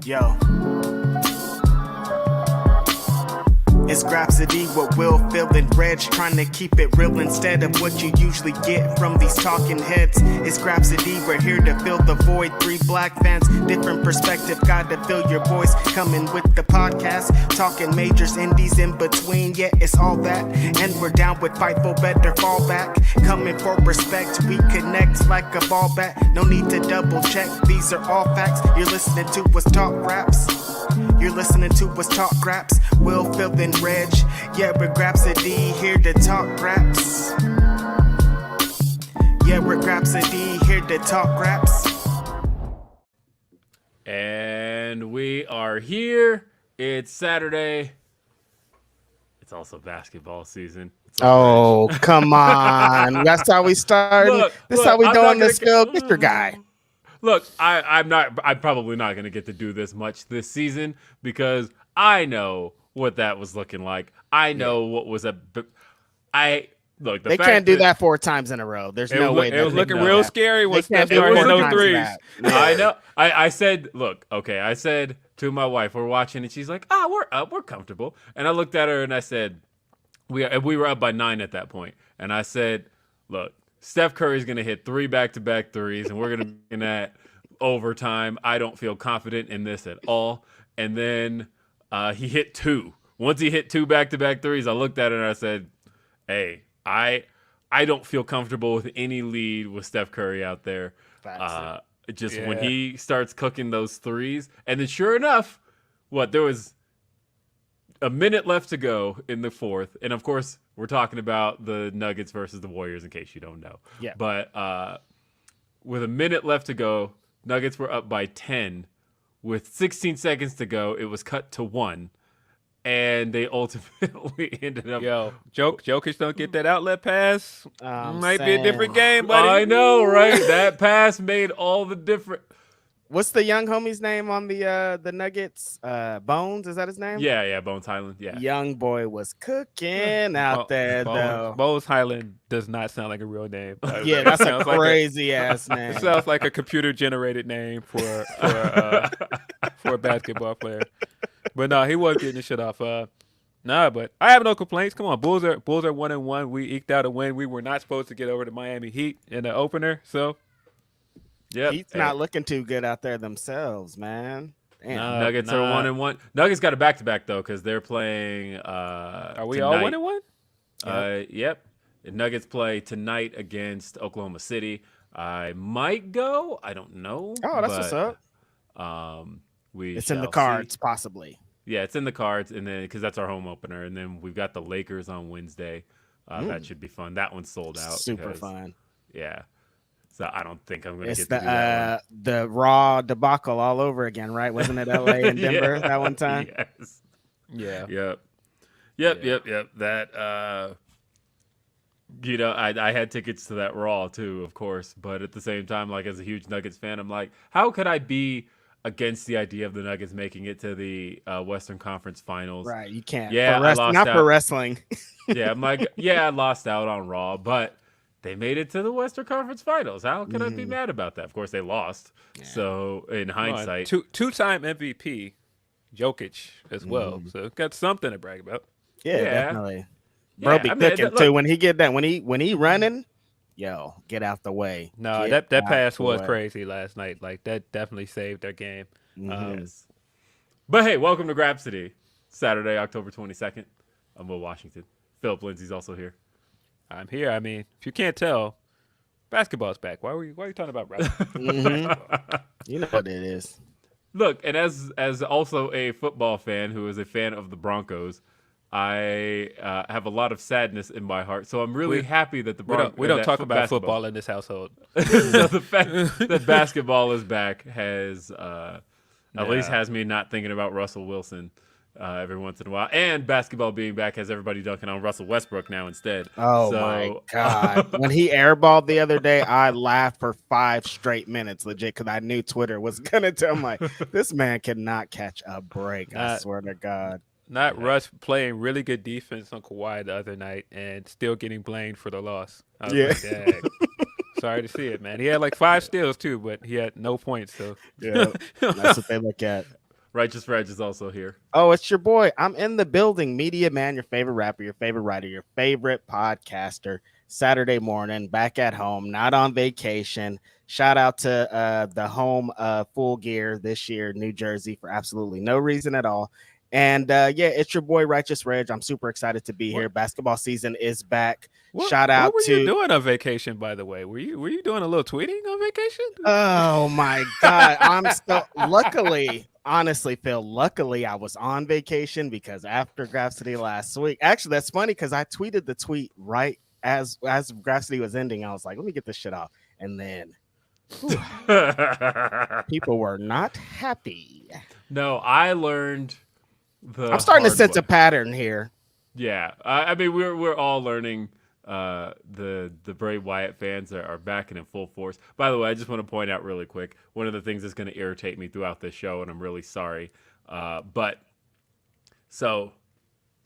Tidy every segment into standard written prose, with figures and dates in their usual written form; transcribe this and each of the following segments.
Yo. It's Grapsody with Will, Phil, and Reg, trying to keep it real instead of what you usually get from these talking heads. It's Grapsody, we're here to fill the void. 3 black fans, different perspective, got to fill your voice. Coming with the podcast, talking majors, indies in between. Yeah, it's all that, and we're down with Fightful, better fall back. Coming for respect, we connect like a ball bat. No need to double check, these are all facts. You're listening to us talk raps. You're listening to us talk raps. Will, Phil, and Reg. Yeah, we're Grapsody, here to talk raps. Yeah, we're Grapsody, here to talk raps. And we are here. It's Saturday. It's also basketball season. Oh, come on. That's how we start. This is how we doing this, Phil. Get your guy. Look, I'm probably not going to get to do this much this season because I know what that was looking like. I know what was they can't do that 4 times in a row. There's no way. It was looking real scary when Steph it was no threes. I know. I said, look, okay. I said to my wife, we're watching, and she's like, we're up, we're comfortable. And I looked at her and I said, we were up by 9 at that point, and I said, look, Steph Curry's going to hit 3 back-to-back threes, and we're going to be at overtime. I don't feel confident in this at all. And then he hit 2. Once he hit 2 back-to-back threes, I looked at it and I said, hey, I don't feel comfortable with any lead with Steph Curry out there. When he starts cooking those threes. And then sure enough, there was a minute left to go in the fourth. And, of course, we're talking about the Nuggets versus the Warriors, in case you don't know. Yeah. But with a minute left to go, Nuggets were up by 10. With 16 seconds to go, it was cut to 1. And they ultimately ended up... Jokic don't get that outlet pass. Might be a different game, buddy. I know, right? That pass made all the difference. What's the young homie's name on the Nuggets? Bones, is that his name? Yeah, Bones Highland. Yeah, young boy was cooking out there though. Bones Highland does not sound like a real name. Yeah, that's a crazy ass name. It sounds like a computer generated name for a basketball player. But no, he was getting the shit off. But I have no complaints. Come on, Bulls are 1-1. We eked out a win. We were not supposed to get over the Miami Heat in the opener, so. Yeah, Heat's not looking too good out there themselves, man. Nuggets are 1-1. Nuggets got a back-to-back though because they're playing. Are we tonight. all 1-1? Yep. Nuggets play tonight against Oklahoma City. I might go. I don't know. Oh, that's what's up. It's in the cards, possibly. Yeah, it's in the cards, and then because that's our home opener, and then we've got the Lakers on Wednesday. That should be fun. That one's sold out. Super fun. Yeah. So I don't think I'm going to get to do that one. The Raw debacle all over again, right? Wasn't it LA and Denver that one time? Yes. Yeah. Yep. That, I had tickets to that Raw too, of course. But at the same time, like as a huge Nuggets fan, I'm like, how could I be against the idea of the Nuggets making it to the Western Conference Finals? Right. You can't. Yeah. Not for wrestling. Yeah. I'm like, I lost out on Raw, but they made it to the Western Conference Finals. How could I be mad about that? Of course, they lost. Yeah. So, in hindsight, two-time MVP, Jokic as well. So, got something to brag about. Yeah. Definitely. Bro, be cooking too. When he get that, when he running, get out the way. No, that pass was crazy last night. Like that definitely saved their game. Yes. But hey, welcome to Grapsody. Saturday, October 22nd. I'm Will Washington. Philip Lindsey's also here. I'm here. I mean, if you can't tell, basketball's back. Why are you talking about wrestling? You know what it is. Look, and as also a football fan who is a fan of the Broncos, I have a lot of sadness in my heart. So I'm really happy that the Broncos. We don't talk about football in this household. So the fact that basketball is back has at least has me not thinking about Russell Wilson every once in a while. And basketball being back has everybody dunking on Russell Westbrook now instead. Oh, my God. When he airballed the other day, I laughed for 5 straight minutes, legit, because I knew Twitter was going to tell me, this man cannot catch a break. I swear to God. Russ playing really good defense on Kawhi the other night and still getting blamed for the loss. I was like, dang. Sorry to see it, man. He had like 5 steals too, but he had no points. So yeah, that's what they look at. Righteous Reg is also here. Oh, it's your boy. I'm in the building. Media man, your favorite rapper, your favorite writer, your favorite podcaster. Saturday morning, back at home, not on vacation. Shout out to the home Full Gear this year, New Jersey, for absolutely no reason at all. And it's your boy Righteous Reg. I'm super excited to be here. Basketball season is back. Shout out what were to you doing on vacation, by the way? Were you doing a little tweeting on vacation? Oh my God. I'm still honestly, Phil, luckily I was on vacation because after Grapsody last week, actually that's funny because I tweeted the tweet right as Grapsody was ending. I was like, let me get this shit off. And then people were not happy. No, I learned I'm starting to sense a pattern here. Yeah. I mean, we're all learning. The Bray Wyatt fans are back and in full force. By the way, I just want to point out really quick, one of the things that's going to irritate me throughout this show, and I'm really sorry. But so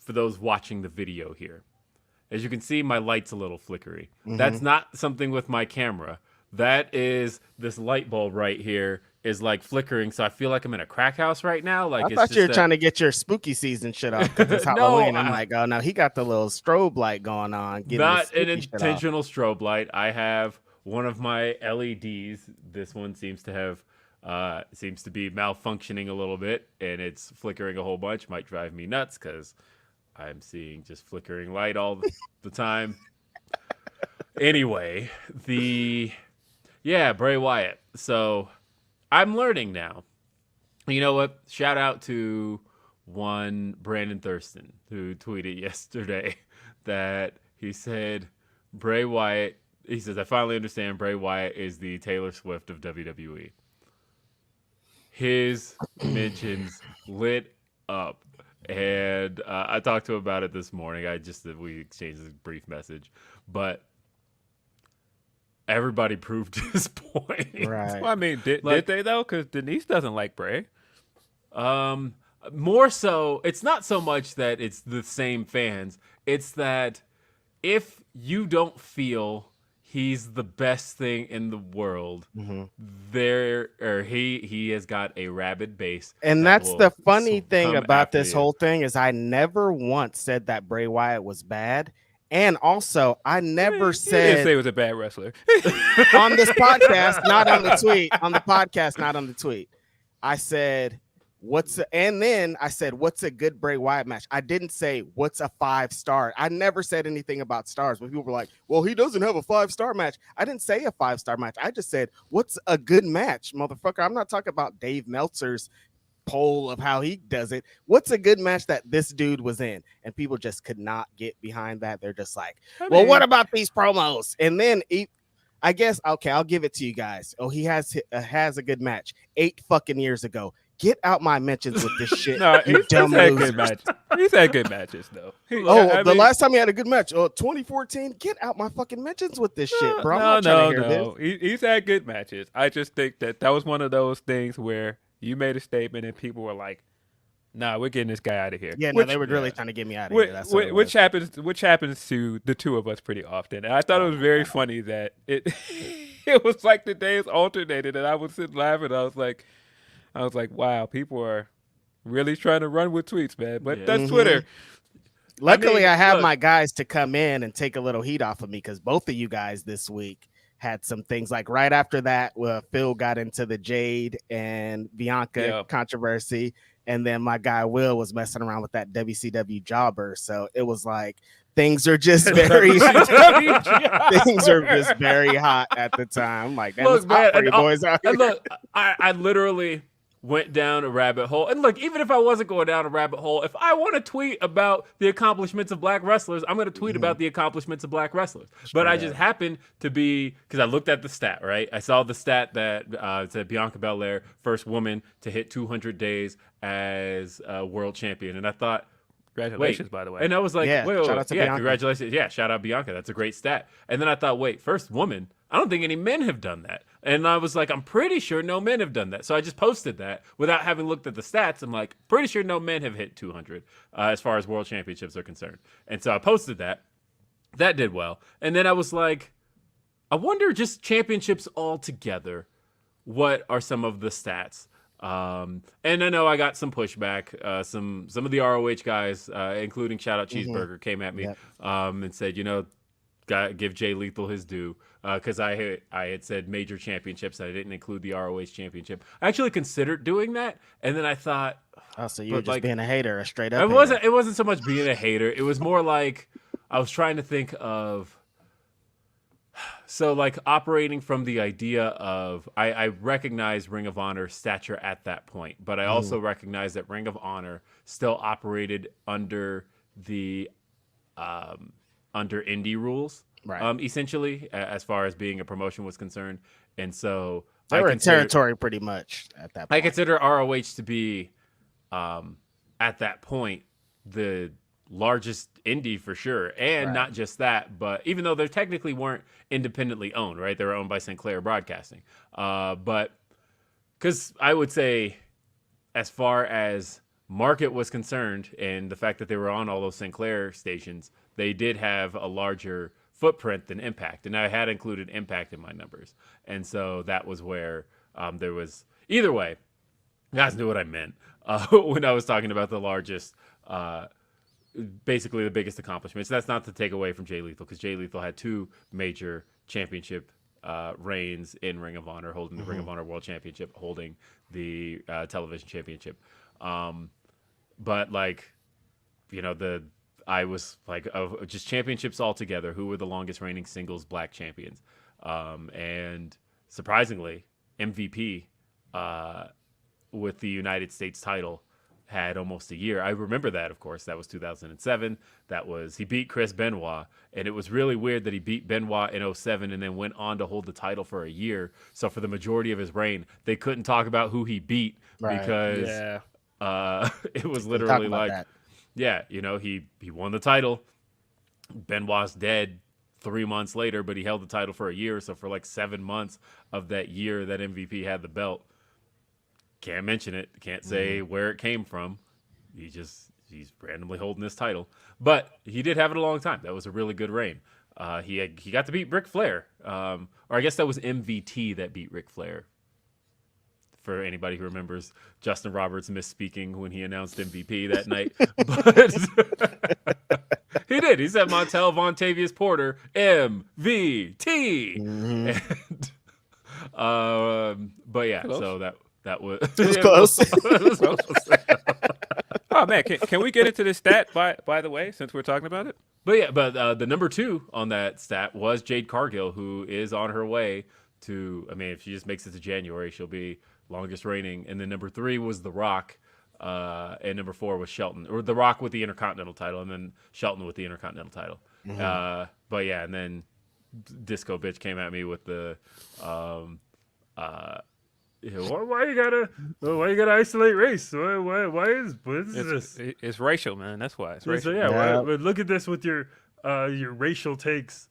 for those watching the video here, as you can see, my light's a little flickery. Mm-hmm. That's not something with my camera. That is this light bulb right here is like flickering. So I feel like I'm in a crack house right now. Like I thought you were trying to get your spooky season shit off because it's Halloween. I'm like, oh no, he got the little strobe light going on. Not an intentional strobe light. I have one of my LEDs. This one seems to be malfunctioning a little bit, and it's flickering a whole bunch. Might drive me nuts because I'm seeing just flickering light all the time. Anyway, Bray Wyatt. So I'm learning now. You know what? Shout out to one Brandon Thurston who tweeted yesterday that he said Bray Wyatt. He says, I finally understand Bray Wyatt is the Taylor Swift of WWE. His mentions lit up. And I talked to him about it this morning. We exchanged a brief message, but everybody proved his point. Right. Well, I mean, did they though? Because Denise doesn't like Bray. More so, it's not so much that it's the same fans. It's that if you don't feel he's the best thing in the world, mm-hmm. He has got a rabid base. And that's the funny thing about this whole thing is I never once said that Bray Wyatt was bad. And also, I never said... You didn't say he was a bad wrestler. On this podcast, not on the tweet. On the podcast, not on the tweet. I said, what's a good Bray Wyatt match? I didn't say, what's a 5-star? I never said anything about stars. When people were like, well, he doesn't have a 5-star match. I didn't say a 5-star match. I just said, what's a good match, motherfucker? I'm not talking about Dave Meltzer's poll of how he does it. What's a good match that this dude was in? And people just could not get behind that. They're just like, well, what about these promos? And then I guess, okay, I'll give it to you guys. Oh, he has a good match 8 fucking years ago. Get out my mentions with this shit. No, he's had good matches. He's had good matches though. Last time he had a good match, 2014. Get out my fucking mentions with this shit, bro. No. He's had good matches. I just think that was one of those things where you made a statement and people were like, nah, we're getting this guy out of here. Yeah, they were really trying to get me out of here. That's which happens to the two of us pretty often. And I thought it was very funny that it was like the days alternated and I was sitting laughing. I was like, wow, people are really trying to run with tweets, man. But that's Twitter. Luckily, I have my guys to come in and take a little heat off of me because both of you guys this week had some things like right after that, Phil got into the Jade and Bianca controversy. And then my guy Will was messing around with that WCW jobber. So it was like things are just very hot at the time. Like, look, man, for you boys out here. Look, I literally went down a rabbit hole. And look, even if I wasn't going down a rabbit hole, if I want to tweet about the accomplishments of black wrestlers, I'm going to tweet about the accomplishments of black wrestlers. But I just happened to be, because I looked at the stat, right? I saw the stat that said Bianca Belair, first woman to hit 200 days as a world champion. And I thought, congratulations, by the way. And I was like, wait, shout out to Bianca. Congratulations. Yeah, shout out Bianca. That's a great stat. And then I thought, wait, first woman? I don't think any men have done that. And I was like, I'm pretty sure no men have done that. So I just posted that without having looked at the stats. I'm like, pretty sure no men have hit 200 as far as world championships are concerned. And so I posted that. That did well. And then I was like, I wonder just championships altogether, what are some of the stats And I know I got some pushback. Some of the ROH guys, including shout out Cheeseburger, came at me and said, give Jay Lethal his due, because I had said major championships. I didn't include the ROH championship. I actually considered doing that, and then I thought, oh, so you were just being a hater, a straight up. It wasn't so much being a hater. It was more like I was trying to think of. So, like, operating from the idea of, I recognize Ring of Honor's stature at that point, but I also recognize that Ring of Honor still operated under the under indie rules, right? Essentially, as far as being a promotion was concerned, and so they were in territory pretty much at that point. I consider ROH to be, at that point, the largest indie for sure, and not just that, but even though they technically weren't independently owned, right? They were owned by Sinclair Broadcasting, but because I would say, as far as market was concerned, and the fact that they were on all those Sinclair stations, they did have a larger footprint than Impact, and I had included Impact in my numbers, and so that was where there was either way. You guys knew what I meant when I was talking about the largest. Basically the biggest accomplishments. That's not to take away from Jay Lethal, because Jay Lethal had 2 major championship reigns in Ring of Honor, holding the Ring of Honor World Championship, holding the television championship. But like, I was like, of just championships altogether, who were the longest reigning singles black champions? And surprisingly, MVP with the United States title had almost a year. I remember that, of course. That was 2007. He beat Chris Benoit, and it was really weird that he beat Benoit in 2007 and then went on to hold the title for a year. So for the majority of his reign, they couldn't talk about who he beat because it was literally like, he won the title. Benoit's dead 3 months later, but he held the title for a year. So for like 7 months of that year that MVP had the belt, can't mention it. Can't say where it came from. He's randomly holding this title, but he did have it a long time. That was a really good reign. He got to beat Ric Flair, or I guess that was MVT that beat Ric Flair. For anybody who remembers Justin Roberts misspeaking when he announced MVP that night, but he did. He said Montel Vontavious Porter MVT, but yeah, close. So that was close. Oh man, can we get into this stat by the way, since we're talking about it? But the number 2 on that stat was Jade Cargill, who is on her way to. I mean, if she just makes it to January, she'll be longest reigning. And then number 3 was The Rock, and number 4 was Shelton, or The Rock with the Intercontinental title, and then Shelton with the Intercontinental title. But yeah, and then Disco Bitch came at me with the. Why you gotta isolate race? Why is this? It's racial, man. That's why it's racial. So yeah, look at this with your racial takes.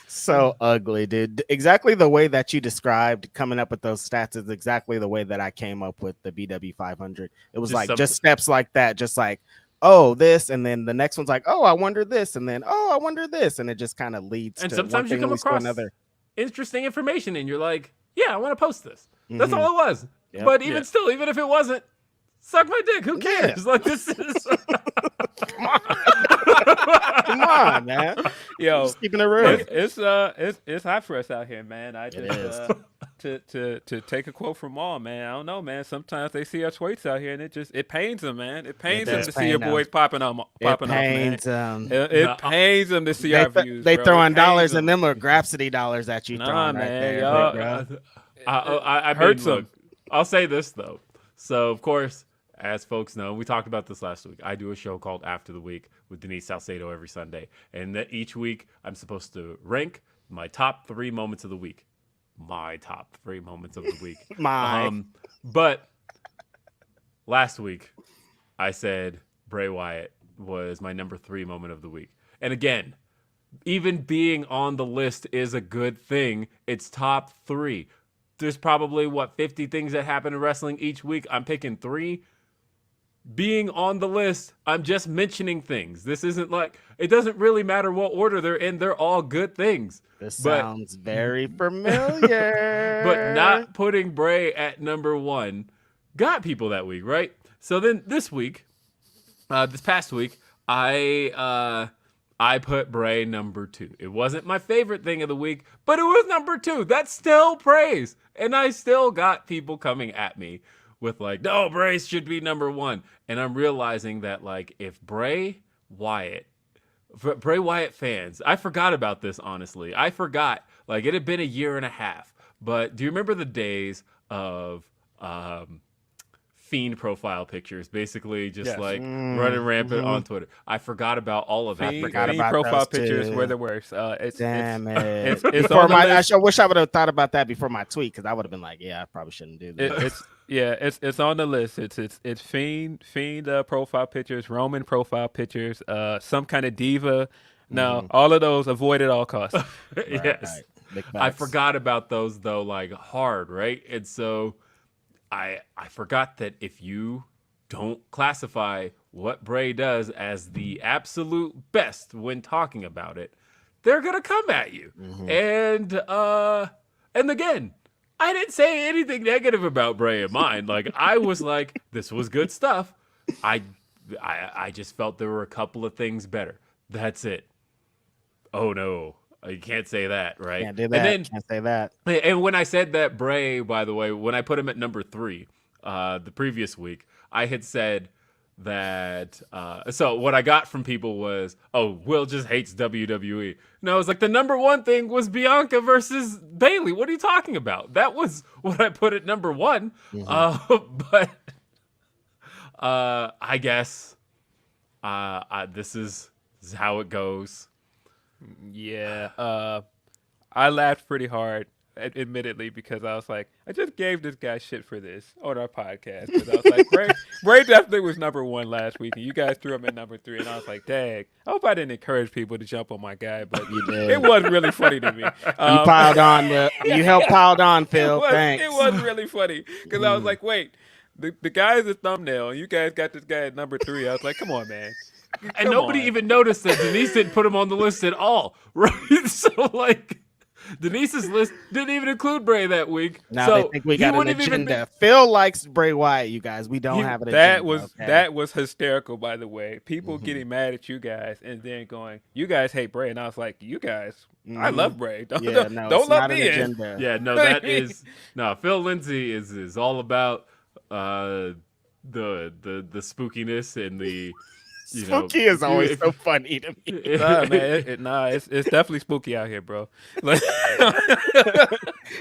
So ugly, dude. Exactly the way that you described coming up with those stats is exactly the way that I came up with the BW 500. It was just steps like that, just like, oh, this, and then the next one's like, oh, I wonder this, and then oh, I wonder this, and it just kind of leads. And to sometimes you come across another interesting information, and you're like, yeah, I want to post this. That's all it was. Yep. But even still, even if it wasn't, suck my dick. Who cares? Like, this is. Come on, man. Yo, just keeping it real. It's hot for us out here, man. I just to take a quote from all, man. I don't know, man. Sometimes they see our tweets out here, and it pains them, man. It pains them to see your boys popping off, man. It pains them to see our views. They throwing dollars in them or Grapsody dollars at you. Nah, man. I heard some. I'll say this though. So of course, as folks know, we talked about this last week. I do a show called After the Week with Denise Salcedo every Sunday, and that each week I'm supposed to rank my top 3 moments of the week. My top 3 moments of the week. But last week I said Bray Wyatt was my number 3 moment of the week, and again, even being on the list is a good thing. It's top 3. There's probably 50 things that happen in wrestling each week. I'm picking 3. being on the list, I'm just mentioning things. This isn't like, it doesn't really matter what order they're in. They're all good things. This sounds very familiar. But not putting Bray at number 1 got people that week, right? So then this week, this past week, I put Bray number 2. It wasn't my favorite thing of the week, but it was number 2. That's still praise. And I still got people coming at me with like, no, Bray should be number 1. And I'm realizing that like if Bray Wyatt fans, I forgot about this, honestly. I forgot. Like it had been a year and a half. But do you remember the days of Fiend profile pictures, basically just like running rampant on Twitter? I forgot about all of that. Fiend profile pictures were the worst. Damn it! It's I wish I would have thought about that before my tweet, because I would have been like, yeah, I probably shouldn't do this. It's on the list. It's Fiend profile pictures, Roman profile pictures, some kind of diva. No, all of those avoid at all costs. Yes. Right. I forgot about those though, like hard, right? And so I forgot that if you don't classify what Bray does as the absolute best when talking about it, they're gonna come at you. And again, I didn't say anything negative about Bray in mine. Like I was like, this was good stuff. I just felt there were a couple of things better. That's it. Oh no. You can't say that, right? Can't do that. And then, can't say that. And when I said that Bray, by the way, when I put him at number 3 the previous week, I had said that. So what I got from people was, oh, Will just hates WWE. No, it was like the number 1 thing was Bianca versus Bayley. What are you talking about? That was what I put at number 1. But I guess this is how it goes. Yeah, I laughed pretty hard, admittedly, because I was like, I just gave this guy shit for this on our podcast. Because I was like, Bray definitely was number 1 last week, and you guys threw him at number 3, and I was like, dang, I hope I didn't encourage people to jump on my guy, but You did. it was really funny to me. You piled on. You helped piled on, Phil. Thanks. It was really funny because I was like, wait, the guy is the thumbnail, and you guys got this guy at number 3. I was like, come on, man. And nobody even noticed that Denise didn't put him on the list at all, right? So, like, Denise's list didn't even include Bray that week. Now so they think we got an agenda. Phil likes Bray Wyatt, you guys. We don't have an agenda. That was hysterical, by the way. People getting mad at you guys and then going, you guys hate Bray. And I was like, you guys, I love Bray. Don't let me in. Yeah, no, that is... No, Phil Lindsey is all about the spookiness and the... Spooky is always so funny to me. Nah, man, it's definitely spooky out here, bro. Like,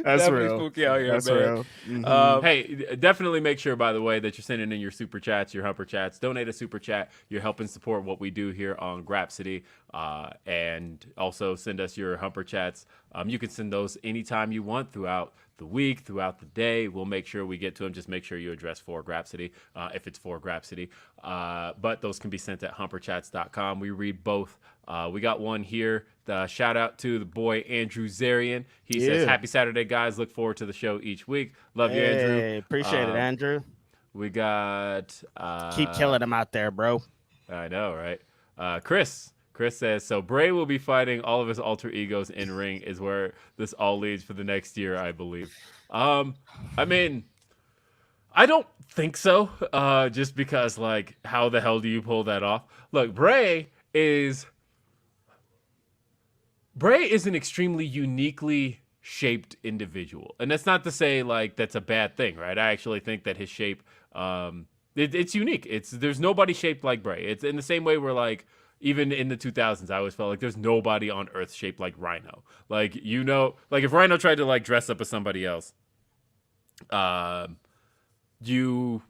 That's real. Spooky out here, That's man. real. Hey, definitely make sure, by the way, that you're sending in your super chats, your humper chats. Donate a super chat. You're helping support what we do here on Grapsody. And also send us your humper chats. You can send those anytime you want throughout the week, throughout the day. We'll make sure we get to them. Just make sure you address for Grapsody if it's for Grapsody. But those can be sent at humperchats.com. We read both. We got one here. Shout out to the boy Andrew Zarian. He says, happy Saturday, guys. Look forward to the show each week. Love you, Andrew. Appreciate it, Andrew. We got... Keep killing him out there, bro. I know, right? Chris says, so Bray will be fighting all of his alter egos in ring is where this all leads for the next year, I believe. I mean, I don't think so. Just because, like, how the hell do you pull that off? Look, Bray is an extremely uniquely shaped individual. And that's not to say, like, that's a bad thing, right? I actually think that his shape, it's unique. There's nobody shaped like Bray. It's in the same way where, like, even in the 2000s, I always felt like there's nobody on Earth shaped like Rhino. Like, like if Rhino tried to like dress up as somebody else, you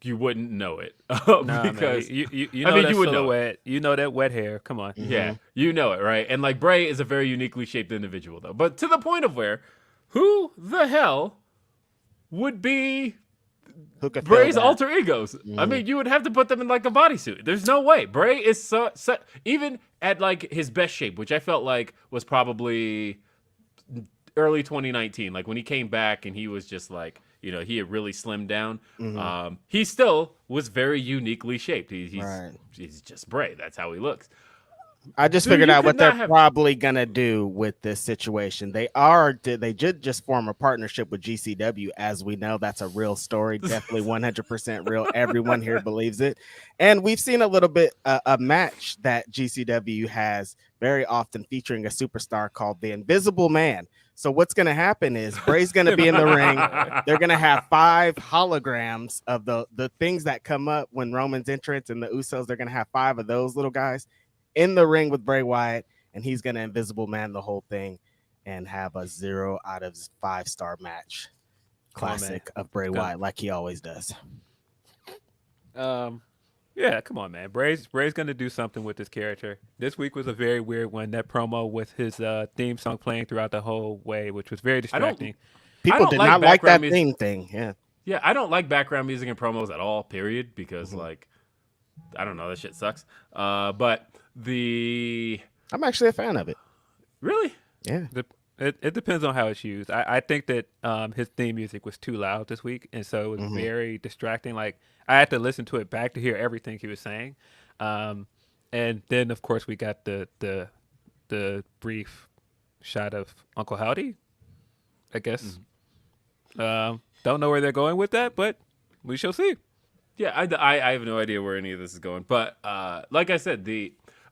wouldn't know it because you know that silhouette, you know that wet hair. Come on, yeah, you know it, right? And like Bray is a very uniquely shaped individual, though. But to the point of where, who the hell would be Bray's alter egos? I mean, you would have to put them in like a bodysuit. There's no way. Bray is so even at like his best shape, which I felt like was probably early 2019, like when he came back and he was just like he had really slimmed down. Mm-hmm. He still was very uniquely shaped. Right. He's just Bray. That's how he looks. I just Dude, figured you out could what they're not have- probably gonna do with this situation. They did just form a partnership with GCW. As we know, that's a real story, definitely 100% real. Everyone here believes it, and we've seen a little bit a match that GCW has very often featuring a superstar called the Invisible Man. So what's gonna happen is Bray's gonna be in the ring. They're gonna have 5 holograms of the things that come up when Roman's entrance and the Usos. They're gonna have 5 of those little guys in the ring with Bray Wyatt, and he's gonna Invisible Man the whole thing and have a 0 out of 5-star match. Classic of Bray Wyatt, like he always does. Yeah, come on, man. Bray's gonna do something with this character. This week was a very weird one. That promo with his theme song playing throughout the whole way, which was very distracting. People did not like that theme thing. Yeah, I don't like background music and promos at all, period, because like I don't know, that shit sucks. But I'm actually a fan of it. Really? Yeah. It depends on how it's used. I think that his theme music was too loud this week, and so it was very distracting. Like I had to listen to it back to hear everything he was saying. And then of course we got the brief shot of Uncle Howdy, I guess. Don't know where they're going with that, but we shall see. Yeah, I have no idea where any of this is going. But like I said,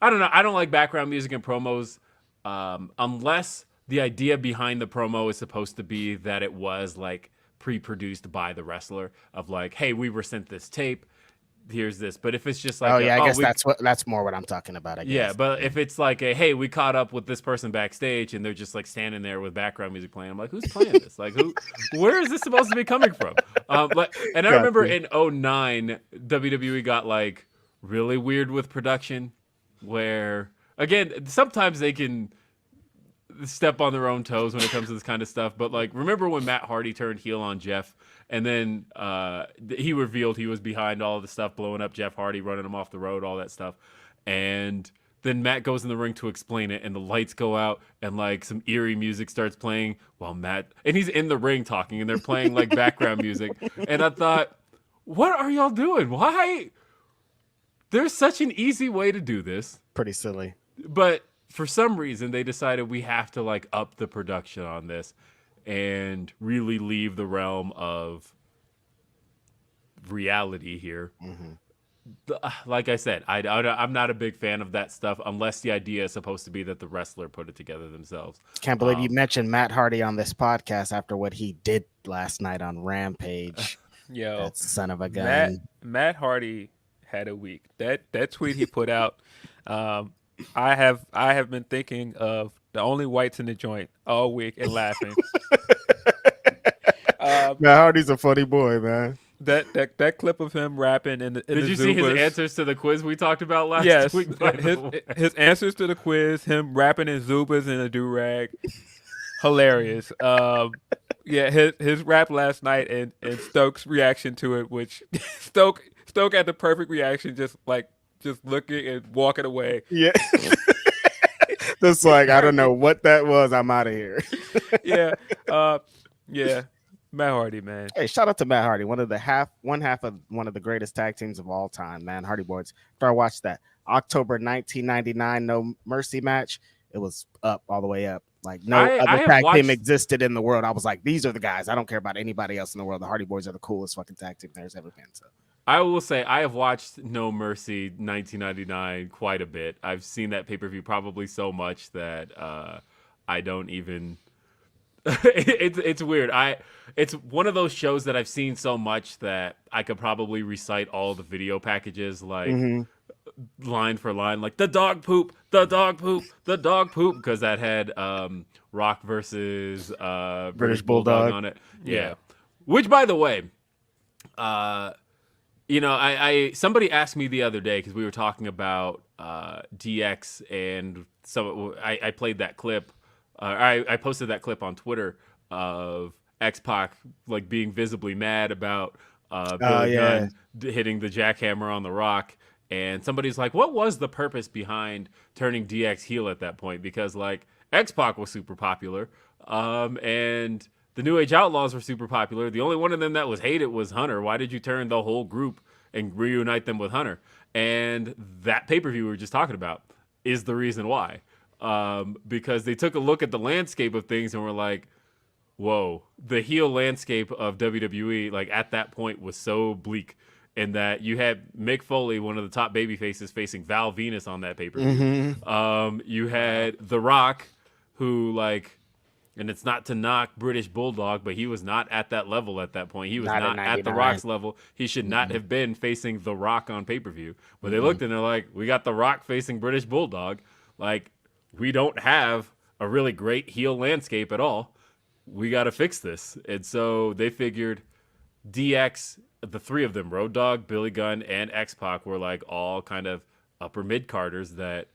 I don't know. I don't like background music and promos unless the idea behind the promo is supposed to be that it was like pre-produced by the wrestler of like, hey, we were sent this tape. Here's this. But if it's just like, I guess that's more what I'm talking about. I guess. Yeah, but if it's like hey, we caught up with this person backstage and they're just like standing there with background music playing, I'm like, who's playing this? Like, where is this supposed to be coming from? And I remember in 2009, WWE got like really weird with production, where again, sometimes they can step on their own toes when it comes to this kind of stuff. But like, remember when Matt Hardy turned heel on Jeff, and then he revealed he was behind all of the stuff blowing up Jeff Hardy, running him off the road, all that stuff, and then Matt goes in the ring to explain it, and the lights go out, and like some eerie music starts playing while and he's in the ring talking, and they're playing like background music, and I thought, what are y'all doing? Why? There's such an easy way to do this. Pretty silly. But for some reason, they decided we have to like up the production on this and really leave the realm of reality here. Like I said, I'm not a big fan of that stuff unless the idea is supposed to be that the wrestler put it together themselves. Can't believe you mentioned Matt Hardy on this podcast after what he did last night on Rampage. Yo, that son of a gun. Matt Hardy had a week. That tweet he put out. I have been thinking of the only whites in the joint all week and laughing. Matt Hardy's a funny boy, man. That clip of him rapping in the Did you see his answers to the quiz we talked about last week? Yes, his answers to the quiz, him rapping in Zubas in a do-rag. Hilarious. Yeah, his rap last night and Stokes' reaction to it, which Stoke had the perfect reaction, just looking and walking away. Yeah. Just like, I don't know what that was. I'm out of here. Yeah. Yeah. Matt Hardy, man. Hey, shout out to Matt Hardy, one half of one of the greatest tag teams of all time, man. Hardy Boys. After I watched that October 1999 No Mercy match, it was up all the way up. Like no other tag team existed in the world. I was like, these are the guys. I don't care about anybody else in the world. The Hardy Boys are the coolest fucking tag team there's ever been. So I will say I have watched No Mercy 1999 quite a bit. I've seen that pay-per-view probably so much that I don't even it's weird. It's one of those shows that I've seen so much that I could probably recite all the video packages like line for line, like the dog poop, the dog poop, the dog poop, because that had Rock versus British Bulldog on it. Yeah. Which, by the way, you know, I somebody asked me the other day because we were talking about DX, and so I played that clip. I posted that clip on Twitter of X-Pac like being visibly mad about Billy Gunn hitting the jackhammer on the Rock, and somebody's like, "What was the purpose behind turning DX heel at that point?" Because like X-Pac was super popular, and the New Age Outlaws were super popular. The only one of them that was hated was Hunter. Why did you turn the whole group and reunite them with Hunter? And that pay-per-view we were just talking about is the reason why. Because they took a look at the landscape of things and were like, whoa, the heel landscape of WWE, like at that point, was so bleak. In that you had Mick Foley, one of the top baby faces, facing Val Venus on that pay-per-view. You had The Rock, who like, and it's not to knock British Bulldog, but he was not at that level at that point. He was not at The Rock's level. He should not have been facing The Rock on pay-per-view. But they looked and they're like, we got The Rock facing British Bulldog. Like, we don't have a really great heel landscape at all. We got to fix this. And so they figured DX, the three of them, Road Dogg, Billy Gunn, and X-Pac, were like all kind of upper mid-carders that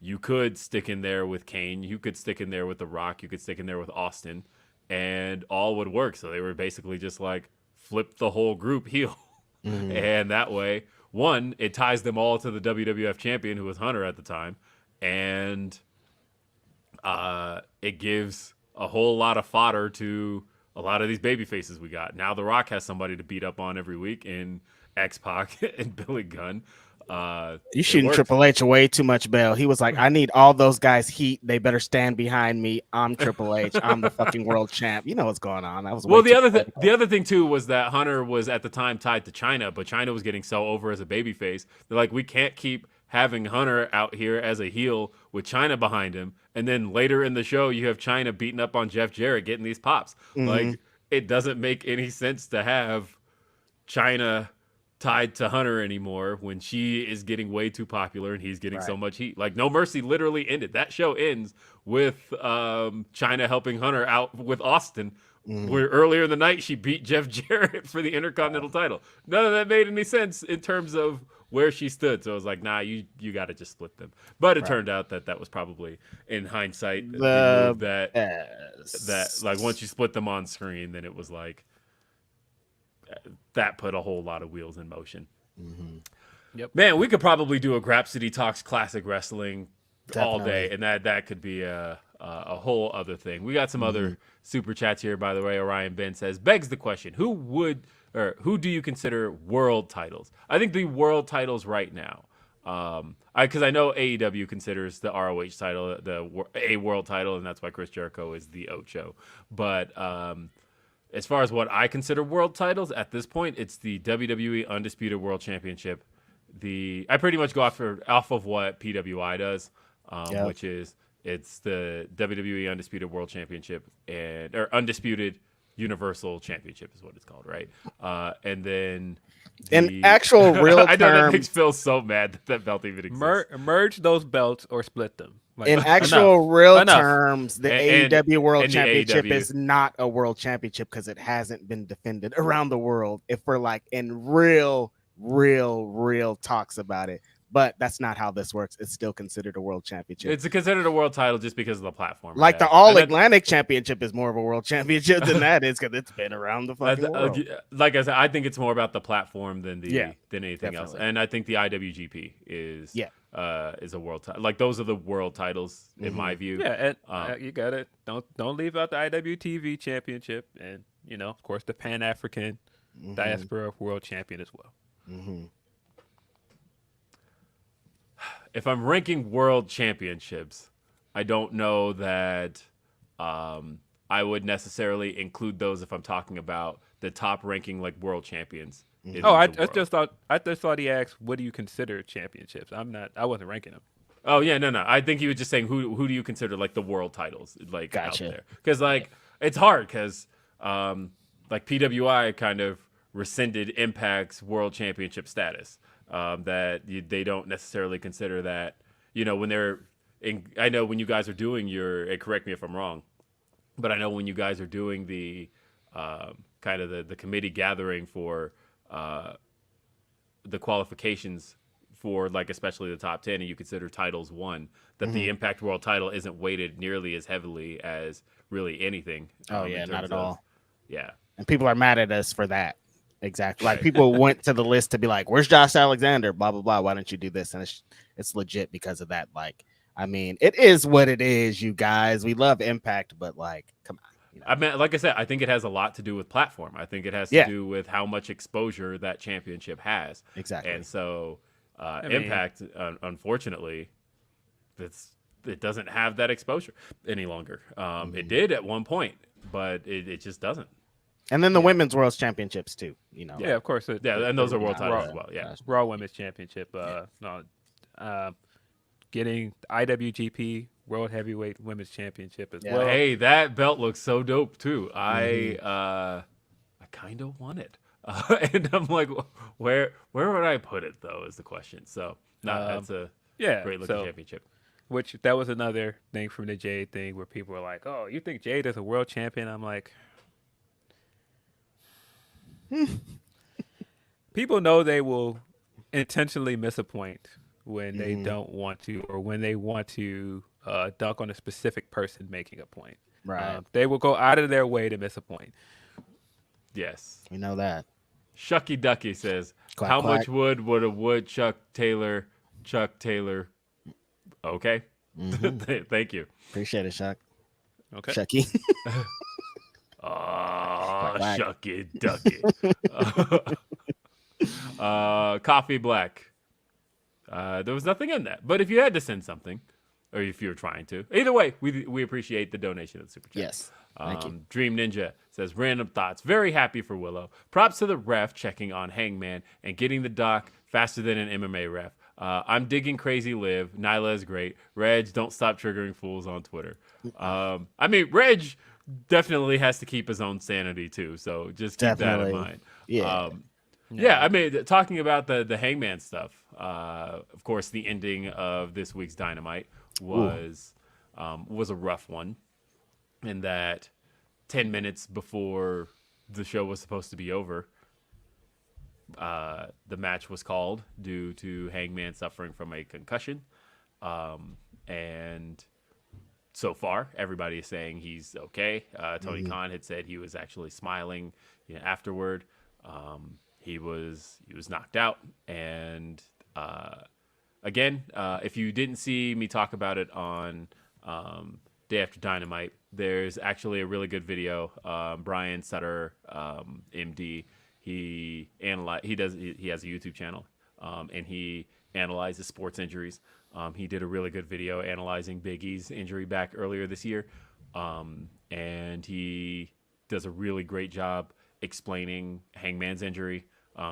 you could stick in there with Kane, you could stick in there with The Rock, you could stick in there with Austin, and all would work. So they were basically just like, flip the whole group heel. And that way, one, it ties them all to the WWF champion, who was Hunter at the time, and it gives a whole lot of fodder to a lot of these baby faces we got. Now The Rock has somebody to beat up on every week in X-Pac and Billy Gunn. You shooting Triple H way too much bail. He was like, I need all those guys heat. They better stand behind me. I'm Triple H. I'm the fucking world champ. You know what's going on. That was well. The other thing too was that Hunter was at the time tied to China, but China was getting so over as a babyface. They're like, we can't keep having Hunter out here as a heel with China behind him, and then later in the show you have China beating up on Jeff Jarrett getting these pops. Like, it doesn't make any sense to have China tied to Hunter anymore when she is getting way too popular and he's getting so much heat. Like, No Mercy literally ended. That show ends with China helping Hunter out with Austin, where earlier in the night she beat Jeff Jarrett for the Intercontinental title. None of that made any sense in terms of where she stood. So I was like, nah, you got to just split them. But it turned out that was probably, in hindsight, the move that like once you split them on screen, then it was like, that put a whole lot of wheels in motion. Yep. Man, we could probably do a Grapsody Talks Classic Wrestling all day, and that could be a whole other thing. We got some other super chats here, by the way. Orion Ben says, begs the question, who do you consider world titles? I think the world titles right now, because I know AEW considers the ROH title a world title, and that's why Chris Jericho is the Ocho. But as far as what I consider world titles at this point, it's the WWE Undisputed World Championship. I pretty much go off of what PWI does, which is it's the WWE Undisputed World Championship or Undisputed Universal Championship is what it's called, right? And then in actual real terms, I know that makes Phil so mad that belt even exists. Merge those belts or split them. Like, in actual real terms, the AEW World Championship is not a world championship because it hasn't been defended around the world. If we're like in real talks about it, but that's not how this works. It's still considered a world championship. It's considered a world title just because of the platform. Like the All Atlantic Championship is more of a world championship than that is because it's been around the fucking world. Like I said, I think it's more about the platform than anything else. And I think the IWGP is a world title. Like, those are the world titles in my view. Yeah, and you got it. Don't leave out the IWTV Championship, and of course, the Pan African Diaspora World Champion as well. If I'm ranking world championships, I don't know that I would necessarily include those if I'm talking about the top ranking like world champions. I just thought he asked, what do you consider championships? I wasn't ranking them. Oh yeah, no. I think he was just saying who do you consider like the world titles like out there? Because like it's hard because like PWI kind of rescinded Impact's world championship status. That they don't necessarily consider that, when they're I know when you guys are doing and correct me if I'm wrong, but I know when you guys are doing the kind of the committee gathering for the qualifications for like especially the top 10, and you consider titles won, that the Impact World title isn't weighted nearly as heavily as really anything. Not at all. Yeah. And people are mad at us for that. Exactly. Like, people went to the list to be like, where's Josh Alexander? Blah, blah, blah. Why don't you do this? And it's legit because of that. Like, I mean, it is what it is, you guys. We love Impact, but like, come on. I mean, like I said, I think it has a lot to do with platform. I think it has to do with how much exposure that championship has. Exactly. And so, Impact, unfortunately, it doesn't have that exposure any longer. It did at one point, but it just doesn't. And then the women's world championships too. Yeah, of course. And those are world titles as well. Yeah, Raw Women's Championship. Getting IWGP World Heavyweight Women's Championship as well. Hey, that belt looks so dope too. I kind of want it, and I'm like, where would I put it though? Is the question. So that's a great looking championship. Which that was another thing from the Jade thing where people were like, "Oh, you think Jade is a world champion?" I'm like, people know they will intentionally miss a point when they don't want to, or when they want to dunk on a specific person making a point. Right. They will go out of their way to miss a point. Yes. We know that. Shucky Ducky says, Quack, how quack. much wood would a woodchuck Taylor, Chuck Taylor? Okay. Thank you. Appreciate it, Shuck. Okay. Shucky. Oh, Shucky Ducky. Coffee Black. There was nothing in that. But if you had to send something, or if you were trying to, either way, we appreciate the donation of the super chat. Yes. Thank you. Dream Ninja says, random thoughts. Very happy for Willow. Props to the ref checking on Hangman and getting the doc faster than an MMA ref. I'm digging Crazy Liv. Nyla is great. Reg, don't stop triggering fools on Twitter. I mean, Reg definitely has to keep his own sanity too. So just keep that in mind. Yeah. Yeah, I mean, talking about the Hangman stuff, of course, the ending of this week's Dynamite was a rough one, in that 10 minutes before the show was supposed to be over, the match was called due to Hangman suffering from a concussion, and so far, everybody is saying he's okay. Tony Khan had said he was actually smiling afterward. He was knocked out, and again, if you didn't see me talk about it on Day After Dynamite, there's actually a really good video. Brian Sutter, MD, he has a YouTube channel, and he analyzes sports injuries. He did a really good video analyzing Big E's injury back earlier this year, and he does a really great job explaining Hangman's injury.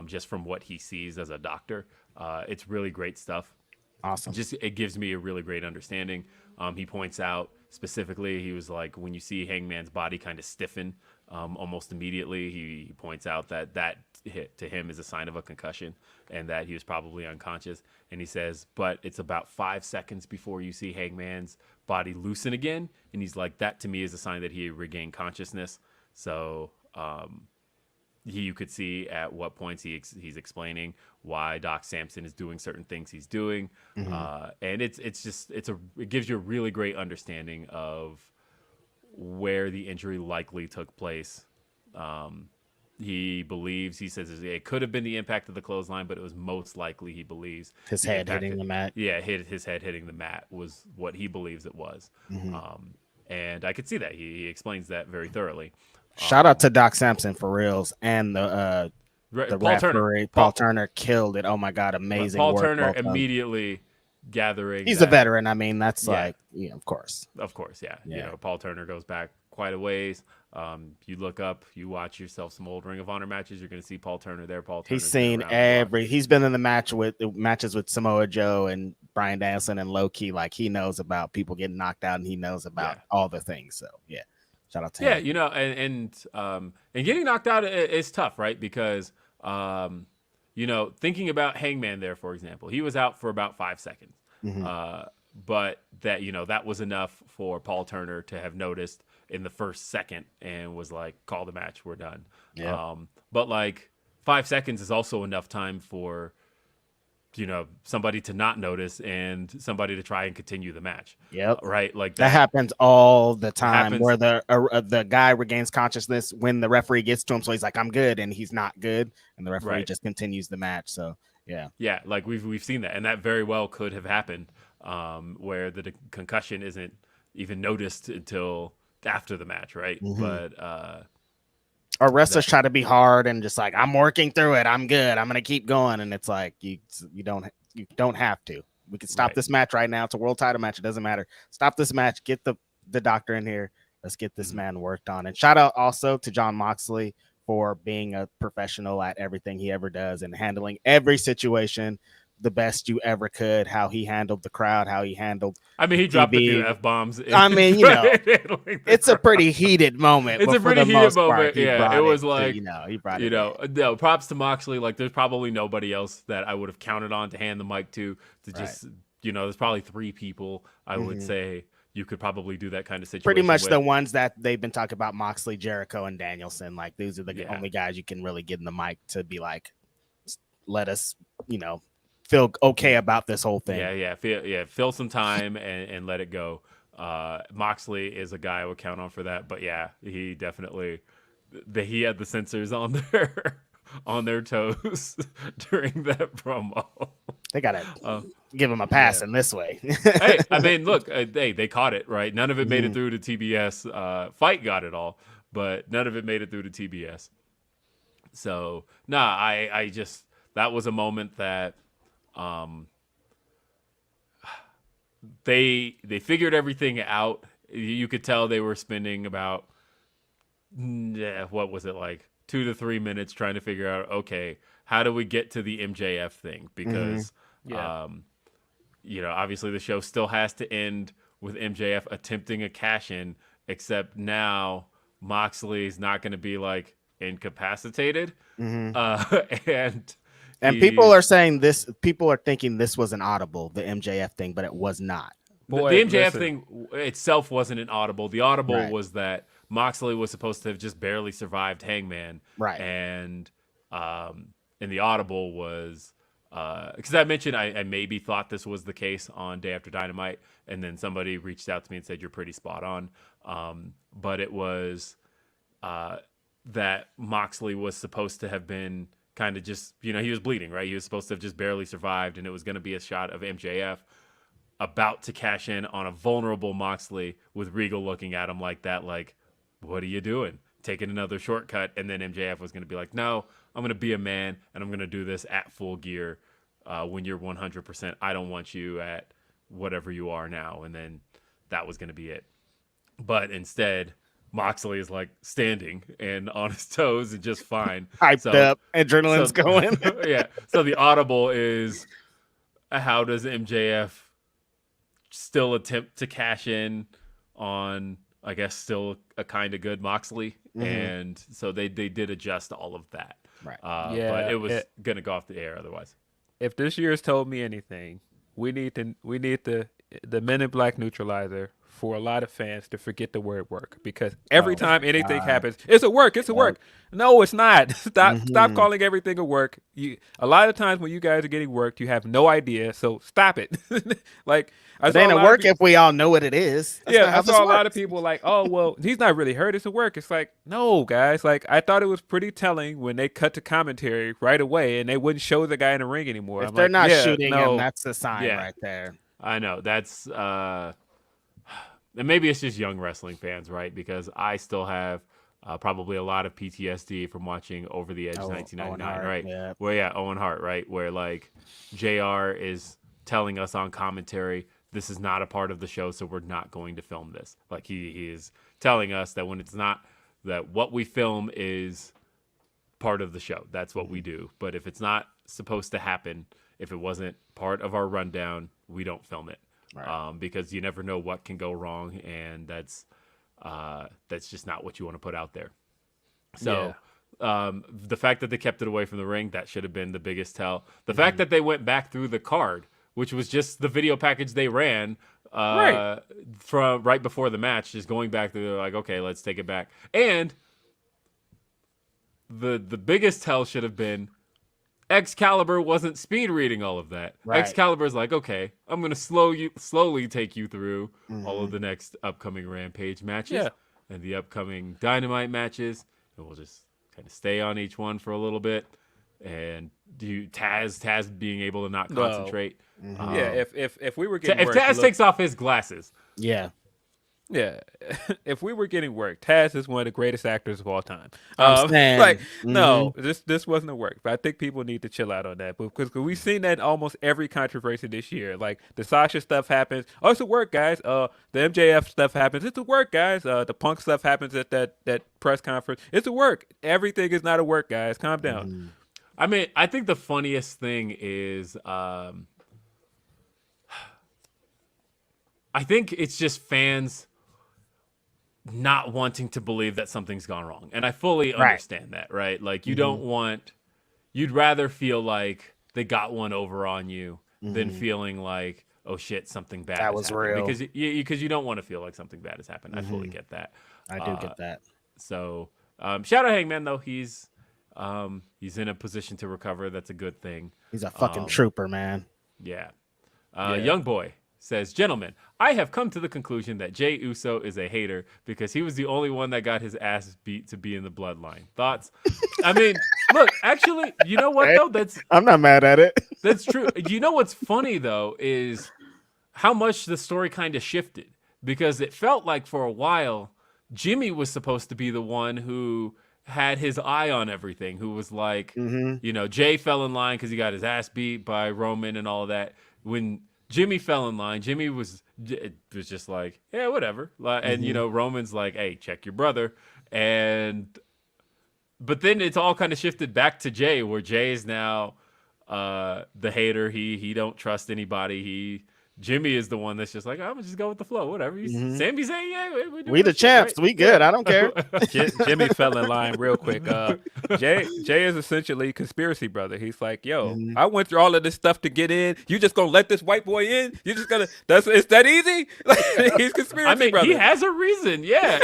Just from what he sees as a doctor. It's really great stuff. Awesome. It gives me a really great understanding. He points out specifically, he was like, when you see Hangman's body kind of stiffen almost immediately, he points out that hit to him is a sign of a concussion and that he was probably unconscious. And he says, but it's about 5 seconds before you see Hangman's body loosen again. And he's like, that to me is a sign that he regained consciousness. So, you could see at what points he's explaining why Doc Samson is doing certain things he's doing, and it gives you a really great understanding of where the injury likely took place. He says it could have been the impact of the clothesline, but it was most likely, he believes, his head hitting the mat. Yeah, his head hitting the mat was what he believes it was, and I could see that he explains that very thoroughly. Shout out to Doc Sampson for reals, and the referee Paul Turner killed it. Oh my god, amazing! Paul work, Turner immediately gathering. He's a veteran. I mean, that's of course. Of course, yeah. Paul Turner goes back quite a ways. You look up, you watch yourself some old Ring of Honor matches, you're going to see Paul Turner there. He's seen he's been in the matches with Samoa Joe and Bryan Danielson and Low Key. Like, he knows about people getting knocked out, and he knows about all the things. So yeah. Shout out to him. And getting knocked out is tough, right? Because thinking about Hangman there, for example, he was out for about 5 seconds, but that was enough for Paul Turner to have noticed in the first second and was like, "Call the match, we're done." Yeah. But like 5 seconds is also enough time for somebody to not notice and somebody to try and continue the match. Yep. Right. Like that happens all the time, where the guy regains consciousness when the referee gets to him. So he's like, I'm good. And he's not good. And the referee just continues the match. So yeah. Yeah. Like we've seen that. And that very well could have happened, where the concussion isn't even noticed until after the match, right? But or wrestlers try to be hard and just like, I'm working through it, I'm good, I'm gonna keep going, and it's like you don't have to. We can stop this match right now. It's a world title match. It doesn't matter. Stop this match. Get the doctor in here. Let's get this man worked on. And shout out also to Jon Moxley for being a professional at everything he ever does and handling every situation the best you ever could. How he handled the crowd, how he handled. I mean, he dropped a few F-bombs. I mean, it's a pretty heated moment. It's a pretty heated moment. Yeah, it was like, he brought it. No, props to Moxley. Like, there's probably nobody else that I would have counted on to hand the mic to just, there's probably 3 people I would say you could probably do that kind of situation. Pretty much the ones that they've been talking about: Moxley, Jericho, and Danielson. Like, these are the only guys you can really get in the mic to be like, let us, feel okay about this whole thing. Fill some time and let it go. Moxley is a guy I would count on for that. But yeah, he definitely he had the sensors on their toes during that promo. They gotta give him a pass in this way. Hey, I mean, look, they caught it, right? None of it made it through to TBS. Fight got it all, but none of it made it through to TBS. So I just, that was a moment that they figured everything out. You could tell they were spending about what was it, like 2 to 3 minutes trying to figure out, okay, how do we get to the MJF thing? Because obviously the show still has to end with MJF attempting a cash in, except now Moxley's not going to be like incapacitated, and people are saying this. People are thinking this was an audible, the MJF thing, but it was not. Boy, the MJF thing itself wasn't an audible. The audible was that Moxley was supposed to have just barely survived Hangman, right? And the audible was because I mentioned I maybe thought this was the case on Day After Dynamite, and then somebody reached out to me and said you're pretty spot on. But it was that Moxley was supposed to have been kind of just, he was bleeding, right? He was supposed to have just barely survived, and it was going to be a shot of MJF about to cash in on a vulnerable Moxley with Regal looking at him like that, like, what are you doing? Taking another shortcut. And then MJF was going to be like, no, I'm going to be a man, and I'm going to do this at full gear when you're 100%. I don't want you at whatever you are now. And then that was going to be it. But instead, Moxley is like standing and on his toes and just fine. Hyped up, adrenaline's going. Yeah. So the audible is, how does MJF still attempt to cash in on, I guess, still a kind of good Moxley? And so they did adjust all of that. Right. But it was going to go off the air otherwise. If this year's told me anything, we need the Men in Black neutralizer for a lot of fans to forget the word work, because every time anything happens, it's a work. No, it's not. Stop calling everything a work. A lot of times when you guys are getting worked, you have no idea. So stop it. Like, it ain't a work if we all know what it is. I saw a lot of people like, oh, well, he's not really hurt. It's a work. It's like, no, guys. Like, I thought it was pretty telling when they cut to commentary right away and they wouldn't show the guy in the ring anymore. If they're not shooting him, that's a sign right there. I know. That's and maybe it's just young wrestling fans, right? Because I still have probably a lot of PTSD from watching Over the Edge 1999, right? Yeah. Where Owen Hart, right? Where like JR is telling us on commentary, this is not a part of the show, so we're not going to film this. Like he is telling us that when it's not, that what we film is part of the show. That's what we do. But if it's not supposed to happen, if it wasn't part of our rundown, we don't film it. Right. Because you never know what can go wrong, and that's just not what you want to put out there. So the fact that they kept it away from the ring, that should have been the biggest tell. The fact that they went back through the card, which was just the video package they ran from right before the match, just going back through, they're like, okay, let's take it back. And the biggest tell should have been Excalibur wasn't speed reading all of that. Right. Excalibur's like, okay, I'm going to slowly take you through all of the next upcoming Rampage matches and the upcoming Dynamite matches, and we'll just kind of stay on each one for a little bit. And Taz being able to not concentrate. If we were getting if Taz takes off his glasses, Yeah, if we were getting work, Taz is one of the greatest actors of all time. I'm saying. No, this wasn't a work. But I think people need to chill out on that because we've seen that in almost every controversy this year. Like the Sasha stuff happens. Oh, it's a work, guys. The MJF stuff happens. It's a work, guys. The Punk stuff happens at that press conference. It's a work. Everything is not a work, guys. Calm down. I mean, I think the funniest thing is, I think it's just fans not wanting to believe that something's gone wrong. And I fully understand that, right? Like you'd rather feel like they got one over on you than feeling like, oh shit, something bad That has was happened. real. Because you don't want to feel like something bad has happened. I fully get that. I do get that. So shout out Hangman though. He's in a position to recover. That's a good thing. He's a fucking trooper, man. Yeah. Young boy says, gentlemen, I have come to the conclusion that Jey Uso is a hater because he was the only one that got his ass beat to be in the bloodline. Thoughts? I mean, look, actually, you know what though? I'm not mad at it. That's true. You know what's funny though is how much the story kind of shifted because it felt like for a while Jimmy was supposed to be the one who had his eye on everything, who was like, you know, Jay fell in line because he got his ass beat by Roman and all of that. When Jimmy fell in line, Jimmy was just like, yeah, whatever. And, you know, Roman's like, hey, check your brother. But then it's all kind of shifted back to Jay, where Jay is now the hater. He don't trust anybody. Jimmy is the one that's just like, I'm gonna just go with the flow, whatever. Sammy's saying, yeah, we the champs, right? We good. I don't care. Jimmy fell in line real quick. Jay is essentially conspiracy brother. He's like, yo, I went through all of this stuff to get in. You just gonna let this white boy in? You just gonna? It's that easy? He's conspiracy brother. He has a reason. Yeah,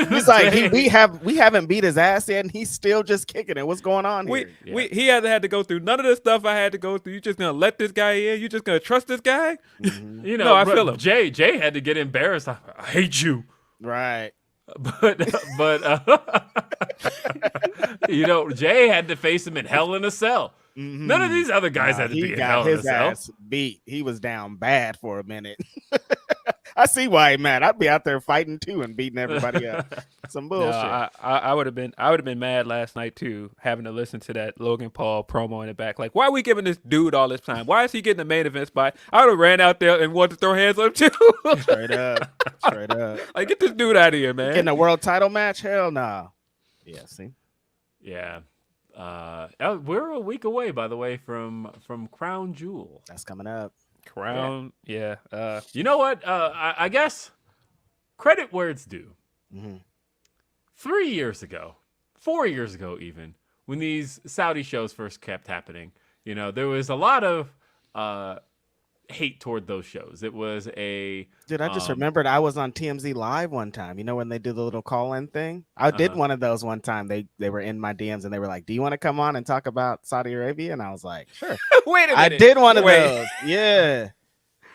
he's like, we haven't beat his ass yet, and he's still just kicking it. What's going on here? He hasn't had to go through none of the stuff I had to go through. You just gonna let this guy in? You just gonna trust this guy? You know, no, I feel him. Jay had to get embarrassed. I hate you, right? But you know, Jay had to face him in Hell in a Cell. None of these other guys had to be in Hell in a Cell. Ass beat. He was down bad for a minute. I see why, man. I'd be out there fighting too and beating everybody up. Some bullshit. No, I would have been mad last night too, having to listen to that Logan Paul promo in the back. Like, why are we giving this dude all this time? Why is he getting the main event spot? I would have ran out there and wanted to throw hands on him too. Straight up. Like, get this dude out of here, man. Getting a world title match? Hell no. Yeah, see. Yeah. We're a week away, by the way, from Crown Jewel. That's coming up. Crown, yeah. You know what? I guess credit where it's due. 3 years ago, 4 years ago even, when these Saudi shows first kept happening, you know, there was a lot of hate toward those shows. It was a... Dude, I just remembered I was on TMZ Live one time. You know when they do the little call-in thing? I did one of those one time. They were in my DMs and they were like, do you want to come on and talk about Saudi Arabia? And I was like, sure. Wait a minute. I did one of those. Yeah.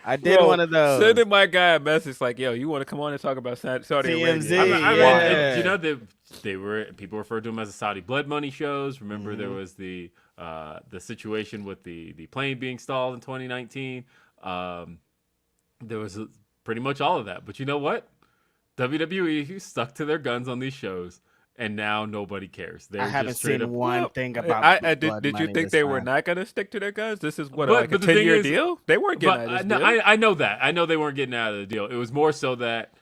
I did one of those. Sending my guy a message like, yo, you want to come on and talk about Saudi TMZ, Arabia? You know, people referred to them as the Saudi blood money shows. Remember there was the situation with the plane being stalled in 2019. There was pretty much all of that. But you know what? WWE stuck to their guns on these shows, and now nobody cares. I haven't seen one thing about did you think they were not going to stick to their guns? This is what, like a 10-year deal? They weren't getting out of this deal. I know that. I know they weren't getting out of the deal. It was more so that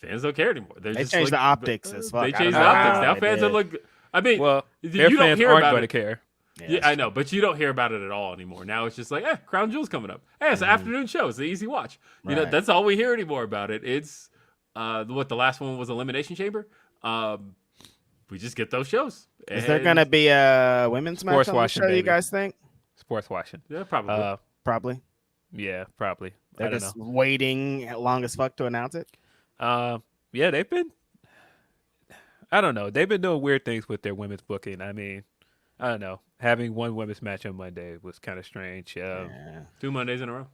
fans don't care anymore. They changed the optics as fuck. They changed the optics. Now fans are like, I mean, their you fans don't hear aren't about going it. to care. Yeah, I know, but you don't hear about it at all anymore. Now it's just like, Crown Jewel's coming up. It's an afternoon show. It's an easy watch. You know, that's all we hear anymore about it. It's the last one was Elimination Chamber. We just get those shows. Is there gonna be a women's match on the show? You guys think? Sports watching. Yeah, probably. Probably. Yeah, probably. They're just waiting long as fuck to announce it. Yeah, they've been. I don't know. They've been doing weird things with their women's booking. I mean, I don't know. Having one women's match on Monday was kind of strange. 2 Mondays in a row.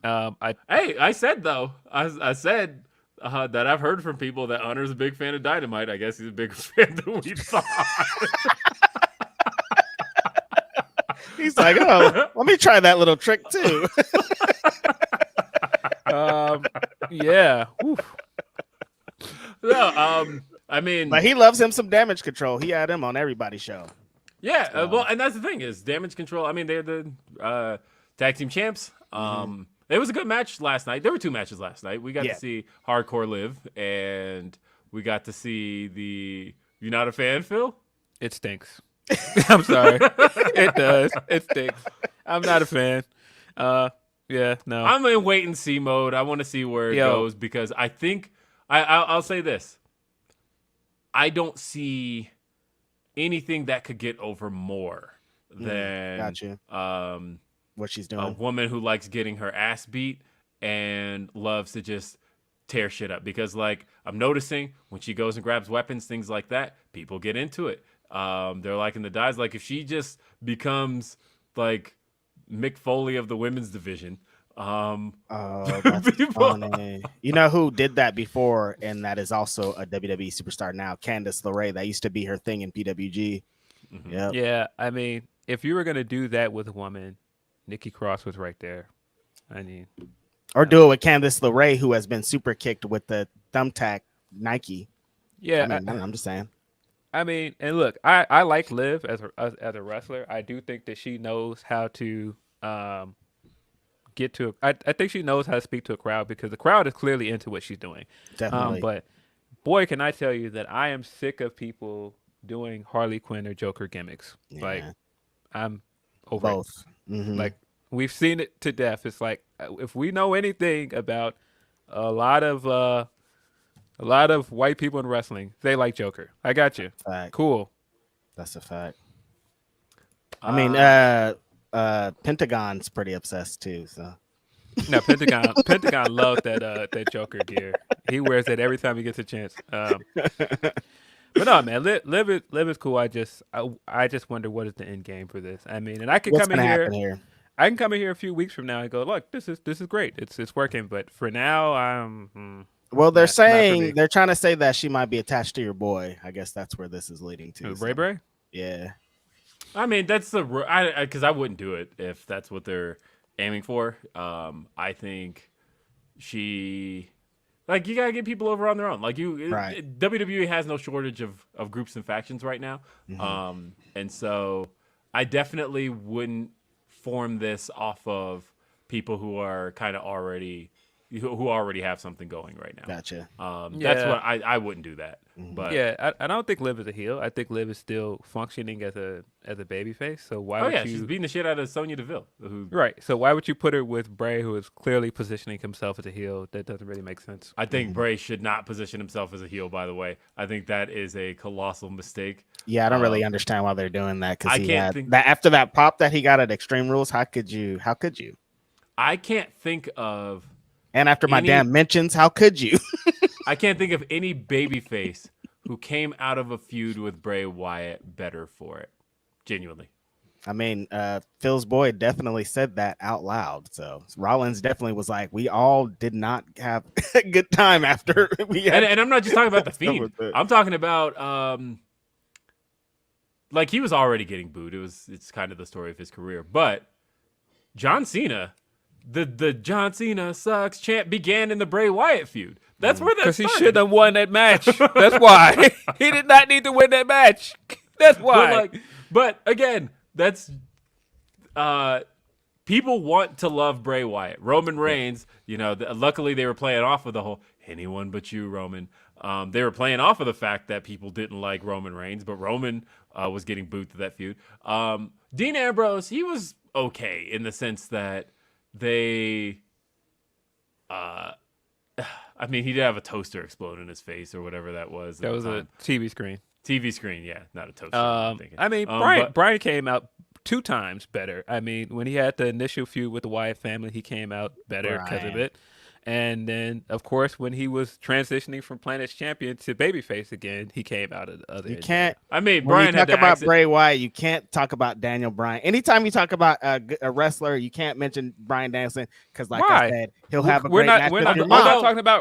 I said though, I said that I've heard from people that Hunter's a big fan of Dynamite. I guess he's a bigger fan than we thought. He's like, oh, let me try that little trick too. Yeah. Oof. I mean, But he loves him some Damage Control. He had him on everybody's show. yeah. Well, and that's the thing is Damage Control. I mean, they're the tag team champs. It was a good match last night. There were 2 matches last night. We got to see Hardcore Live, and we got to see the. You not a fan, Phil? It stinks. I'm sorry. It does. It stinks. I'm not a fan. Yeah, no. I'm in wait and see mode. I want to see where it goes because I think I'll say this. I don't see anything that could get over more than what she's doing. A woman who likes getting her ass beat and loves to just tear shit up. Because like I'm noticing when she goes and grabs weapons, things like that, people get into it. They're liking the dives. Like if she just becomes like Mick Foley of the women's division. That's funny. You know who did that before, and that is also a WWE superstar now, Candice LeRae. That used to be her thing in PWG. Mm-hmm. Yeah, I mean, if you were gonna do that with a woman, Nikki Cross was right there. I mean, or do it with Candice LeRae, who has been super kicked with the thumbtack Nike. Yeah, I'm just saying. I mean, and look, I like Liv as a wrestler. I do think that she knows how to get to. I think she knows how to speak to a crowd because the crowd is clearly into what she's doing. Definitely. But boy, can I tell you that I am sick of people doing Harley Quinn or Joker gimmicks. Yeah. Like, I'm over both. it. Mm-hmm. Like, we've seen it to death. It's like if we know anything about a lot of white people in wrestling, they like Joker. I got you. Fact. Cool. That's a fact. I mean, Pentagon's pretty obsessed too. So no, Pentagon loves that Joker gear. He wears that every time he gets a chance. But no, man, Liv is cool. I just wonder what is the end game for this. I mean, and I can come in here. I can come in here a few weeks from now and go, look, this is great. It's working. But for now, well, they're saying they're trying to say that she might be attached to your boy. I guess that's where this is leading to. Bray? Yeah. I mean, that's because I wouldn't do it if that's what they're aiming for. I think you gotta get people over on their own. Like WWE has no shortage of groups and factions right now. Mm-hmm. And so I definitely wouldn't form this off of people who are kind of already have something going right now. Gotcha. That's what I wouldn't do that. Mm-hmm. But yeah, I don't think Liv is a heel. I think Liv is still functioning as a babyface. So why would you? She's beating the shit out of Sonya Deville. Right. So why would you put her with Bray, who is clearly positioning himself as a heel? That doesn't really make sense. I think Bray should not position himself as a heel. By the way, I think that is a colossal mistake. Yeah, I don't really understand why they're doing that because that after that pop that he got at Extreme Rules. How could you? I can't think of. And after my damn mentions, how could you? I can't think of any babyface who came out of a feud with Bray Wyatt better for it. Genuinely. I mean, Phil's boy definitely said that out loud. So Rollins definitely was like, we all did not have a good time after we had. And I'm not just talking about the Fiend. I'm talking about like he was already getting booed. It's kind of the story of his career. But John Cena, the John Cena sucks chant began in the Bray Wyatt feud. That's where that started. Because he should have won that match. That's why. He did not need to win that match. That's why. But again, that's people want to love Bray Wyatt. Roman Reigns, luckily they were playing off of the whole anyone but you, Roman. They were playing off of the fact that people didn't like Roman Reigns, but Roman was getting booed to that feud. Dean Ambrose, he was okay in the sense that they I mean, he did have a toaster explode in his face or whatever that was. That was a TV screen. TV screen, yeah, not a toaster. I mean, Brian came out 2 times better. I mean, when he had the initial feud with the Wyatt family, he came out better because of it. And then, of course, when he was transitioning from Planet's champion to babyface again, he came out of the other. You can't. I mean, when Brian you talk about Bray Wyatt, you can't talk about Daniel Bryan. Anytime you talk about a wrestler, you can't mention Bryan Danielson because, like I said, he'll have a great match with your mom.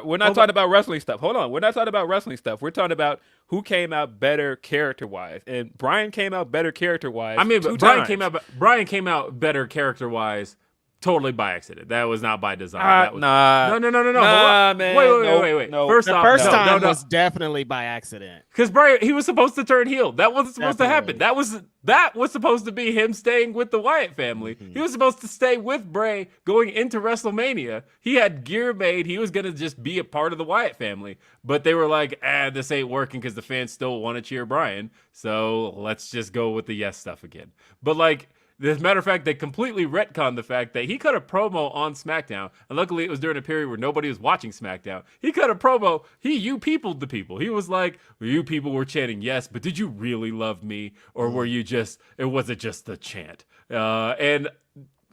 We're not talking about wrestling stuff. Hold on, we're not talking about wrestling stuff. We're talking about who came out better character wise, and Bryan came out better character wise. I mean, but Brian came out better character wise totally by accident. That was not by design. That was, nah. No. Nah, man. Wait. No. First The off, first no, time no. was definitely by accident. Because Bray, he was supposed to turn heel. That wasn't supposed to happen. Definitely. That was supposed to be him staying with the Wyatt family. Mm-hmm. He was supposed to stay with Bray going into WrestleMania. He had gear made. He was gonna just be a part of the Wyatt family. But they were like, this ain't working because the fans still want to cheer Bryan. So let's just go with the yes stuff again. But like, as a matter of fact, they completely retconned the fact that he cut a promo on SmackDown, and luckily it was during a period where nobody was watching SmackDown. He cut a promo. You peopled the people. He was like, you people were chanting yes, but did you really love me, or were you just? It wasn't just the chant. And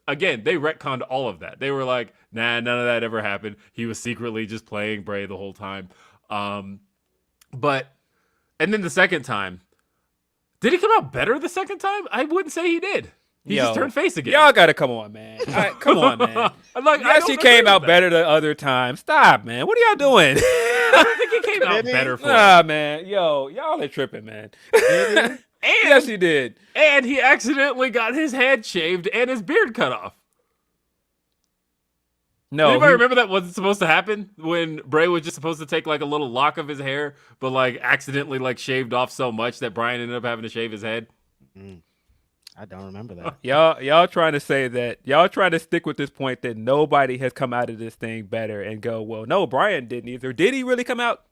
again, they retconned all of that. They were like, nah, none of that ever happened. He was secretly just playing Bray the whole time. But and then the second time, did he come out better the second time? I wouldn't say he did. He just turned face again. Y'all gotta come on, man. Come on, man. Yes, he came out better the other time. Stop, man. What are y'all doing? I don't think he came out better for Nah, him. man. Y'all are tripping, man. And, Yes, he did. And he accidentally got his head shaved and his beard cut off. No, Anybody remember that wasn't supposed to happen when Bray was just supposed to take like a little lock of his hair, but like accidentally like shaved off so much that Bryan ended up having to shave his head? I don't remember that. y'all trying to say that y'all trying to stick with this point that nobody has come out of this thing better and go, well, no, Bryan didn't either. Did he really come out?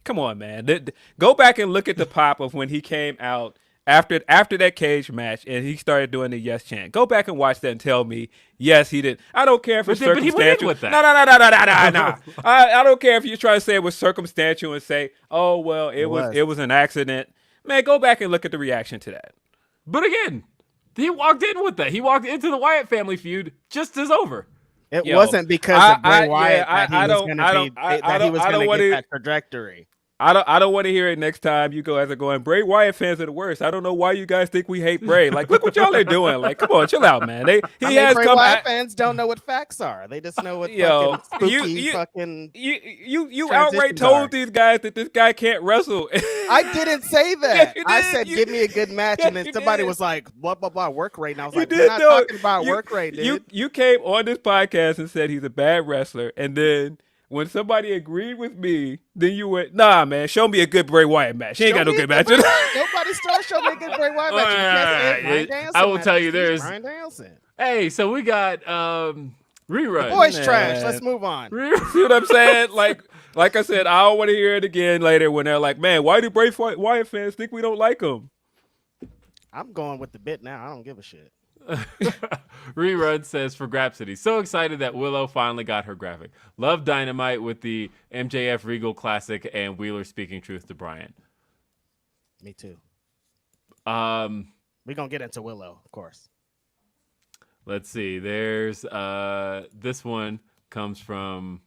Come on, man. Go back and look at the pop of when he came out after that cage match and he started doing the yes chant. Go back and watch that and tell me, yes, he did. I don't care if it's But he went in circumstantial. with that. No. I don't care if you're trying to say it was circumstantial and say, oh, well, it was an accident. Man, go back and look at the reaction to that. But again, he walked in with that. He walked into the Wyatt family feud just as over. It wasn't because of Bray Wyatt that he was going to get that trajectory. I don't want to hear it next time you guys are going, Bray Wyatt fans are the worst. I don't know why you guys think we hate Bray. Like, look what y'all are doing. Like, come on, chill out, man. Bray Wyatt fans don't know what facts are. They just know what fucking you outright told these guys that this guy can't wrestle. I didn't say that. Yes, I said, give me a good match. And then somebody was like, blah, blah, blah, work rate. And I was like, we're not talking about work rate, dude. You came on this podcast and said he's a bad wrestler. And then when somebody agreed with me, then you went, nah, man, show me a good Bray Wyatt match. He ain't got no good matches. Nobody still showed me a good Bray Wyatt match. I will tell you, there's Bryan Danielson. Hey, so we got rerun. Boys trash. Let's move on. See what I'm saying? Like I said, I don't want to hear it again later when they're like, man, why do Bray Wyatt fans think we don't like him? I'm going with the bit now. I don't give a shit. Rerun says for Grapsody, so excited that Willow finally got her graphic. Love Dynamite with the MJF Regal Classic and Wheeler speaking truth to Bryan. Me too. We're gonna get into Willow, of course. Let's see. There's this one comes from.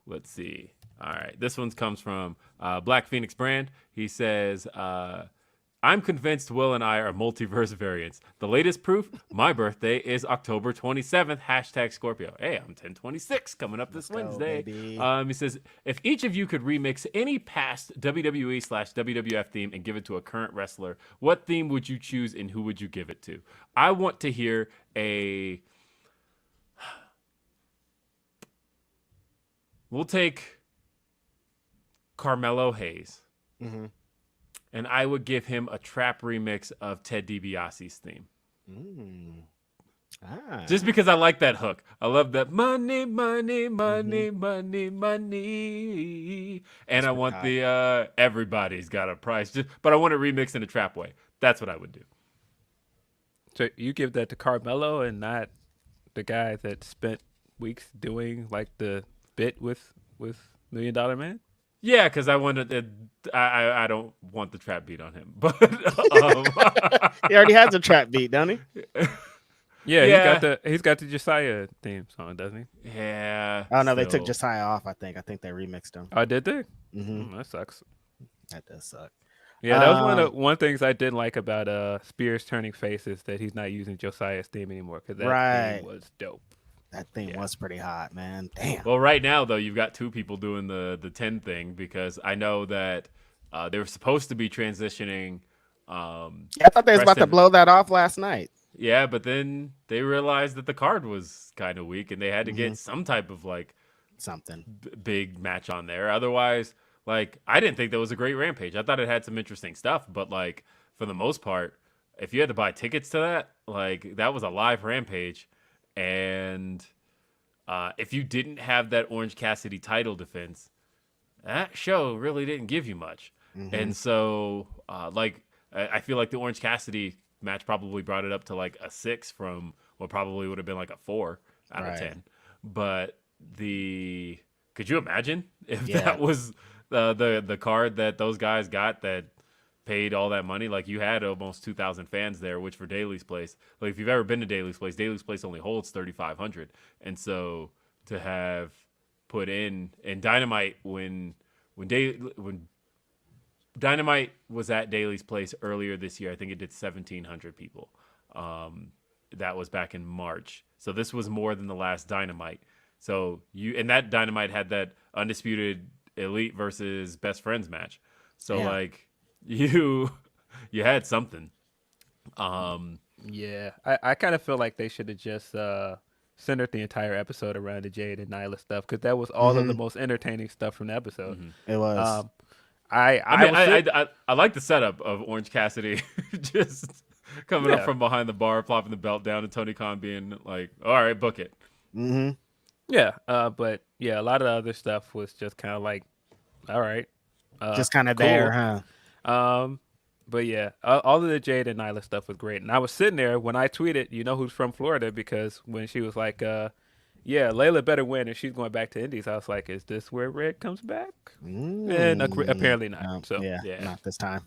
Let's see. All right, this one comes from Black Phoenix Brand. He says, I'm convinced Will and I are multiverse variants. The latest proof, my birthday is October 27th, hashtag Scorpio. Hey, I'm 1026 coming up this Wednesday. He says, if each of you could remix any past WWE/WWF theme and give it to a current wrestler, what theme would you choose and who would you give it to? I want to hear we'll take Carmelo Hayes. Mm-hmm. And I would give him a trap remix of Ted DiBiase's theme. Just because I like that hook. I love that money, money, money, money, money. And I want the everybody's got a price. But I want it remixed in a trap way. That's what I would do. So you give that to Carmelo and not the guy that spent weeks doing like the bit with $1 Million Man? Yeah, because I wanted I don't want the trap beat on him, but he already has a trap beat, don't he? Yeah, he's got the Josiah theme song, doesn't he? Yeah. Oh no, they took Josiah off. I think they remixed him. Oh, did they? Mm-hmm. That sucks. That does suck. Yeah, that was one things I didn't like about Spears turning face is that he's not using Josiah's theme anymore because that theme was dope. That thing was pretty hot, man. Damn. Well, right now, though, you've got two people doing the 10 thing because I know that they were supposed to be transitioning. I thought they was about to blow that off last night. Yeah, but then they realized that the card was kind of weak, and they had to get some type of like Something. big match on there. Otherwise, like I didn't think that was a great Rampage. I thought it had some interesting stuff, but like for the most part, if you had to buy tickets to that, like that was a live Rampage, and if you didn't have that Orange Cassidy title defense, that show really didn't give you much. And so, like I feel like the Orange Cassidy match probably brought it up to like a 6 from what probably would have been like a 4 out of 10. But could you imagine if that was the card that those guys got that paid all that money? Like you had almost 2,000 fans there, which for Daly's Place, like if you've ever been to Daly's Place only holds 3,500. And so to have put in and Dynamite when Dynamite was at Daly's Place earlier this year, I think it did 1,700 people. That was back in March. So this was more than the last Dynamite. So and that Dynamite had that undisputed Elite versus Best Friends match. So like you had something. Yeah, I kind of feel like they should have just centered the entire episode around the Jade and Nyla stuff, because that was all of the most entertaining stuff from the episode. It was. I like the setup of Orange Cassidy just coming up from behind the bar, plopping the belt down, and Tony Khan being like, "All right, book it." Yeah, but yeah, a lot of the other stuff was just kind of like, all right, just kind of cool. there, huh? But yeah, all of the Jade and Nyla stuff was great. And I was sitting there when I tweeted, you know who's from Florida, because when she was like, yeah, Layla better win and she's going back to Indies, I was like, is this where Red comes back? And apparently not. No, So yeah, not this time.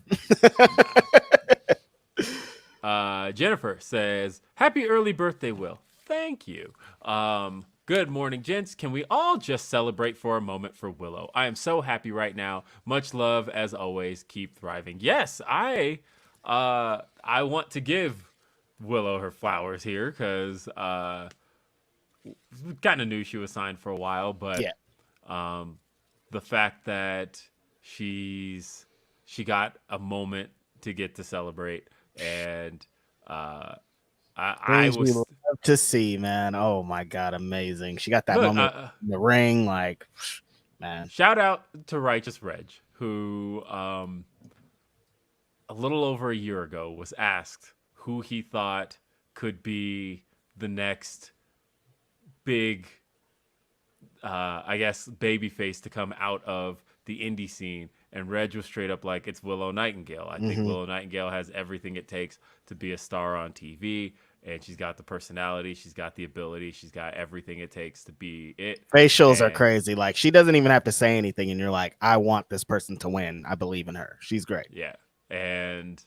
Jennifer says, "Happy early birthday, Will." Thank you. Good morning, gents. Can we all just celebrate for a moment for Willow? I am so happy right now. Much love as always. Keep thriving. Yes, I want to give Willow her flowers here because kind of knew she was signed for a while, but the fact that she got a moment to get to celebrate, and I was love to see, man. Oh my God, amazing! She got that moment in the ring, like, man. Shout out to Righteous Reg, who a little over a year ago was asked who he thought could be the next big, I guess, babyface to come out of the indie scene. And Reg was straight up like, it's Willow Nightingale. I think Willow Nightingale has everything it takes to be a star on TV. And she's got the personality. She's got the ability. She's got everything it takes to be it. Facials are crazy. Like, she doesn't even have to say anything. And you're like, I want this person to win. I believe in her. She's great. Yeah. And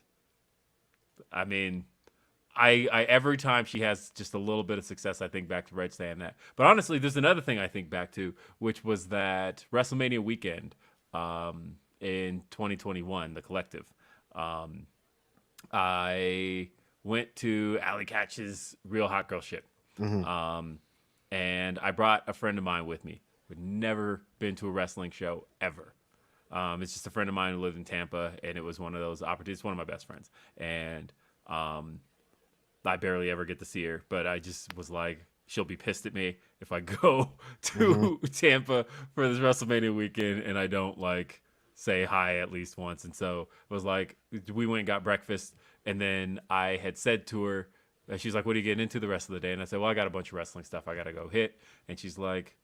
I mean, I every time she has just a little bit of success, I think back to Reg saying that. But honestly, there's another thing I think back to, which was that WrestleMania weekend in 2021, the Collective. I went to Allie Katch's Real Hot Girl Ship. And I brought a friend of mine with me who'd never been to a wrestling show ever. It's just a friend of mine who lived in Tampa, and it was one of those opportunities. It's one of my best friends. And I barely ever get to see her, but I just was like, she'll be pissed at me if I go to Tampa for this WrestleMania weekend and I don't like say hi at least once. And so it was like, we went and got breakfast, and then I had said to her, she's like, what are you getting into the rest of the day? And I said, well, I got a bunch of wrestling stuff I got to go hit. And she's like,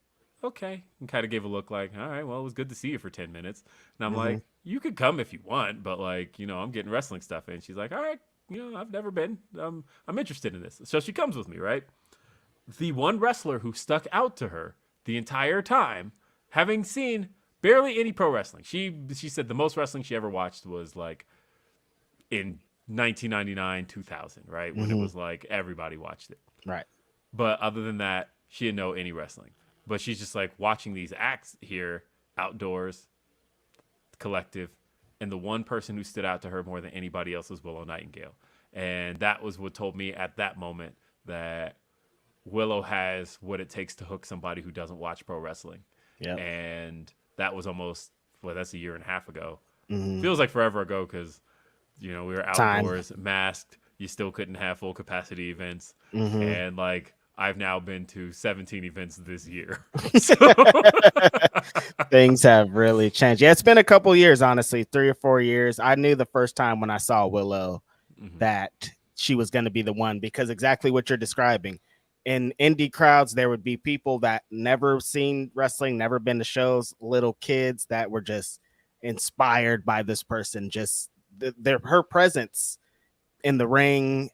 okay. And kind of gave a look like, all right, well, it was good to see you for 10 minutes. And I'm like, you could come if you want, but like, you know, I'm getting wrestling stuff. And she's like, all right, you know, I've never been. I'm interested in this. So she comes with me, right? The one wrestler who stuck out to her the entire time, having seen barely any pro wrestling. She said the most wrestling she ever watched was like in 1999, 2000, right? When it was like everybody watched it. Right. But other than that, she didn't know any wrestling. But she's just like watching these acts here outdoors, Collective, and the one person who stood out to her more than anybody else was Willow Nightingale. And that was what told me at that moment that Willow has what it takes to hook somebody who doesn't watch pro wrestling. Yeah. And that was almost, that's a year and a half ago. Feels like forever ago because, you know, we were outdoors, masked. you still couldn't have full capacity events. Mhm. And like I've now been to 17 events this year. So Things have really changed. Yeah, it's been a couple years, honestly, 3 or 4 years. I knew the first time when I saw Willow that she was going to be the one, because exactly what you're describing. In indie crowds, there would be people that never seen wrestling, never been to shows, little kids that were just inspired by this person. Just her presence in the ring,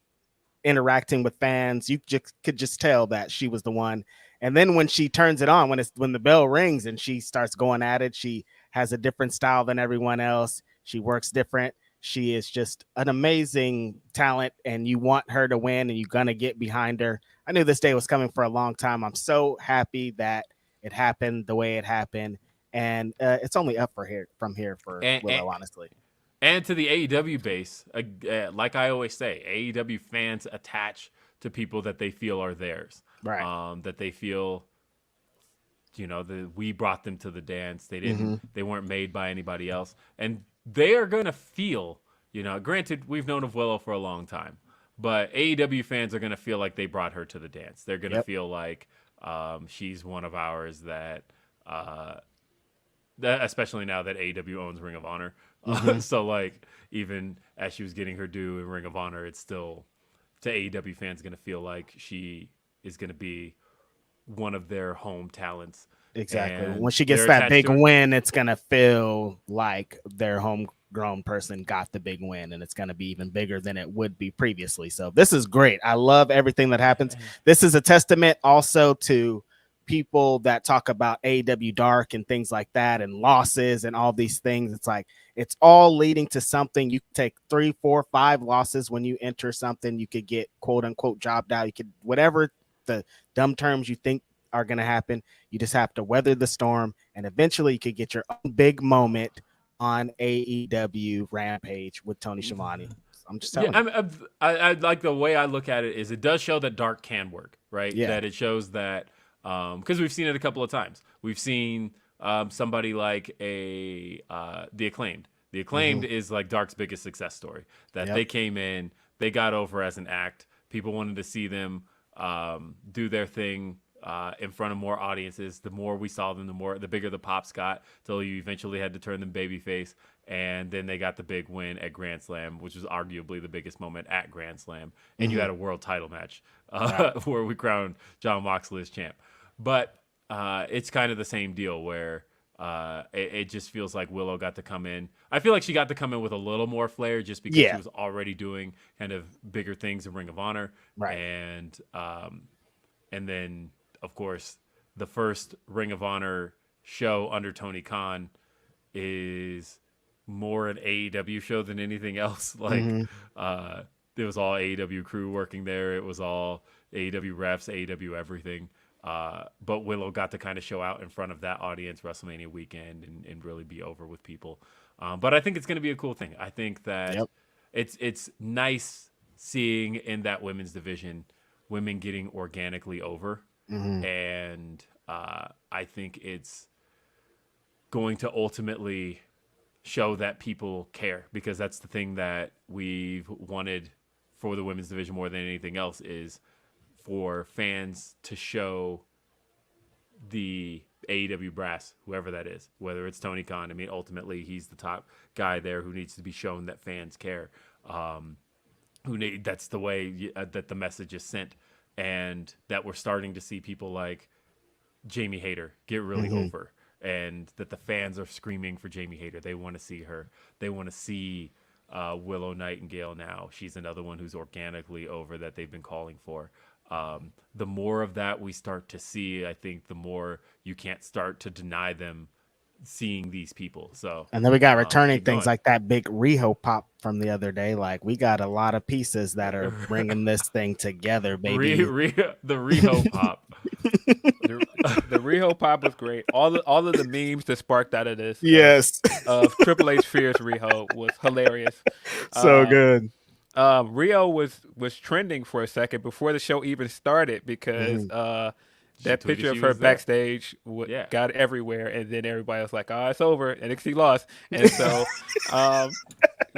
interacting with fans, you could just tell that she was the one. And then when she turns it on, when the bell rings and she starts going at it, she has a different style than everyone else. She works different. She is just an amazing talent, and you want her to win, and you're gonna get behind her. I knew this day was coming for a long time. I'm so happy that it happened the way it happened, and it's only up from here for Willow, honestly. And to the AEW base, like I always say, AEW fans attach to people that they feel are theirs. Right. That they feel, that we brought them to the dance. They didn't. They weren't made by anybody else, and they are gonna feel. Granted, we've known of Willow for a long time, but AEW fans are gonna feel like they brought her to the dance. They're gonna feel like she's one of ours. That especially now that AEW owns Ring of Honor. So like even as she was getting her due in Ring of Honor, it's still to AEW fans going to feel like she is going to be one of their home talents. Exactly. And when she gets that big win, it's going to feel like their homegrown person got the big win, and it's going to be even bigger than it would be previously. So this is great. I love everything that happens. This is a testament also to people that talk about AEW Dark and things like that, and losses and all these things. It's like it's all leading to something. You take 3, 4, 5 losses when you enter something. You could get quote unquote jobbed out. You could whatever the dumb terms you think are going to happen. You just have to weather the storm, and eventually you could get your own big moment on AEW Rampage with Tony Schiavone. I'm just telling you. I like the way I look at it is it does show that Dark can work, right? Yeah. That it shows that. Because we've seen it a couple of times. We've seen somebody like the Acclaimed. The Acclaimed is like Dark's biggest success story. That they came in, they got over as an act. People wanted to see them do their thing in front of more audiences. The more we saw them, the bigger the pops got, till you eventually had to turn them babyface. And then they got the big win at Grand Slam, which was arguably the biggest moment at Grand Slam. And you had a world title match where we crowned Jon Moxley as champ. But it's kind of the same deal where it just feels like Willow got to come in. I feel like she got to come in with a little more flair just because she was already doing kind of bigger things in Ring of Honor. Right. And then, of course, the first Ring of Honor show under Tony Khan is more an AEW show than anything else. Like it was all AEW crew working there. It was all AEW refs, AEW everything. But Willow got to kind of show out in front of that audience WrestleMania weekend and really be over with people. But I think it's going to be a cool thing. I think that it's nice seeing in that women's division women getting organically over. And I think it's going to ultimately show that people care, because that's the thing that we've wanted for the women's division more than anything else, is for fans to show the AEW brass, whoever that is, whether it's Tony Khan. I mean, ultimately, he's the top guy there who needs to be shown that fans care. That's the way that the message is sent, and that we're starting to see people like Jamie Hayter get really over, and that the fans are screaming for Jamie Hayter. They want to see her. They want to see Willow Nightingale now. She's another one who's organically over that they've been calling for. The more of that we start to see, I think the more you can't start to deny them seeing these people. So, and then we got returning things like that big Riho pop from the other day. Like, we got a lot of pieces that are bringing this thing together, baby. The Riho pop. The Riho pop was great. All of the memes that sparked out of this, of Triple H fears Riho, was hilarious. So good. Rio was trending for a second before the show even started, because that tweeted picture of she her was there. backstage Yeah. got everywhere, and then everybody was like, "Oh, it's over." NXT lost, and so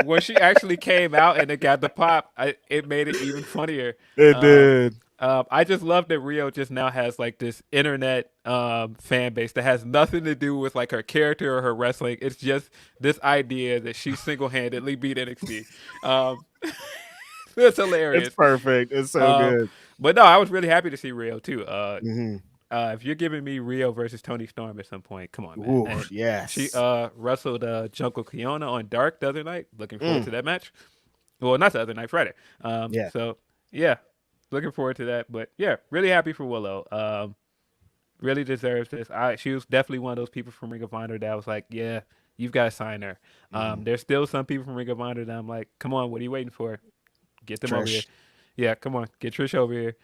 when she actually came out and it got the pop, it made it even funnier. It did. I just love that Rio just now has like this internet fan base that has nothing to do with like her character or her wrestling. It's just this idea that she single-handedly beat NXT. It's hilarious. It's perfect. It's so good. But no, I was really happy to see Rio too. Mm-hmm. If you're giving me Rio versus Tony Storm at some point, come on, man. Ooh, And yes. she wrestled Jungle Kiona on Dark the other night. Looking forward to that match. Well, not the other night, Friday. Yeah. So, yeah, looking forward to that. But, yeah, really happy for Willow. Really deserves this. She was definitely one of those people from Ring of Honor that was like, yeah, you've got to sign her. There's still some people from Ring of Honor that I'm like, come on, what are you waiting for? Get them over here. Yeah, come on, get Trish over here.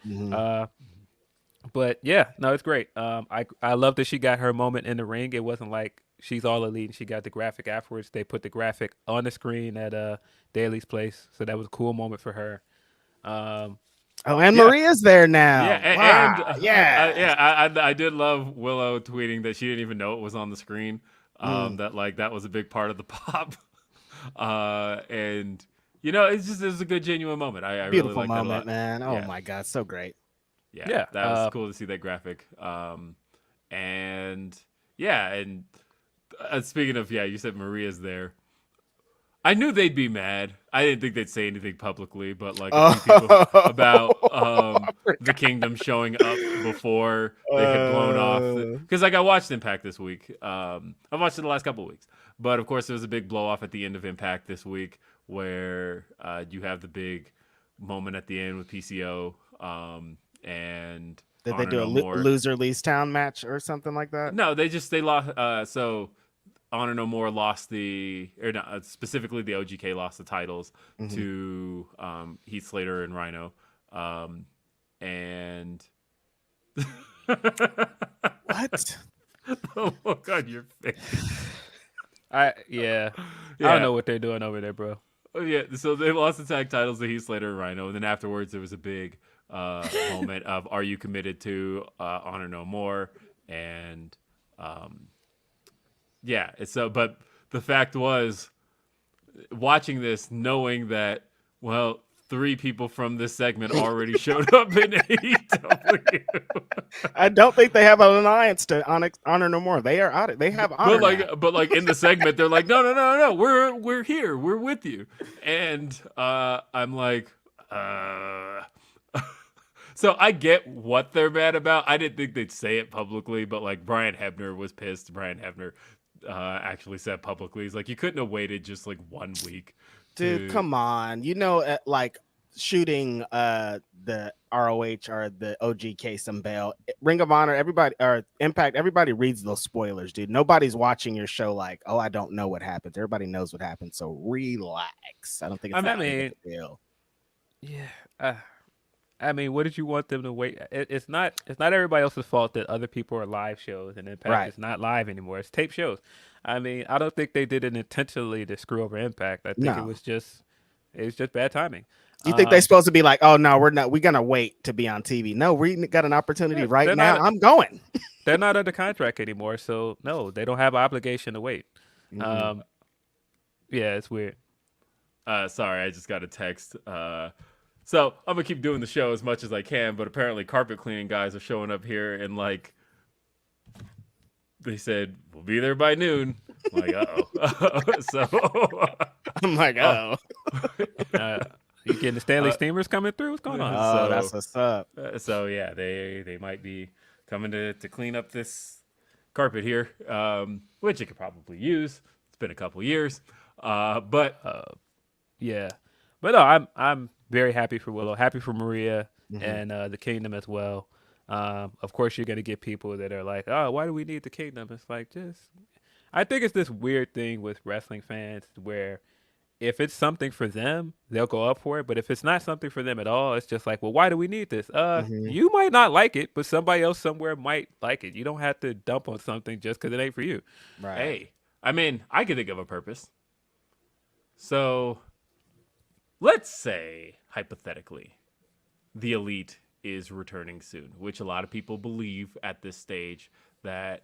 But yeah, no, it's great. I love that she got her moment in the ring. It wasn't like she's all elite and she got the graphic afterwards. They put the graphic on the screen at Daly's place, so that was a cool moment for her. And Maria's there now. Yeah, I did love Willow tweeting that she didn't even know it was on the screen. That was a big part of the pop. And you know, it was a good genuine moment. I Beautiful really liked moment, that a lot. man. Oh my God, so great. Yeah, that was cool to see that graphic. And speaking of, you said Maria's there. I knew they'd be mad. I didn't think they'd say anything publicly, but like a few people about the Kingdom showing up before they had blown off. Because like I watched Impact this week. I've watched it the last couple of weeks, but of course there was a big blow off at the end of Impact this week where you have the big moment at the end with PCO. And did they do a loser leaves town match or something like that? No, they lost. So Honor No More lost specifically the OGK lost the titles to Heath Slater and Rhino. And what? Oh, look on your face. I don't know what they're doing over there, bro. Oh, yeah, so they lost the tag titles to Heath Slater and Rhino, and then afterwards there was a big moment of are you committed to Honor No More, and but the fact was watching this knowing that well 3 people from this segment already showed up in AEW. I don't think they have an alliance to Honor No More. They are out of, they have Honor but like in the segment they're like no we're here, we're with you, and I'm like so I get what they're mad about. I didn't think they'd say it publicly, but like Brian Hebner was pissed. Brian Hebner actually said publicly, he's like, you couldn't have waited just like 1 week. Dude, come on. You know, like shooting the ROH or the OGK some bail. Ring of Honor, everybody, or Impact, everybody reads those spoilers, dude. Nobody's watching your show like, oh, I don't know what happens. Everybody knows what happened, so relax. I don't think it's that big of a deal. Yeah. I mean, what did you want them to wait? It's not everybody else's fault that other people are live shows and Impact is not live anymore. It's tape shows. I mean, I don't think they did it intentionally to screw over Impact. I think it was just bad timing. You think they're supposed to be like, oh no, we're gonna wait to be on TV? No, we got an opportunity right now. I'm going. They're not under contract anymore, so no, they don't have an obligation to wait. Yeah, it's weird. Sorry, I just got a text. So I'm gonna keep doing the show as much as I can, but apparently carpet cleaning guys are showing up here and like they said we'll be there by noon. I'm like, so I'm like, you getting the Stanley Steamers coming through? What's going on? Oh, that's what's up. So yeah, they might be coming to clean up this carpet here, which you could probably use. It's been a couple years, but yeah. But no, I'm very happy for Willow, happy for Maria and the Kingdom as well. Of course, you're going to get people that are like, oh, why do we need the Kingdom? It's like, I think it's this weird thing with wrestling fans where if it's something for them, they'll go up for it. But if it's not something for them at all, it's just like, well, why do we need this? You might not like it, but somebody else somewhere might like it. You don't have to dump on something just because it ain't for you. Right. Hey, I mean, I could think of a purpose. So let's say, hypothetically, the Elite is returning soon, which a lot of people believe at this stage that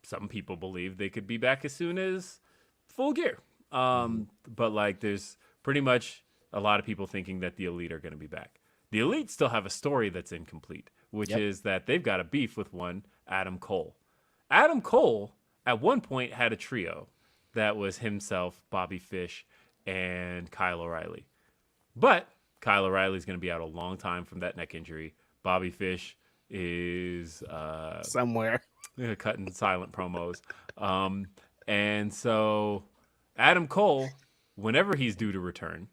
some people believe they could be back as soon as Full Gear. But like there's pretty much a lot of people thinking that the Elite are going to be back. The Elite still have a story that's incomplete, which is that they've got a beef with one Adam Cole. Adam Cole at one point had a trio that was himself, Bobby Fish, and Kyle O'Reilly. But Kyle O'Reilly's going to be out a long time from that neck injury. Bobby Fish is somewhere cutting silent promos. And so Adam Cole, whenever he's due to return,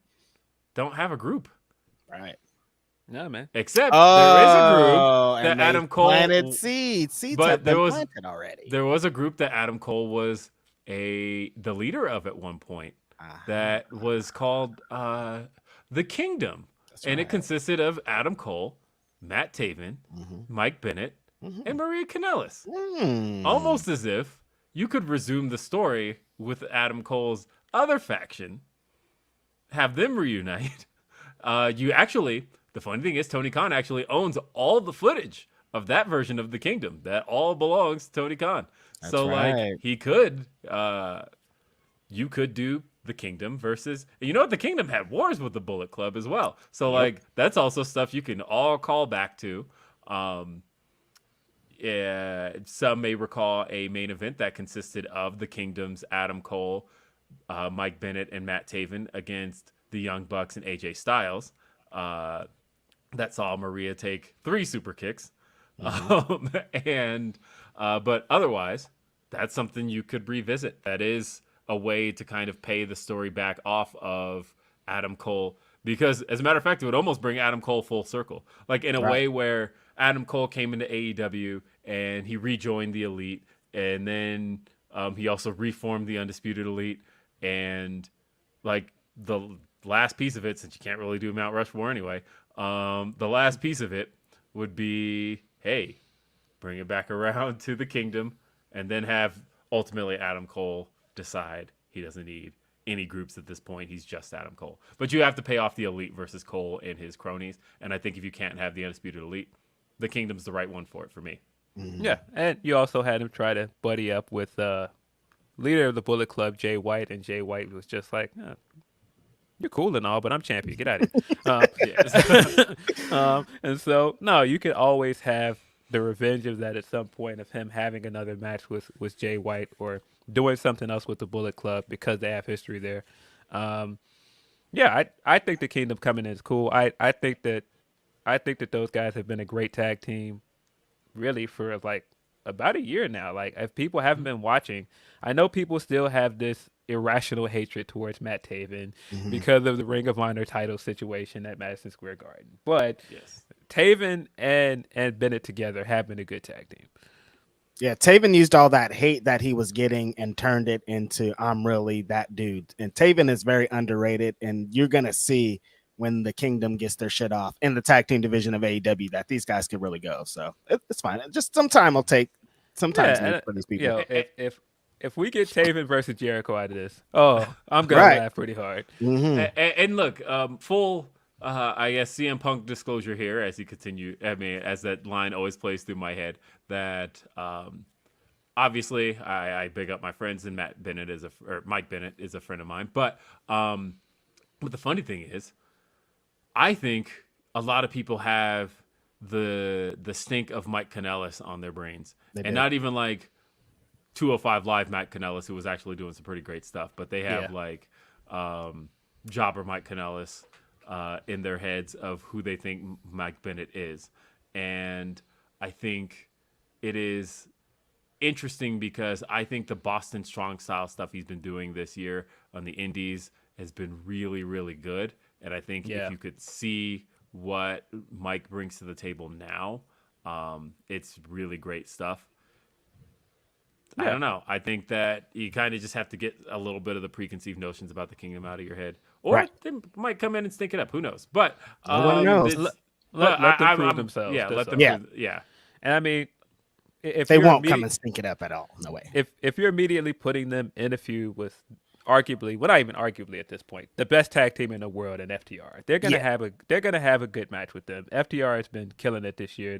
don't have a group. right. No, man. Except there is a group and that they Adam Cole planted seeds but have there been was- planted already. There was a group that Adam Cole was the leader of at one point that was called the Kingdom. And it consisted of Adam Cole, Matt Taven, Mike Bennett, and Maria Kanellis. Almost as if you could resume the story with Adam Cole's other faction, have them reunite. The funny thing is Tony Khan actually owns all the footage of that version of the Kingdom. That all belongs to Tony Khan. So right. like he could, you could do the Kingdom versus, you know what? The Kingdom had wars with the Bullet Club as well. So like that's also stuff you can all call back to. Some may recall a main event that consisted of the Kingdom's Adam Cole, Mike Bennett, and Matt Taven against the Young Bucks and AJ Styles. That saw Maria take 3 super kicks. But otherwise, that's something you could revisit. That is a way to kind of pay the story back off of Adam Cole. Because as a matter of fact, it would almost bring Adam Cole full circle. Like in a way where Adam Cole came into AEW and he rejoined the Elite. And then he also reformed the Undisputed Elite. And like the last piece of it, since you can't really do Mount Rushmore anyway, the last piece of it would be, hey, bring it back around to the Kingdom and then have ultimately Adam Cole decide he doesn't need any groups at this point. He's just Adam Cole. But you have to pay off the Elite versus Cole and his cronies. And I think if you can't have the Undisputed Elite, the Kingdom's the right one for it for me. Yeah, and you also had him try to buddy up with leader of the Bullet Club, Jay White, and Jay White was just like, you're cool and all, but I'm champion. Get out of here. And so, no, you can always have the revenge of that at some point of him having another match with Jay White or doing something else with the Bullet Club because they have history there. I think the Kingdom coming in is cool. I think that those guys have been a great tag team really for like about a year now. Like if people haven't been watching, I know people still have this irrational hatred towards Matt Taven because of the Ring of Honor title situation at Madison Square Garden. But Taven and Bennett together have been a good tag team. Yeah, Taven used all that hate that he was getting and turned it into I'm really that dude. And Taven is very underrated, and you're going to see when the Kingdom gets their shit off in the tag team division of AEW that these guys could really go. So it's fine. Just some time will take for these people. You know, if we get Taven versus Jericho out of this, I'm going to laugh pretty hard. And look, full, I guess, CM Punk disclosure here as he continue. I mean, as that line always plays through my head, that obviously I big up my friends, and Mike Bennett is a friend of mine. But the funny thing is, I think a lot of people have the stink of Mike Kanellis on their brains, and not even like 205 Live Mike Kanellis, who was actually doing some pretty great stuff, but they have like jobber Mike Kanellis in their heads of who they think Mike Bennett is. And I think it is interesting because I think the Boston Strong Style stuff he's been doing this year on the indies has been really, really good. And I think if you could see what Mike brings to the table now, it's really great stuff. I don't know. I think that you kind of just have to get a little bit of the preconceived notions about the Kingdom out of your head. Or they might come in and stink it up. Who knows? But no one knows. Let them prove themselves. Yeah, let them And I mean, if they won't come and stink it up at all. No way. If you're immediately putting them in a feud with arguably, well, not even arguably at this point, the best tag team in the world in FTR. They're gonna have a good match with them. FTR has been killing it this year.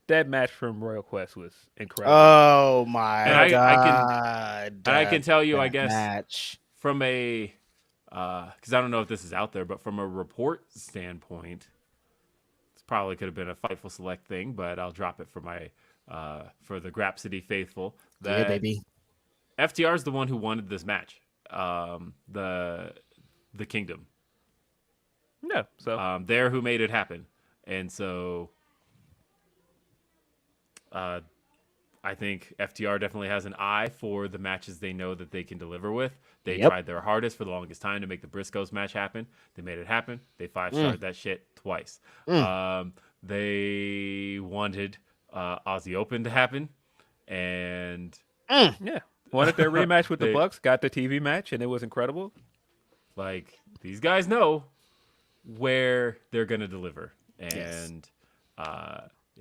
That match from Royal Quest was incredible. Oh my And god! I can tell you, I that guess, match. from a because I don't know if this is out there, but from a report standpoint, this probably could have been a Fightful Select thing, but I'll drop it for my for the Grapsody faithful. That Yeah, baby. FTR is the one who wanted this match. The Kingdom. Yeah, so They're who made it happen, and so I think FTR definitely has an eye for the matches they know that they can deliver with. They tried their hardest for the longest time to make the Briscoes match happen. They made it happen. They 5-starred that shit twice. They wanted Aussie Open to happen, and yeah, wanted their rematch with the Bucks, got the TV match, and it was incredible. Like, these guys know where they're gonna deliver, and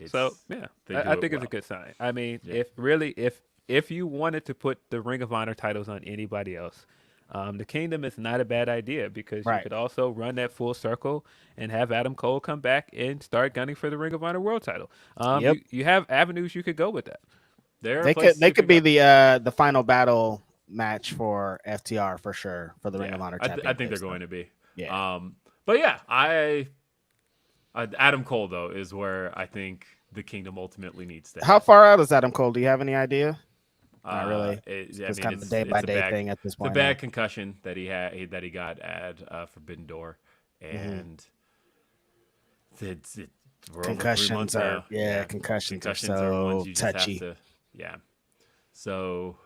so yeah, I think it's a good sign. I mean, if you wanted to put the Ring of Honor titles on anybody else, the Kingdom is not a bad idea, because you could also run that full circle and have Adam Cole come back and start gunning for the Ring of Honor World Title. You have avenues you could go with that. They could be the final battle match for FTR for sure, for the Ring of Honor Championship. I think they're going to be. Yeah. But yeah, Adam Cole though is where I think the Kingdom ultimately needs to. How far out is Adam Cole? Do you have any idea? Not really. It's kind of a day by day thing at this point. It's a bad concussion that he had that he got at Forbidden Door, and it's concussions are concussions are so touchy. So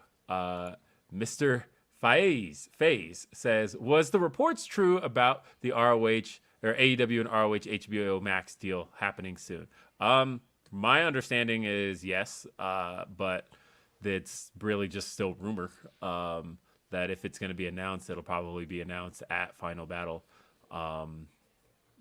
Mr. Faze says, was the reports true about the ROH or AEW and ROH HBO Max deal happening soon? My understanding is yes, but it's really just still rumor. That if it's going to be announced, it'll probably be announced at Final Battle.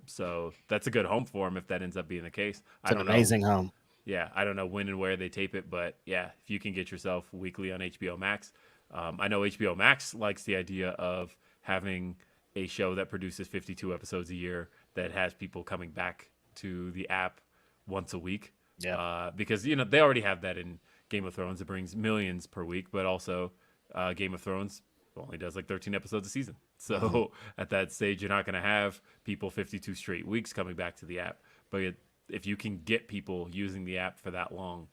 So that's a good home for him if that ends up being the case. It's an amazing home. Yeah, I don't know when and where they tape it, but yeah, if you can get yourself weekly on HBO Max. I know HBO Max likes the idea of having a show that produces 52 episodes a year that has people coming back to the app once a week. Yeah. Because, they already have that in Game of Thrones. It brings millions per week, but also Game of Thrones only does like 13 episodes a season. So at that stage, you're not going to have people 52 straight weeks coming back to the app. But if you can get people using the app for that long,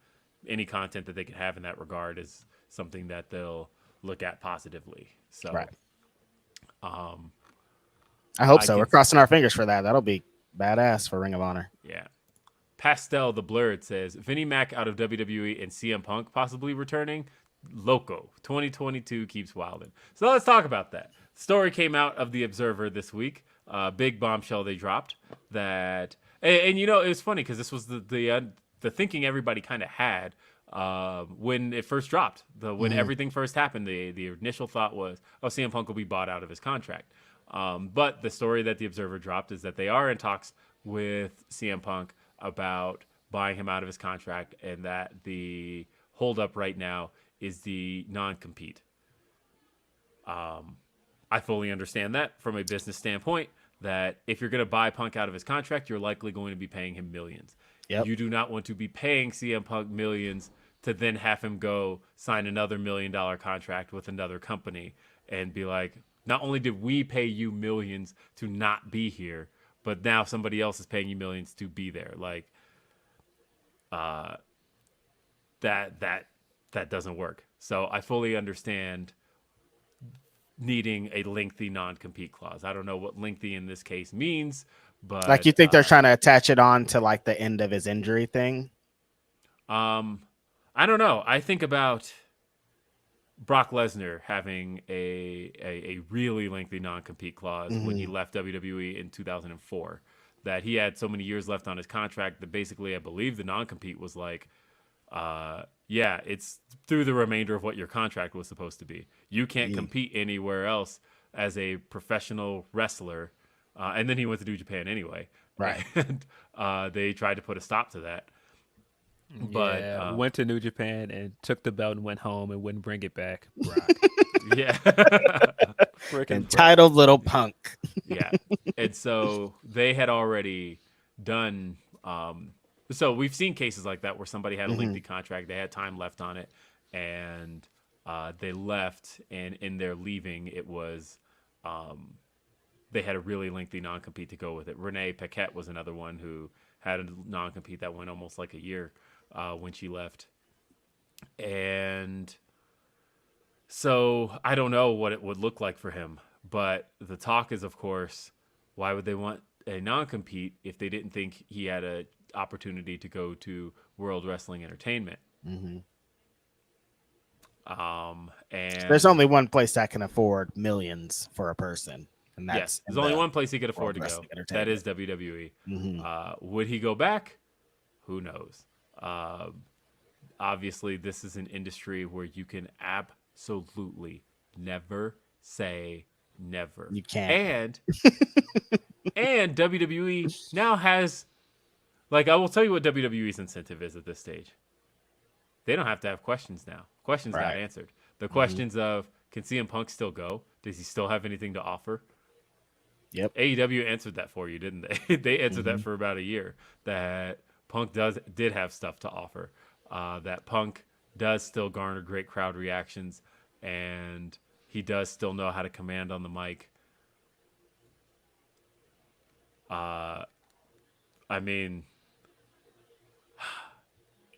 any content that they can have in that regard is something that they'll look at positively. So, I hope so. We're crossing our fingers for that. That'll be badass for Ring of Honor. Yeah. Pastel the Blurred says, Vinnie Mac out of WWE and CM Punk possibly returning. Loco 2022 keeps wilding. So let's talk about that. Story came out of the Observer this week. Big bombshell they dropped that, and it was funny because this was the thinking everybody kind of had when it first dropped. When everything first happened, the initial thought was, CM Punk will be bought out of his contract. But the story that the Observer dropped is that they are in talks with CM Punk about buying him out of his contract, and that the holdup right now is the non-compete. I fully understand that from a business standpoint, that if you're going to buy Punk out of his contract, you're likely going to be paying him millions. Yep. You do not want to be paying CM Punk millions to then have him go sign another $1 million contract with another company and be like, not only did we pay you millions to not be here, but now somebody else is paying you millions to be there. Like, that doesn't work. So I fully understand needing a lengthy non-compete clause. I don't know what lengthy in this case means, but like, you think they're trying to attach it on to like the end of his injury thing? I don't know. I think about Brock Lesnar having a really lengthy non-compete clause when he left WWE in 2004, that he had so many years left on his contract that basically I believe the non-compete was like, it's through the remainder of what your contract was supposed to be. You can't compete anywhere else as a professional wrestler. And then he went to New Japan anyway. Right. And they tried to put a stop to that. But went to New Japan and took the belt and went home and wouldn't bring it back. Brock. yeah. Entitled little punk. Yeah. And so they had already done so we've seen cases like that where somebody had a lengthy contract, they had time left on it, and they left, and in their leaving it was they had a really lengthy non-compete to go with it. Renee Paquette was another one who had a non-compete that went almost like a year when she left. And so I don't know what it would look like for him, but the talk is, of course, why would they want a non-compete if they didn't think he had an opportunity to go to World Wrestling Entertainment? And There's only one place that can afford millions for a person, and that's yes, there's only one place he could afford to go. Wrestling That is WWE. Would he go back? Who knows? Obviously, this is an industry where you can absolutely never say never. You can't. And WWE now has, like, I will tell you what WWE's incentive is at this stage. They don't have to have questions now. Questions got answered. The questions of, can CM Punk still go? Does he still have anything to offer? Yep. AEW answered that for you, didn't they? They answered that for about a year, that Punk did have stuff to offer. That Punk does still garner great crowd reactions, and he does still know how to command on the mic. I mean,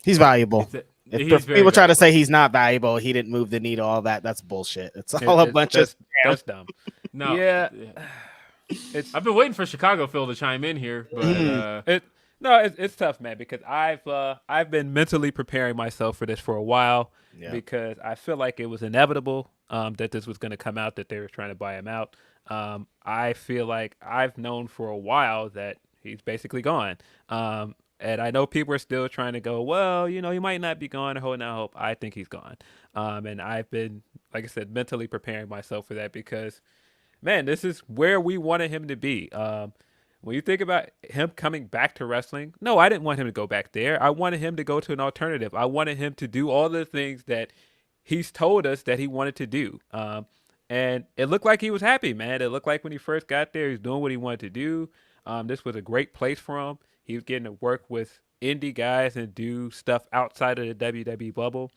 he's valuable. He's People try to say he's not valuable, he didn't move the needle, all that. That's bullshit. It's all a bunch of that's dumb. No, Yeah. I've been waiting for Chicago Phil to chime in here, but it's tough, man, because I've been mentally preparing myself for this for a while because I feel like it was inevitable that this was going to come out, that they were trying to buy him out. I feel like I've known for a while that he's basically gone. And I know people are still trying to go, well, you know, he might not be gone or holding out hope. I think he's gone. And I've been, like I said, mentally preparing myself for that because, man, this is where we wanted him to be. When you think about him coming back to wrestling, no, I didn't want him to go back there. I wanted him to go to an alternative. I wanted him to do all the things that he's told us that he wanted to do. And it looked like he was happy, man. It looked like when he first got there, he was doing what he wanted to do. This was a great place for him. He was getting to work with indie guys and do stuff outside of the WWE bubble.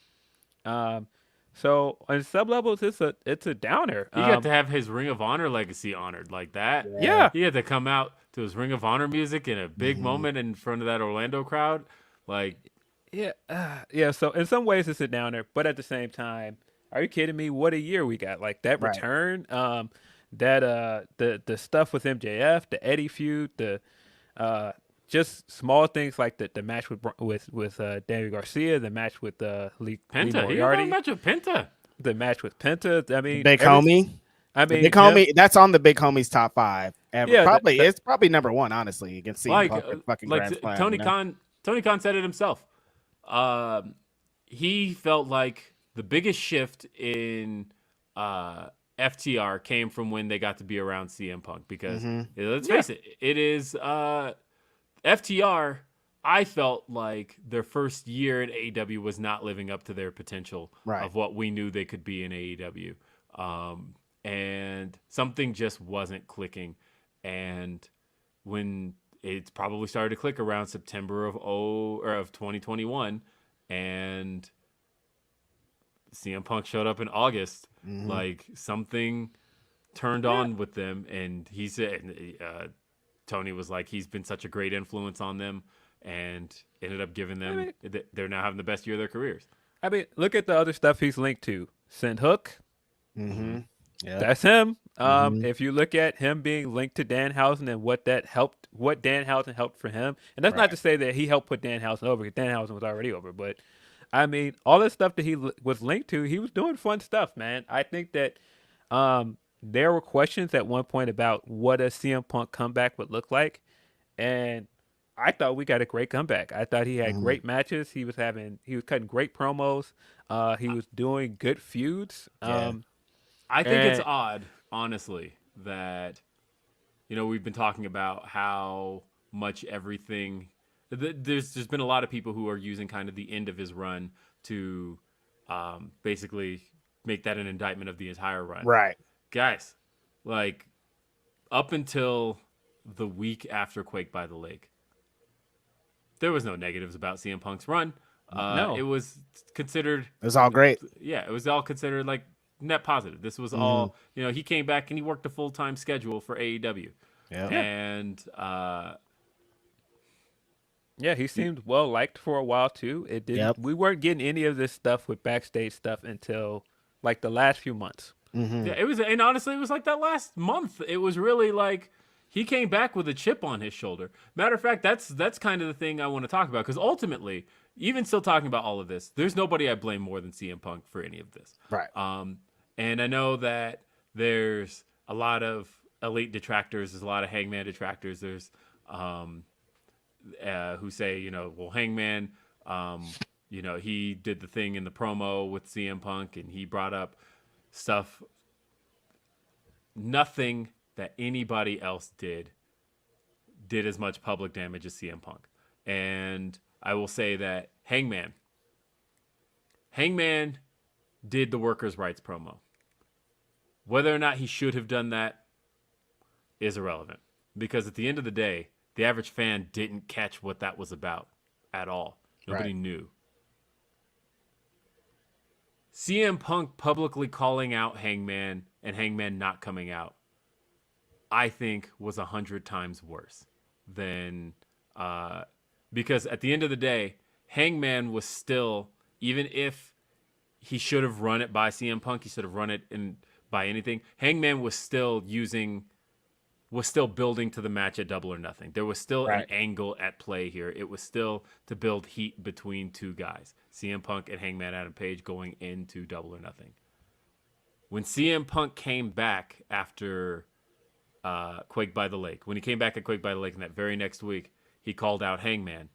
So on some levels, it's a downer. he got to have his Ring of Honor legacy honored like that. Yeah. He had to come out to his Ring of Honor music in a big moment in front of that Orlando crowd. Like, Yeah. So in some ways, it's a downer, but at the same time, are you kidding me? What a year we got! Like that return, the stuff with MJF, the Eddie feud, the just small things like the match with Daniel Garcia, the match with Lee Penta. He Moriarty, had a match with Penta. the match with Penta. I mean, Big Homie. I mean, Big Homie. That's on the Big Homie's top 5 ever. Yeah, it's probably number 1, honestly. You can see Like, fucking like Grand Slam, Tony you know? Khan. Tony Khan said it himself. He felt like the biggest shift in FTR came from when they got to be around CM Punk because let's face it, it is FTR. I felt like their first year in AEW was not living up to their potential of what we knew they could be in AEW, and something just wasn't clicking. And when it probably started to click around September of 2021, and CM Punk showed up in August, like something turned on with them, and he said, Tony was like, he's been such a great influence on them, and ended up giving them. They're now having the best year of their careers. I mean, look at the other stuff he's linked to. Send Hook. Yeah. That's him. If you look at him being linked to Danhausen and what Danhausen helped for him, and that's not to say that he helped put Danhausen over, because Danhausen was already over, but I mean, all the stuff that he was linked to, he was doing fun stuff, man. I think that there were questions at one point about what a CM Punk comeback would look like, and I thought we got a great comeback. I thought he had great matches. He was cutting great promos. He was doing good feuds. I think it's odd, honestly, that, you know, we've been talking about how much everything there's been a lot of people who are using kind of the end of his run to basically make that an indictment of the entire run. Right. Guys, like up until the week after Quake by the Lake, there was no negatives about CM Punk's run. No. It was considered. It was all great. Yeah, it was all considered like net positive. This was all, he came back and he worked a full-time schedule for AEW. Yeah. And yeah, he seemed well liked for a while too. It didn't. Yep. We weren't getting any of this stuff with backstage stuff until like the last few months. yeah, it was, and honestly, it was like that last month. It was really like he came back with a chip on his shoulder. Matter of fact, that's kind of the thing I want to talk about, because ultimately, even still talking about all of this, there's nobody I blame more than CM Punk for any of this. Right. And I know that there's a lot of elite detractors, there's a lot of Hangman detractors. There's who say, well, Hangman, he did the thing in the promo with CM Punk, and he brought up stuff, nothing that anybody else did as much public damage as CM Punk. And I will say that Hangman did the workers' rights promo. Whether or not he should have done that is irrelevant, because at the end of the day, the average fan didn't catch what that was about at all. Nobody knew. CM Punk publicly calling out Hangman and Hangman not coming out, I think, was 100 times worse than because at the end of the day, Hangman was still, even if he should have run it by CM Punk, he should have run it by anything, Hangman was still building to the match at Double or Nothing. There was still an angle at play here. It was still to build heat between two guys, CM Punk and Hangman Adam Page, going into Double or Nothing. When CM Punk came back after Quake by the Lake, when he came back at Quake by the Lake in that very next week, he called out Hangman.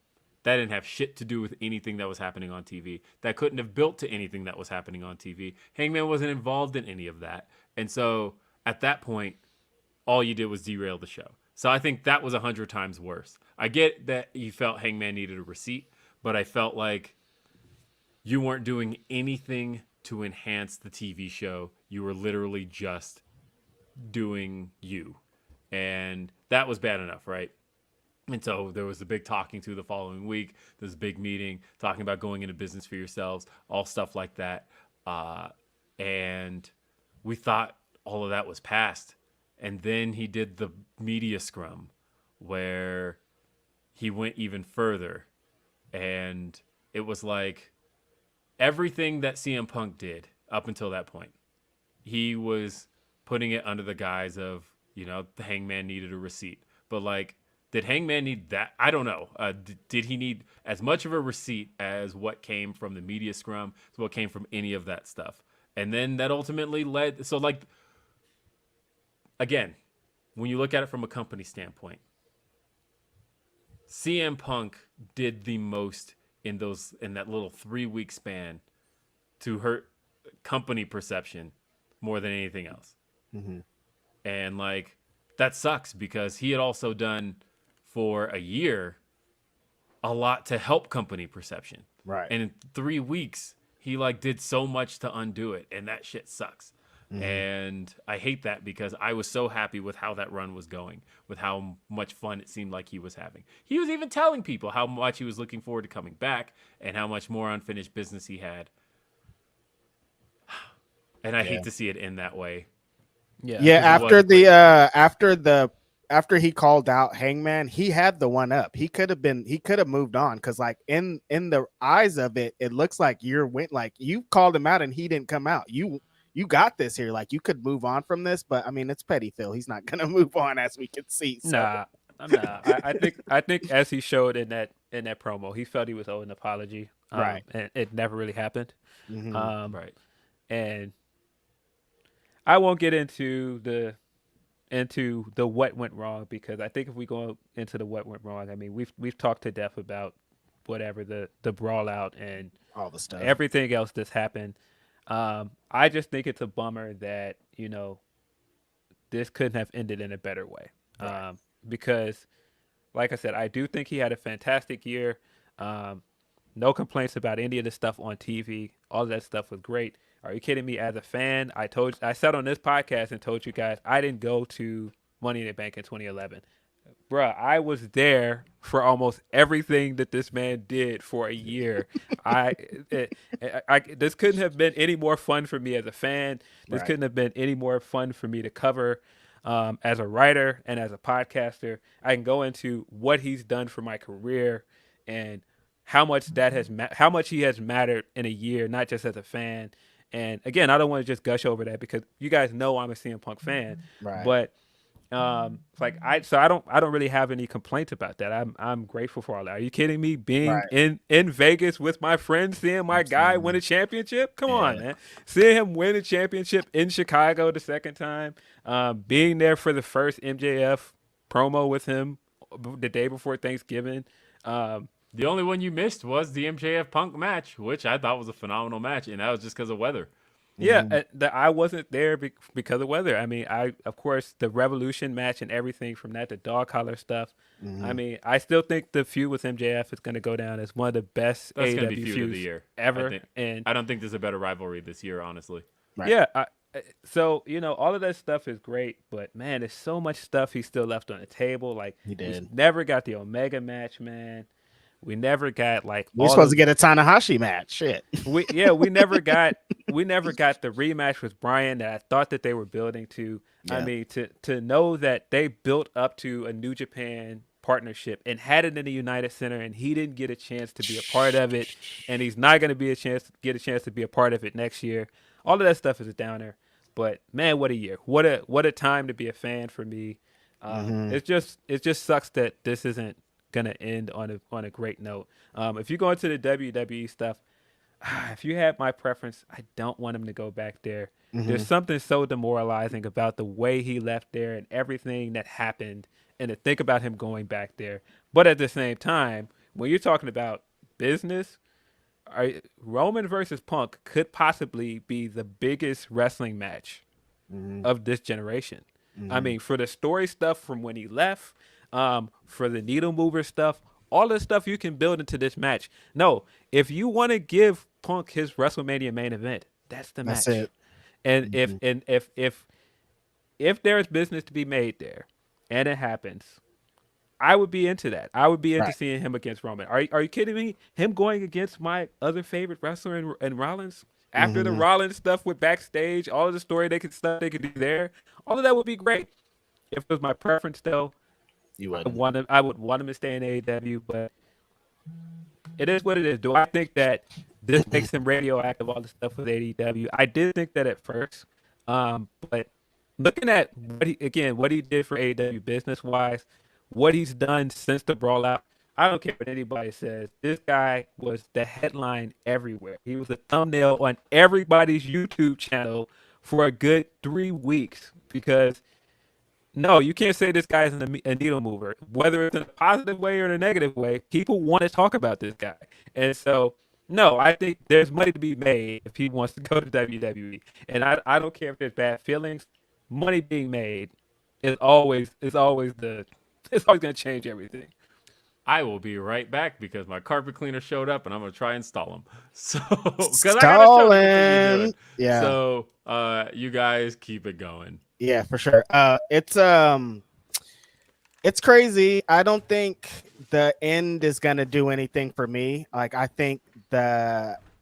That didn't have shit to do with anything that was happening on TV. That couldn't have built to anything that was happening on TV. Hangman wasn't involved in any of that. And so at that point, all you did was derail the show. So I think that was 100 times worse. I get that you felt Hangman needed a receipt, but I felt like you weren't doing anything to enhance the TV show. You were literally just doing you. And that was bad enough, right? And so there was a big talking to the following week. There's a big meeting talking about going into business for yourselves, all stuff like that. And we thought all of that was past. And then he did the media scrum where he went even further. And it was like everything that CM Punk did up until that point, he was putting it under the guise of, the Hangman needed a receipt. But like, did Hangman need that? I don't know. Did he need as much of a receipt as what came from the media scrum, as what came from any of that stuff? And then that ultimately led. So like, again, when you look at it from a company standpoint, CM Punk did the most in that little 3-week span to hurt company perception more than anything else. Mm-hmm. And like, that sucks, because he had also done for a year a lot to help company perception. Right. And in 3 weeks, he like did so much to undo it, and that shit sucks. Mm-hmm. And I hate that, because I was so happy with how that run was going, with how much fun it seemed like he was having. He was even telling people how much he was looking forward to coming back and how much more unfinished business he had. And I hate to see it end that way. Yeah. After he called out Hangman, he had the one up. He could have moved on, because like in the eyes of it, it looks like you called him out and he didn't come out. You got this here. Like, you could move on from this, but I mean, it's petty Phil. He's not gonna move on, as we can see. So. Nah. I think as he showed in that promo, he felt he was owed an apology. Right. And it never really happened. Mm-hmm. Right. And I won't get into the what went wrong, because I think if we go into the what went wrong, I mean, we've talked to death about whatever the brawl out and all the stuff, everything else that's happened. I just think it's a bummer that this couldn't have ended in a better way, because like I said, I do think he had a fantastic year. No complaints about any of the stuff on TV. All of that stuff was great. Are you kidding me? As a fan, I said on this podcast and told you guys I didn't go to Money in the Bank in 2011. Bruh, I was there for almost everything that this man did for a year. This couldn't have been any more fun for me as a fan. This couldn't have been any more fun for me to cover as a writer and as a podcaster. I can go into what he's done for my career and how much how much he has mattered in a year, not just as a fan. And again, I don't want to just gush over that because you guys know I'm a CM Punk fan, but I don't really have any complaints about that. I'm grateful for all that. Are you kidding me? Being in Vegas with my friends, seeing my guy win a championship. Come on, man. Seeing him win a championship in Chicago the second time. Being there for the first MJF promo with him the day before Thanksgiving. The only one you missed was the MJF Punk match, which I thought was a phenomenal match, and that was just because of weather. Yeah, I wasn't there because of weather. I mean, of course, the Revolution match and everything from that, the dog collar stuff. I mean, I still think the feud with MJF is going to go down as one of the best AEW feud of the year ever. I don't think there's a better rivalry this year, honestly. Yeah, so, all of that stuff is great, but, man, there's so much stuff he still left on the table. Like, he did. We never got the Omega match, man. We never got we're supposed to get a Tanahashi match. Shit. We never got the rematch with Bryan that I thought that they were building to. Yeah. I mean, to know that they built up to a New Japan partnership and had it in the United Center, and he didn't get a chance to be a part of it, and he's not going to get a chance to be a part of it next year. All of that stuff is a downer. But man, what a year! What a time to be a fan for me. It just sucks that this isn't gonna end on a great note. If you go into the WWE stuff, if you had my preference, I don't want him to go back there. There's something so demoralizing about the way he left there and everything that happened, and to think about him going back there. But at the same time, when you're talking about business, Roman versus Punk could possibly be the biggest wrestling match of this generation. I mean, for the story stuff from when he left, for the needle mover stuff, all the stuff you can build into this match. No, if you want to give Punk his WrestleMania main event, that's the match. That's it. And if there's business to be made there, and it happens, I would be into that. I would be into seeing him against Roman. Are you kidding me? Him going against my other favorite wrestler in Rollins after the Rollins stuff with backstage, all of the story they could do there, all of that would be great. If it was my preference, though, I would want him to stay in AEW, but it is what it is. Do I think that this makes him radioactive, all the stuff with AEW? I did think that at first, but looking at what he did for AEW business-wise, what he's done since the Brawl Out, I don't care what anybody says. This guy was the headline everywhere. He was a thumbnail on everybody's YouTube channel for a good 3 weeks because no, you can't say this guy's a needle mover. Whether it's in a positive way or in a negative way, people want to talk about this guy. And so, no, I think there's money to be made if he wants to go to WWE. And I don't care if there's bad feelings. Money being made is always going to change everything. I will be right back because my carpet cleaner showed up and I'm going to try and stall him. So, Stalling. Yeah. So, you guys keep it going. Yeah, for sure. It's crazy. I don't think the end is gonna do anything for me. Like, I think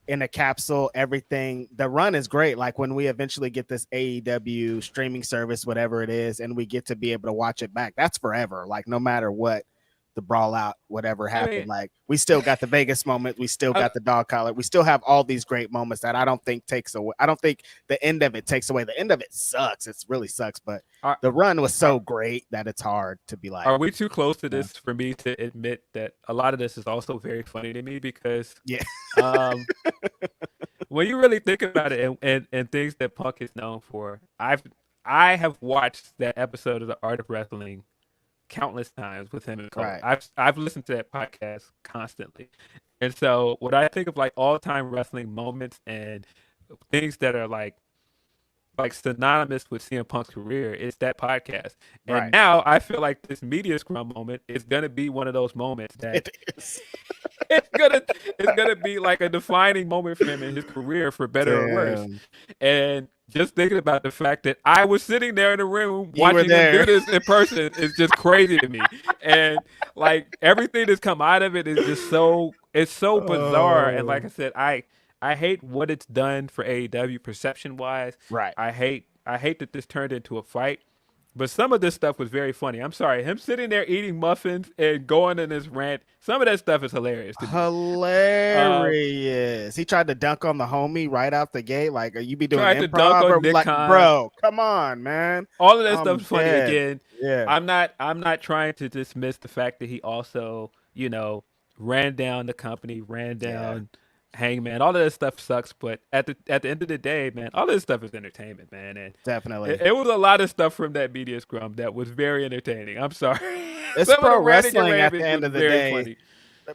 in a capsule, everything, the run is great. Like when we eventually get this AEW streaming service, whatever it is, and we get to be able to watch it back, that's forever. Like no matter what the Brawl Out, whatever happened, like we still got the Vegas moment, we still got the dog collar, we still have all these great moments that I don't think takes away. I don't think the end of it takes away. The end of it sucks. It really sucks, but the run was so great that it's hard to be like. Are we too close to this for me to admit that a lot of this is also very funny to me? Because when you really think about it and things that Punk is known for, I have watched that episode of The Art of Wrestling countless times with him and Cole. I've listened to that podcast constantly. And so when I think of like all-time wrestling moments and things that are like like synonymous with CM Punk's career is that podcast. And Right. now I feel like this media scrum moment is gonna be one of those moments that It is. it's gonna be like a defining moment for him in his career, for better or worse. Damn. And just thinking about the fact that I was sitting there in the room You were watching him there. do this in person is just crazy to me. And like everything that's come out of it is just so bizarre. And like I said, I hate what it's done for AEW perception wise. Right. I hate that this turned into a fight. But some of this stuff was very funny. I'm sorry, him sitting there eating muffins and going in his rant. Some of that stuff is hilarious to me. Hilarious. He tried to dunk on the homie right out the gate. Like, you be doing Tried to improv? dunk on Or Nick like, Khan. bro, come on, man. All of that I'm stuff's funny dead. again. Yeah. I'm not trying to dismiss the fact that he also, ran down the company, ran down Hangman. All of that stuff sucks, but at the end of the day, man, all of this stuff is entertainment, man. And Definitely. it was a lot of stuff from that media scrum that was very entertaining. I'm sorry. It's Some of pro the ranting and wrestling at the raving end was of the very day. funny.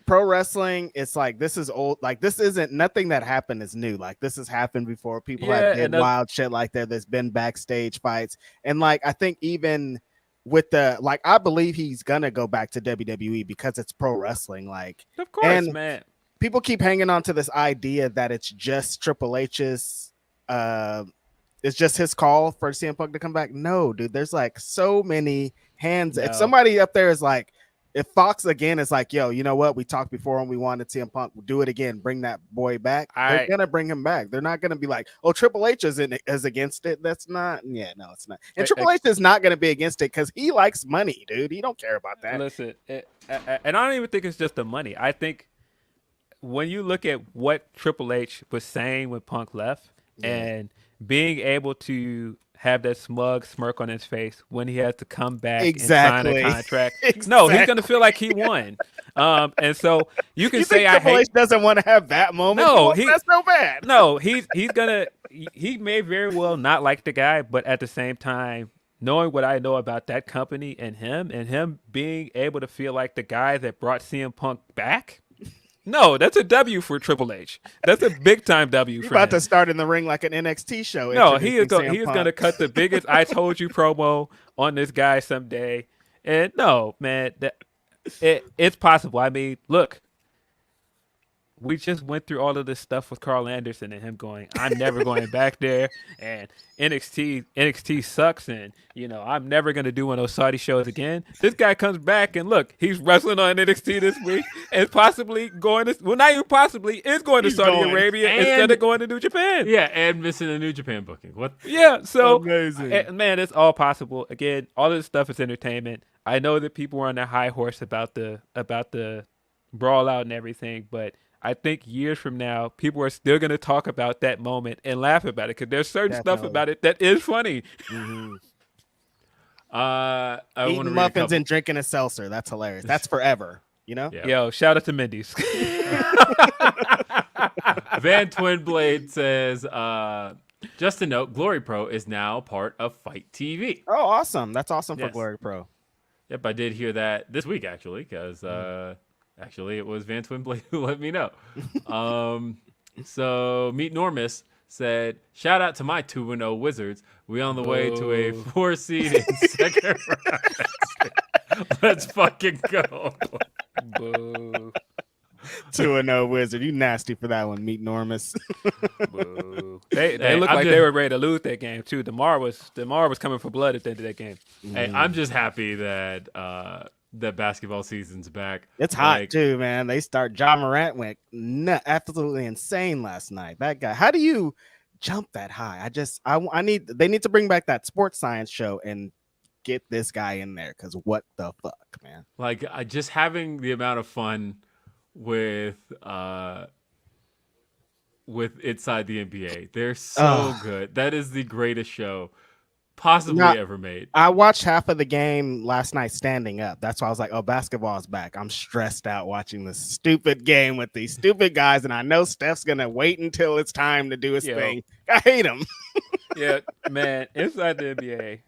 Pro wrestling, it's like, this is old. Like, this isn't, nothing that happened is new. Like, this has happened before. People Yeah, have did and that's- wild shit like that. There's been backstage fights. And like, I think even with I believe he's gonna go back to WWE because it's pro wrestling. Like, Of course, and man. people keep hanging on to this idea that it's just Triple H's it's just his call for CM Punk to come back. No, dude, there's like so many hands. No. If somebody up there is like, if Fox again is like, yo, you know what, we talked before and we wanted CM Punk, do it again, bring that boy back, they're gonna bring him back. They're not gonna be like, oh, Triple H is against it. That's not, no, it's not. And Triple H is not gonna be against it because he likes money, dude. He don't care about that. Listen, and I don't even think it's just the money. I think when you look at what Triple H was saying when Punk left, and being able to have that smug smirk on his face when he has to come back and sign a contract. No, he's gonna feel like he won. And so you can say think Triple H doesn't want to have that moment. No, that's so bad. No, he's gonna. He may very well not like the guy, but at the same time, knowing what I know about that company and him being able to feel like the guy that brought CM Punk back. No, that's a W for Triple H. That's a big time W for him. About to start in the ring like an NXT show. No, he is going to cut the biggest "I told you" promo on this guy someday. And no, man, it's possible. I mean, look, we just went through all of this stuff with Carl Anderson and him going, "I'm never going back there," and NXT sucks, and I'm never going to do one of those Saudi shows again. This guy comes back and look, he's wrestling on NXT this week and possibly going to, well, not even possibly, is going to Saudi Arabia instead of going to New Japan. Yeah, and missing a New Japan booking. What? Yeah, so amazing. Man, it's all possible. Again, all of this stuff is entertainment. I know that people were on their high horse about the brawl out and everything, but I think years from now, people are still going to talk about that moment and laugh about it because there's certain stuff about it that is funny. Mm-hmm. I Eating muffins and drinking a seltzer. That's hilarious. That's forever. Yeah. Yo, shout out to Mindy's. Van Twinblade says, just a note, Glory Pro is now part of Fight TV. Oh, awesome. That's awesome for Yes. Glory Pro. Yep, I did hear that this week, actually, because actually it was Van Twinblade who let me know. So Meet Normus said, shout out to my 2-0 Wizards. We on the way to a 4-seed in second round. Let's fucking go. Boo. 2-0 Wizard. You nasty for that one, Meet Normus. Boo. They Hey, looked I'm like just- they were ready to lose that game too. DeMar was coming for blood at the end of that game. Hey, I'm just happy that that basketball season's back. It's hot Like, too, man. They start. John Morant went absolutely insane last night. That guy. How do you jump that high? They need to bring back that sports science show and get this guy in there because what the fuck, man? Like just having the amount of fun with Inside the NBA. They're so good. That is the greatest show possibly ever made. I watched half of the game last night standing up. That's why I was like, oh, basketball's back. I'm stressed out watching this stupid game with these stupid guys, and I know Steph's gonna wait until it's time to do his thing. I hate him. Yeah, man. Inside the NBA.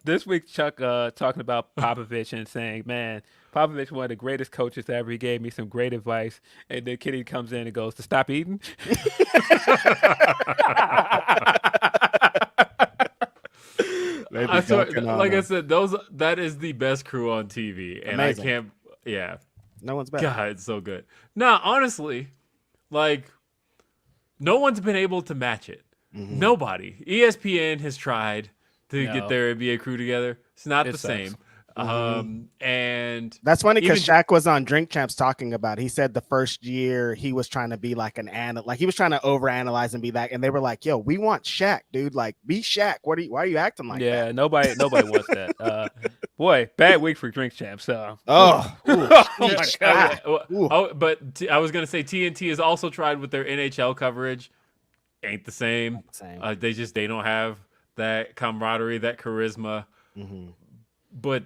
This week, Chuck talking about Popovich and saying, man, Popovich one of the greatest coaches ever. He gave me some great advice. And then Kitty comes in and goes, to stop eating. They be I swear, dunking on like I them. said, that is the best crew on TV, and Amazing. I can't. Yeah, No one's better. God, it's so good. Nah, honestly, like no one's been able to match it. Mm-hmm. Nobody. ESPN has tried to No. get their NBA crew together. It's not It the sucks. same. And That's funny because even- Shaq was on Drink Champs talking about it. He said the first year he was trying to be like he was trying to overanalyze and be that, and they were like, "Yo, we want Shaq, dude. Like, be Shaq. Why are you acting like Yeah, that?" nobody wants that. Boy, bad week for Drink Champs. So. Oh, Oh my sheesh. God. Ah. Ooh. but I was gonna say TNT has also tried with their NHL coverage. Ain't the same. Same. They don't have that camaraderie, that charisma. Mhm. But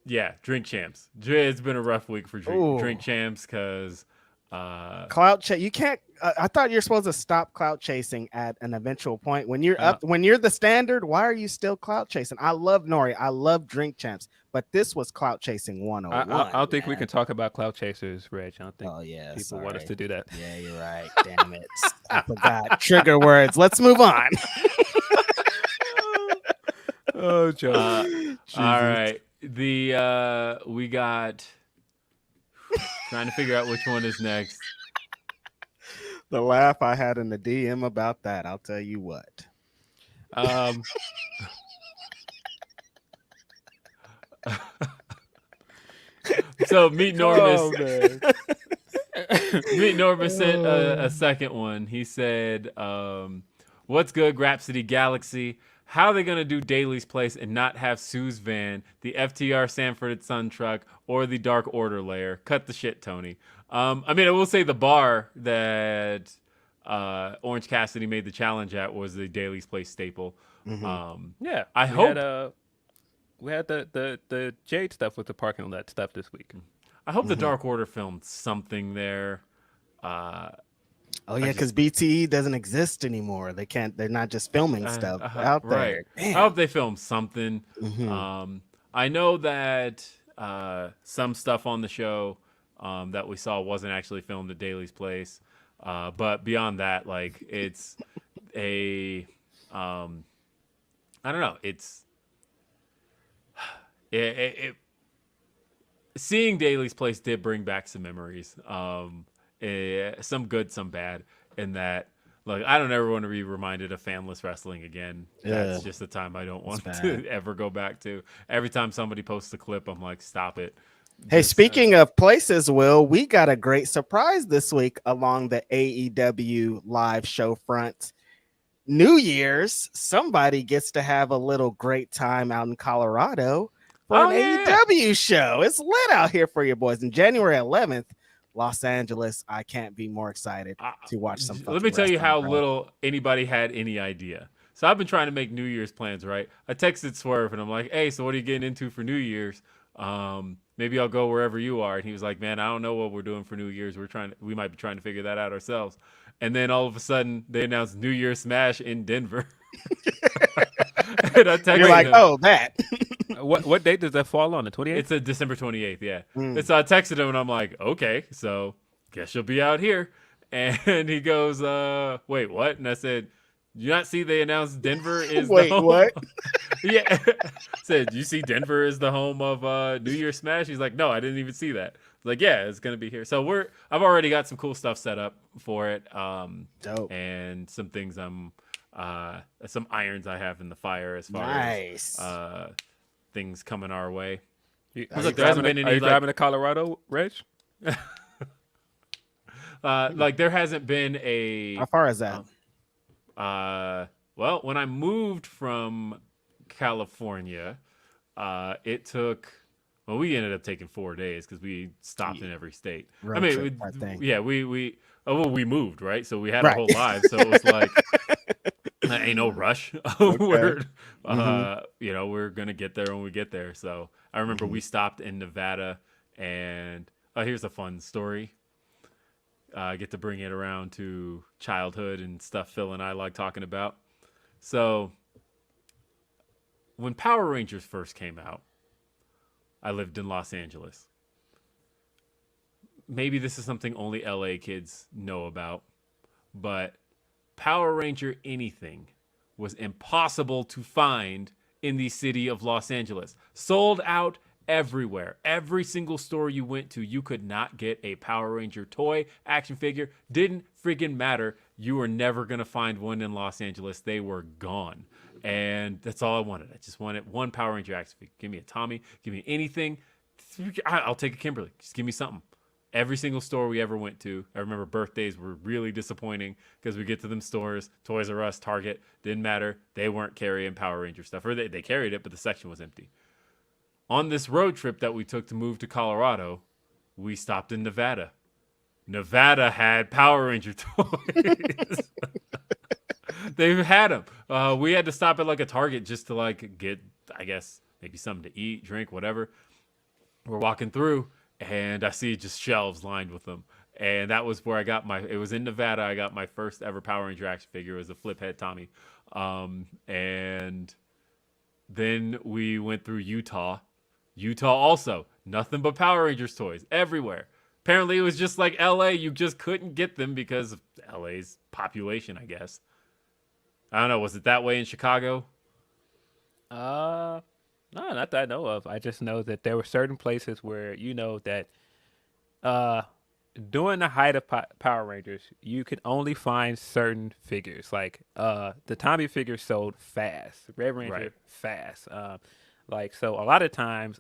yeah, Drink Champs. It's been a rough week for Ooh. Drink Champs because Clout chase. You can't. I thought you're supposed to stop clout chasing at an eventual point. When you're up, when you're the standard, why are you still clout chasing? I love Nori. I love Drink Champs, but this was clout chasing 101. I don't think we man. can talk about cloud chasers, Reg. I don't think Oh yeah, people want us to do that. Yeah, you're right. Damn it. I forgot. Trigger words. Let's move on. Oh, Joe. all right. We got trying to figure out which one is next. The laugh I had in the DM about that, I'll tell you what. So Meet Normus. man. Meet Normus sent a second one. He said, "What's good, Grapsody Galaxy? How are they gonna do Daly's Place and not have Sue's van, the FTR Sanford and Son truck, or the Dark Order layer? Cut the shit, Tony." I mean, I will say the bar that Orange Cassidy made the challenge at was the Daly's Place staple. Yeah, I hope- we had the Jade stuff with the parking lot stuff this week. I hope the Dark Order filmed something there. Oh yeah, because BTE doesn't exist anymore. They're not just filming stuff out there. Right. Damn. I hope they film something. Mhm. I know that some stuff on the show that we saw wasn't actually filmed at Daly's Place. But beyond that, like it's a I don't know. It's seeing Daly's Place did bring back some memories. Some good, some bad. In that, like, I don't ever want to be reminded of fanless wrestling again. That's just the time I don't want to ever go back to. Every time somebody posts a clip, I'm like, stop it. Hey, speaking of places, Will, we got a great surprise this week along the AEW live show front. New Year's, somebody gets to have a little great time out in Colorado for an AEW show. It's lit out here for you boys. And January 11th, Los Angeles, I can't be more excited to watch some. Let me tell you how bro. little anybody had any idea. So I've been trying to make New Year's plans, right? I texted Swerve and I'm like, "Hey, so what are you getting into for New Year's? Maybe I'll go wherever you are." And he was like, "Man, I don't know what we're doing for New Year's. We might be trying to figure that out ourselves." And then all of a sudden, they announced New Year's Smash in Denver. And I texted You're like, him. "Oh, that." What date does that fall on? The 28th? It's a December 28th, yeah. And so I texted him and I'm like, "Okay, so guess you'll be out here." And he goes, "Wait, what?" And I said, "You not see they announced Denver is Wait, the home?" what? Yeah. Said, "You see Denver is the home of New Year's Smash?" He's like, "No, I didn't even see that." I was like, "Yeah, it's gonna be here." So I've already got some cool stuff set up for it. Dope. And some things some irons I have in the fire as far Nice. as things coming our way. Are Look, you there hasn't been any, driving to Colorado, Reg? like there hasn't been a How far is that? well, when I moved from California, it took, well, we ended up taking 4 days because we stopped in every state. Road I mean, trip type thing. yeah, we we moved, right? So we had our whole lives. So it was like, ain't no rush. We're, we're going to get there when we get there. So I remember we stopped in Nevada and here's a fun story. I get to bring it around to childhood and stuff Phil and I like talking about. So when Power Rangers first came out, I lived in Los Angeles. Maybe this is something only LA kids know about, but Power Ranger anything was impossible to find in the city of Los Angeles. Sold out everywhere. Every single store you went to, you could not get a Power Ranger toy, action figure. Didn't friggin' matter. You were never going to find one in Los Angeles. They were gone. And that's all I wanted. I just wanted one Power Ranger action figure. Give me a Tommy. Give me anything. I'll take a Kimberly. Just give me something. Every single store we ever went to, I remember birthdays were really disappointing because we get to them stores, Toys R Us, Target, didn't matter. They weren't carrying Power Ranger stuff. Or they carried it, but the section was empty. On this road trip that we took to move to Colorado, we stopped in Nevada. Nevada had Power Ranger toys. They've had them. We had to stop at like a Target just to like get, I guess, maybe something to eat, drink, whatever. We're walking through and I see just shelves lined with them. And that was where I got it was in Nevada. I got my first ever Power Ranger action figure. It was a flip head Tommy. And then we went through Utah. Utah also, nothing but Power Rangers toys everywhere. Apparently it was just like LA. You just couldn't get them because of LA's population, I guess. I don't know. Was it that way in Chicago? No, not that I know of. I just know that there were certain places where that during the height of Power Rangers, you could only find certain figures. Like the Tommy figures sold fast, Red Ranger fast. So a lot of times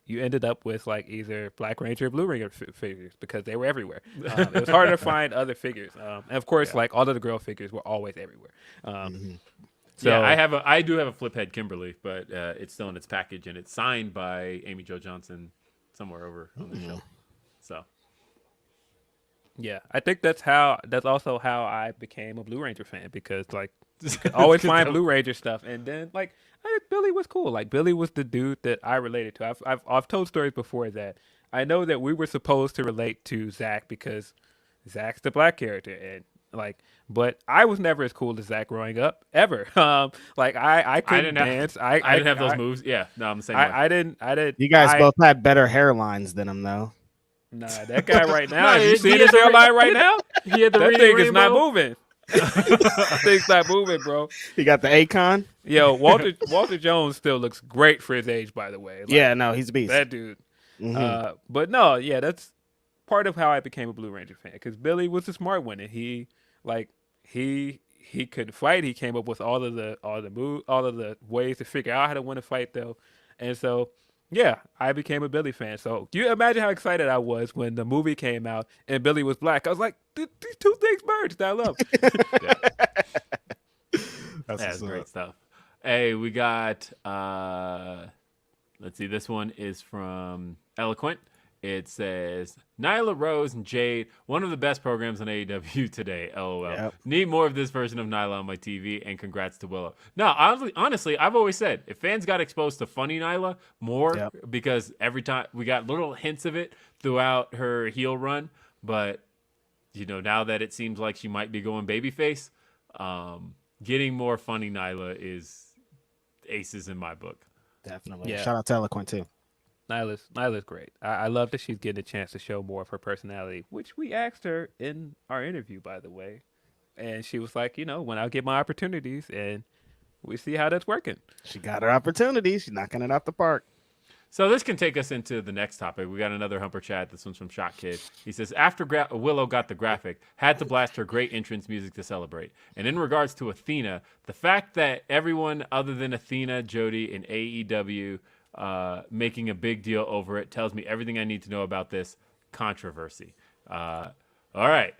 you ended up with like either Black Ranger or Blue Ranger figures because they were everywhere. It was harder to find other figures. And of course, like all of the girl figures were always everywhere. So yeah, I do have a flip head Kimberly, but it's still in its package and it's signed by Amy Jo Johnson somewhere over on the shelf. So yeah, I think that's also how I became a Blue Ranger fan because like you could always find Blue Ranger stuff, and then like I think Billy was cool. Like Billy was the dude that I related to. I've told stories before that I know that we were supposed to relate to Zach because Zach's the black character, and but I was never as cool as Zach growing up ever. I couldn't dance. I didn't have those moves. Yeah, no, I'm the same way. I didn't. You guys both had better hairlines than him, though. Nah, that guy right now. You see his hairline right now? He had the that thing is not moving. That thing's not moving, bro. He got the Akon. Yo, Walter Jones still looks great for his age, by the way. Like, yeah, no, he's a beast. That dude. But no, yeah, that's part of how I became a Blue Ranger fan because Billy was the smart one, and he could fight. He came up with all of the ways to figure out how to win a fight, though, and so. Yeah, I became a Billy fan. So, do you imagine how excited I was when the movie came out and Billy was black? I was like, these two things merged. I love. That's great stuff. Hey, we got, let's see, this one is from Eloquent. It says, Nyla Rose and Jade, one of the best programs on AEW today. LOL. Yep. Need more of this version of Nyla on my TV, and congrats to Willow. No, honestly, I've always said, if fans got exposed to funny Nyla more, because every time we got little hints of it throughout her heel run, but, now that it seems like she might be going babyface, getting more funny Nyla is aces in my book. Definitely. Yeah. Shout out to Eloquent, too. Nyla's great. I love that she's getting a chance to show more of her personality, which we asked her in our interview, by the way. And she was like, when I get my opportunities, and we see how that's working. She got her opportunities. She's knocking it out the park. So this can take us into the next topic. We got another Humper Chat. This one's from Shot Kid. He says, after Willow got the graphic, had to blast her great entrance music to celebrate. And in regards to Athena, the fact that everyone other than Athena, Jody, and AEW making a big deal over it tells me everything I need to know about this controversy. All right.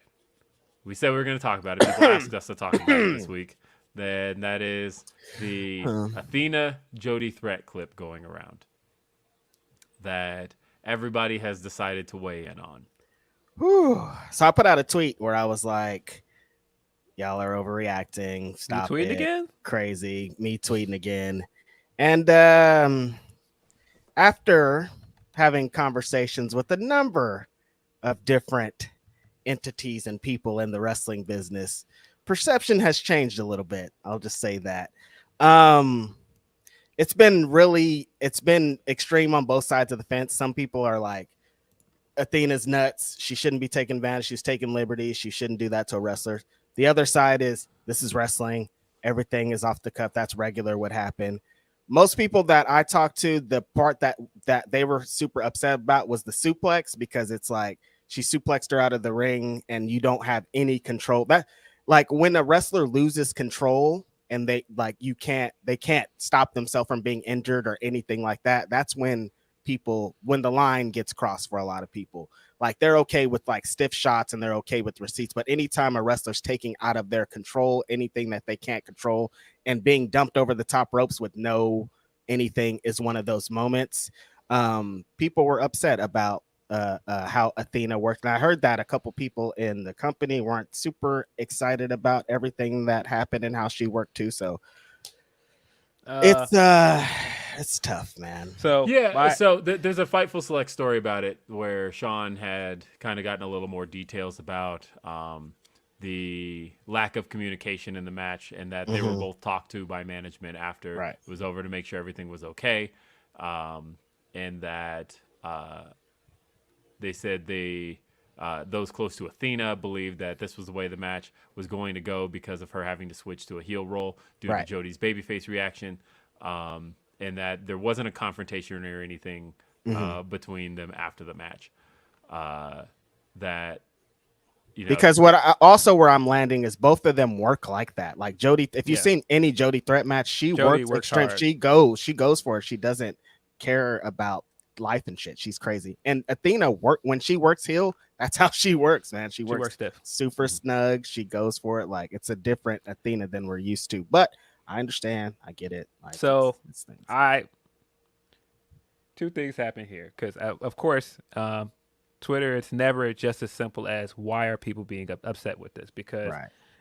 We said we were going to talk about it. People asked us to talk about it this week. Then that is the Athena Jody Threat clip going around that everybody has decided to weigh in on. Whew. So I put out a tweet where I was like, y'all are overreacting. Stop you tweeting it. Again? Crazy. Me tweeting again. And after having conversations with a number of different entities and people in the wrestling business, perception has changed a little bit. I'll just say that. It's been extreme on both sides of the fence. Some people are like, Athena's nuts. She shouldn't be taking advantage. She's taking liberties. She shouldn't do that to a wrestler. The other side is, this is wrestling. everything is off the cuff. That's regular. What happened? Most people that I talked to, the part that they were super upset about was the suplex, because it's like she suplexed her out of the ring and you don't have any control. That, like, when a wrestler loses control and they can't stop themselves from being injured or anything like that. That's when the line gets crossed for a lot of people. Like, they're okay with like stiff shots and they're okay with receipts, but anytime a wrestler's taking out of their control anything that they can't control and being dumped over the top ropes with no anything is one of those moments. People were upset about how Athena worked, and I heard that a couple people in the company weren't super excited about everything that happened and how she worked too. So it's tough, man. So there's a Fightful Select story about it where Sean had kind of gotten a little more details about the lack of communication in the match, and that they were both talked to by management after it was over to make sure everything was okay, and that they said those close to Athena believed that this was the way the match was going to go because of her having to switch to a heel role due to Jody's babyface reaction, and that there wasn't a confrontation or anything between them after the match. That, you know, because where I'm landing is both of them work like that. Like Jody, if you've seen any Jody Threat match, she works extreme. Hard. She goes for it. She doesn't care about life and shit. She's crazy. And Athena when she works heel, that's how she works, man. She works super snug. She goes for it. Like, it's a different Athena than we're used to. But I understand. I get it. Like, so two things happen here, because of course, Twitter, it's never just as simple as why are people being upset with this, because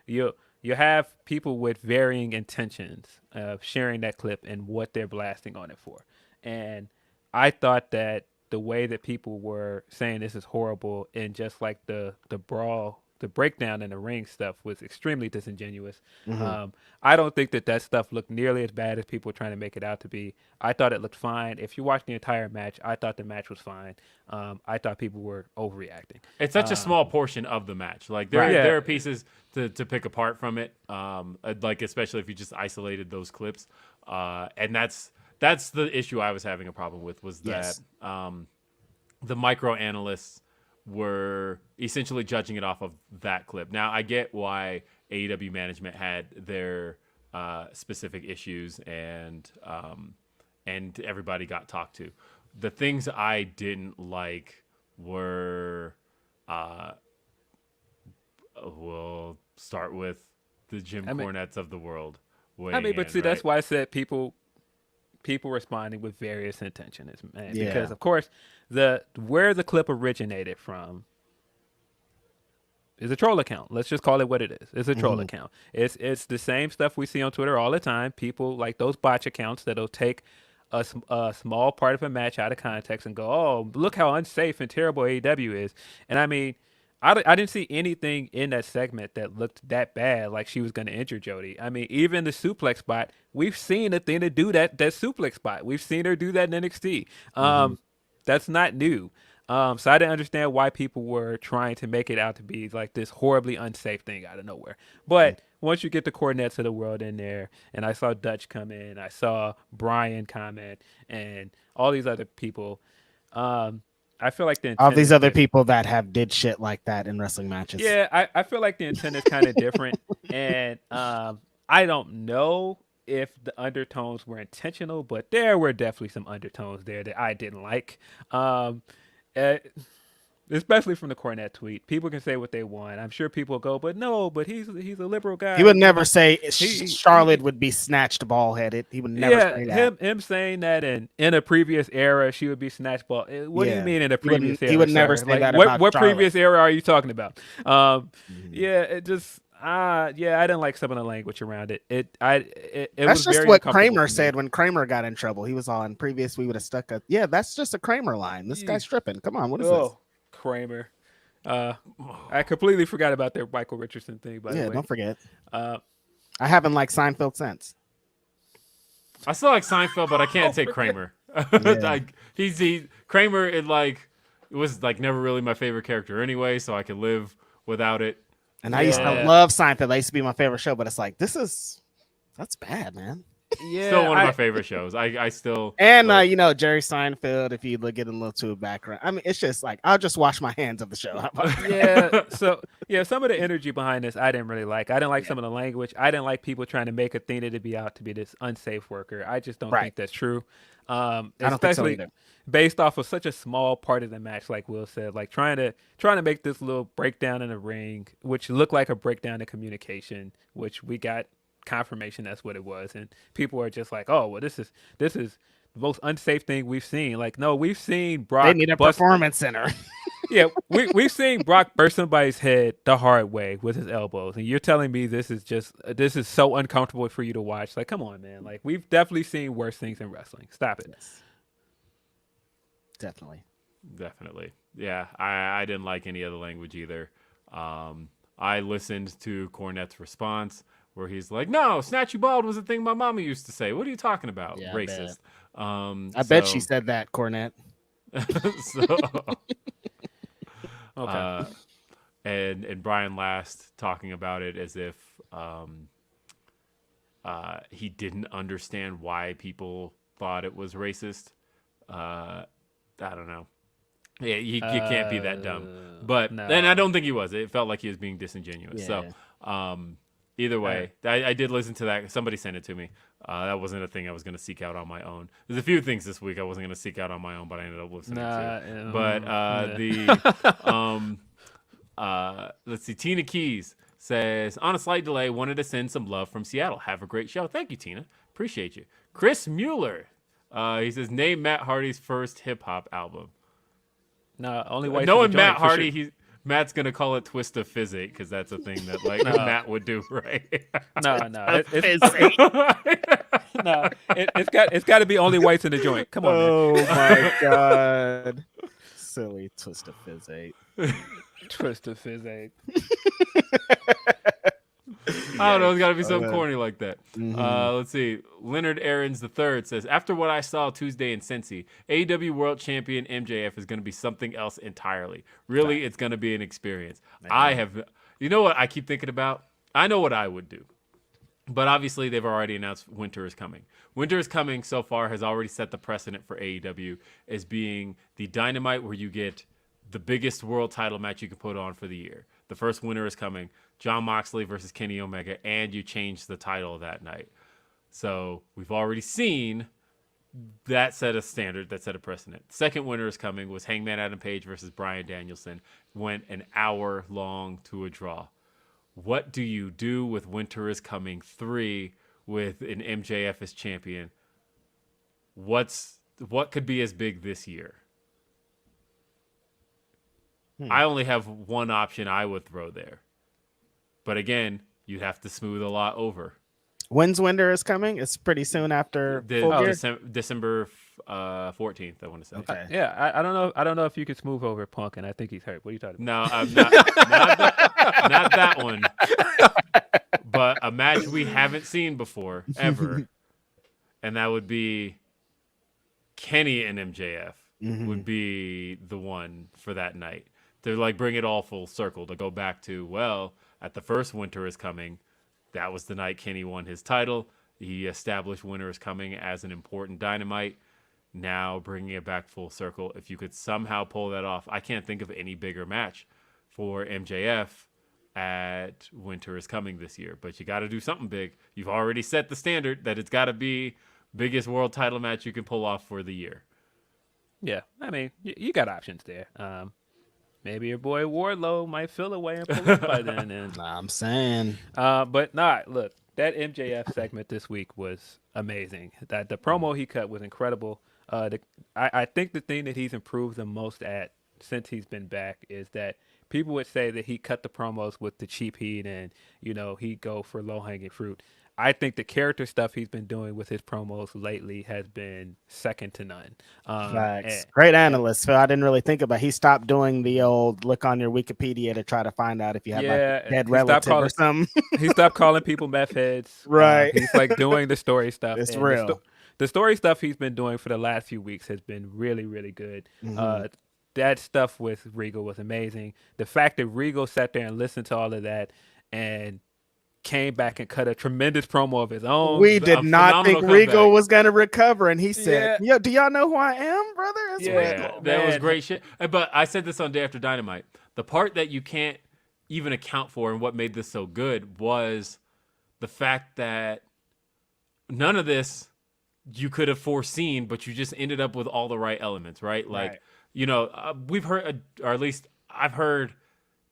you have people with varying intentions of sharing that clip and what they're blasting on it for. And I thought that the way that people were saying this is horrible, and just like the brawl, the breakdown in the ring stuff was extremely disingenuous. I don't think that stuff looked nearly as bad as people were trying to make it out to be. I thought it looked fine. If you watch the entire match, I thought the match was fine. I thought people were overreacting. It's such a small portion of the match. Like, there are pieces to pick apart from it. Like, especially if you just isolated those clips. And that's the issue I was having a problem with, was that the micro analysts were essentially judging it off of that clip. Now, I get why AEW management had their specific issues, and everybody got talked to. The things I didn't like were, we'll start with the Jim Cornettes of the world. That's why I said people responding with various intentions, man. Yeah. Because of course, where the clip originated from is a troll account. Let's just call it what it is. It's a troll account. It's the same stuff we see on Twitter all the time. People like those botch accounts that'll take a small part of a match out of context and go, "Oh, look how unsafe and terrible AEW is." And I mean, I didn't see anything in that segment that looked that bad, like she was going to injure Jody. I mean, even the suplex spot, we've seen Athena do that suplex spot. We've seen her do that in NXT. That's not new. So I didn't understand why people were trying to make it out to be like this horribly unsafe thing out of nowhere. But once you get the Cornettes of the world in there, and I saw Dutch come in, I saw Brian comment, and all these other people, I feel like the intent all these other people that have did shit like that in wrestling matches. Yeah, I feel like the intent is kind of different, and I don't know if the undertones were intentional, but there were definitely some undertones there that I didn't like. Especially from the Cornette tweet. People can say what they want. I'm sure people go, but he's a liberal guy. He would never say Charlotte would be snatched bald headed. He would never say that. Him saying that in a previous era she would be snatched bald. What do you mean in a previous era? He would never say that about what Charlotte. Previous era are you talking about? It just I didn't like some of the language around it. That's just what Kramer said when Kramer got in trouble. He was on previous. We would have stuck that's just a Kramer line. This guy's tripping. Come on, what is this? Kramer. I completely forgot about their Michael Richardson thing. By the way, don't forget. I haven't liked Seinfeld since. I still like Seinfeld, but I can't take Kramer. Like Kramer. It was like never really my favorite character anyway, so I could live without it. And I used to love Seinfeld. That used to be my favorite show, but it's like this is That's bad, man. Yeah, Still one of my favorite shows. I still And Jerry Seinfeld. If you look at a little too background, I mean, it's just like I'll just wash my hands of the show. How about that? yeah. So some of the energy behind this I didn't really like. I didn't like some of the language. I didn't like people trying to make Athena to be out to be this unsafe worker. I just don't think that's true. I don't think so either. Based off of such a small part of the match, like Will said, like trying to make this little breakdown in the ring, which looked like a breakdown in communication, which we got confirmation that's what it was, and people are just like, oh well, this is the most unsafe thing we've seen. Like, no, we've seen Brock. They need a performance center. Yeah, we've seen Brock burst somebody's head the hard way with his elbows, and you're telling me this is so uncomfortable for you to watch? Like, come on, man. Like, we've definitely seen worse things in wrestling. Stop it. Yes. Definitely. Yeah, I didn't like any of the language either. I listened to Cornette's response where he's like, no, snatch you bald was a thing my mama used to say. What are you talking about? Yeah, Racist. I bet she said that, Cornette. Okay. And Brian Last talking about it as if he didn't understand why people thought it was racist. I don't know. Yeah, you can't be that dumb. But no. and I don't think he was. It felt like he was being disingenuous. Yeah. So either way, I did listen to that. Somebody sent it to me. That wasn't a thing I was going to seek out on my own. There's a few things this week I wasn't going to seek out on my own, but I ended up listening to. But let's see. Tina Keys says, on a slight delay, wanted to send some love from Seattle. Have a great show. Thank you, Tina. Appreciate you. Chris Mueller. He says, name Matt Hardy's first hip hop album. No, only white. Knowing Matt Hardy, Matt's gonna call it Twist of Physic because that's a thing that Matt would do, right? No, it's got to be only whites in the joint. Come on, oh man. my god, silly Twist of Physic. Twist of Physic. I don't know. It's got to be something corny like that. Let's see. Leonard Aarons III says, after what I saw Tuesday in Cincy, AEW World Champion MJF is going to be something else entirely. Really, it's going to be an experience. You know what I keep thinking about? I know what I would do. But obviously, they've already announced Winter is Coming. Winter is Coming so far has already set the precedent for AEW as being the Dynamite where you get the biggest world title match you can put on for the year. The first Winter is Coming. Jon Moxley versus Kenny Omega, and you change the title that night. So we've already seen that set a standard, that set a precedent. Second Winter is Coming was Hangman Adam Page versus Bryan Danielson. Went an hour long to a draw. What do you do with Winter is Coming 3 with an MJF as champion? What could be as big this year? I only have one option I would throw there. But again, you'd have to smooth a lot over. When's Winter is Coming? It's pretty soon after December 14th, I want to say. Okay. Yeah, I don't know if you could smooth over Punk, and I think he's hurt. What are you talking about? No, I'm not that one. But a match we haven't seen before, ever. And that would be Kenny and MJF would be the one for that night. To bring it all full circle, to go back to, at the first Winter is Coming, that was the night Kenny won his title. He established Winter is Coming as an important Dynamite. Now bringing it back full circle. If you could somehow pull that off, I can't think of any bigger match for MJF at Winter is Coming this year. But you got to do something big. You've already set the standard that it's got to be biggest world title match you can pull off for the year. Yeah, I mean, you got options there. Maybe your boy Wardlow might fill away and pull it by then. And, I'm saying. But look, that MJF segment this week was amazing. That the promo he cut was incredible. I think the thing that he's improved the most at since he's been back is that people would say that he cut the promos with the cheap heat and, he'd go for low-hanging fruit. I think the character stuff he's been doing with his promos lately has been second to none. Great analyst, Phil. I didn't really think about it. He stopped doing the old look on your Wikipedia to try to find out if you have a dead relative or something. He stopped calling people meth heads. Right. He's doing the story stuff. It's real. The story stuff he's been doing for the last few weeks has been really, really good. That stuff with Regal was amazing. The fact that Regal sat there and listened to all of that and came back and cut a tremendous promo of his own. We did not think phenomenal Regal comeback. was going to recover, and he said, Yeah. "Yo, do y'all know who I am, brother? It's Yeah. Regal." That was Man. great shit. But I said this on Day After Dynamite. The part that you can't even account for and what made this so good was the fact that none of this you could have foreseen, but you just ended up with all the right elements, right? Like, Right. you know, we've heard, or at least I've heard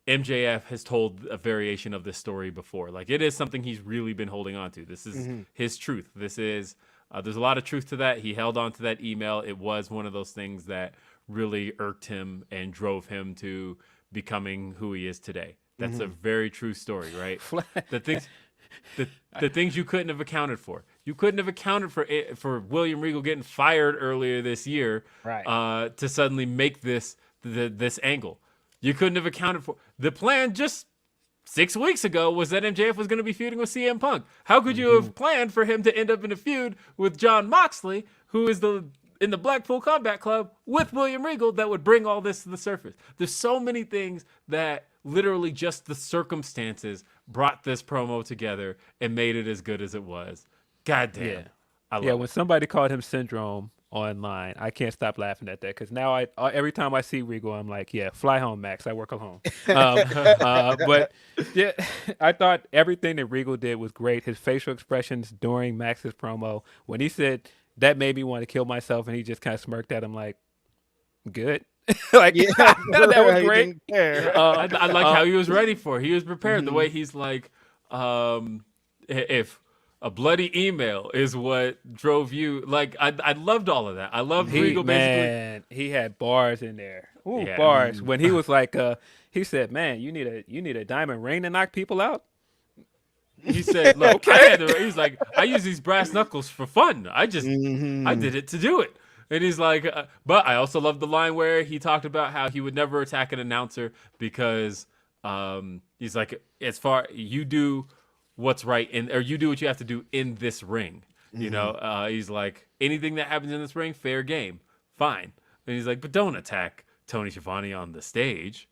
MJF has told a variation of this story before. Like, it is something he's really been holding on to. This is his truth. This is, there's a lot of truth to that. He held on to that email. It was one of those things that really irked him and drove him to becoming who he is today. That's a very true story, right? The things, the things you couldn't have accounted for. You couldn't have accounted for William Regal getting fired earlier this year, Right. to suddenly make this angle. You couldn't have accounted for the plan just 6 weeks ago was that MJF was going to be feuding with CM Punk. How could you have planned for him to end up in a feud with Jon Moxley, who is in the Blackpool Combat Club with William Regal, that would bring all this to the surface? There's so many things that literally just the circumstances brought this promo together and made it as good as it was. God damn. Yeah. I love Yeah, it. when somebody called him Syndrome online, I can't stop laughing at that because now every time I see Regal, I'm like, yeah, fly home, Max. I work alone. But yeah, I thought everything that Regal did was great. His facial expressions during Max's promo, when he said that made me want to kill myself, and he just kind of smirked at him like, good. Like, Yeah, that was he great. didn't care. I like how he was ready for it. He was prepared. The way he's like, if a bloody email is what drove you, like I loved all of that. I loved Regal basically. Man, he had bars in there. Ooh, Yeah. bars. When he was like, he said, "Man, you need a diamond ring to knock people out." He said, "Look, he's like, I use these brass knuckles for fun. I just, I did it to do it." And he's like, but I also love the line where he talked about how he would never attack an announcer because he's like, as far you do what's right or you do what you have to do in this ring. You know, he's like, anything that happens in this ring, fair game, fine. And he's like, but don't attack Tony Schiavone on the stage.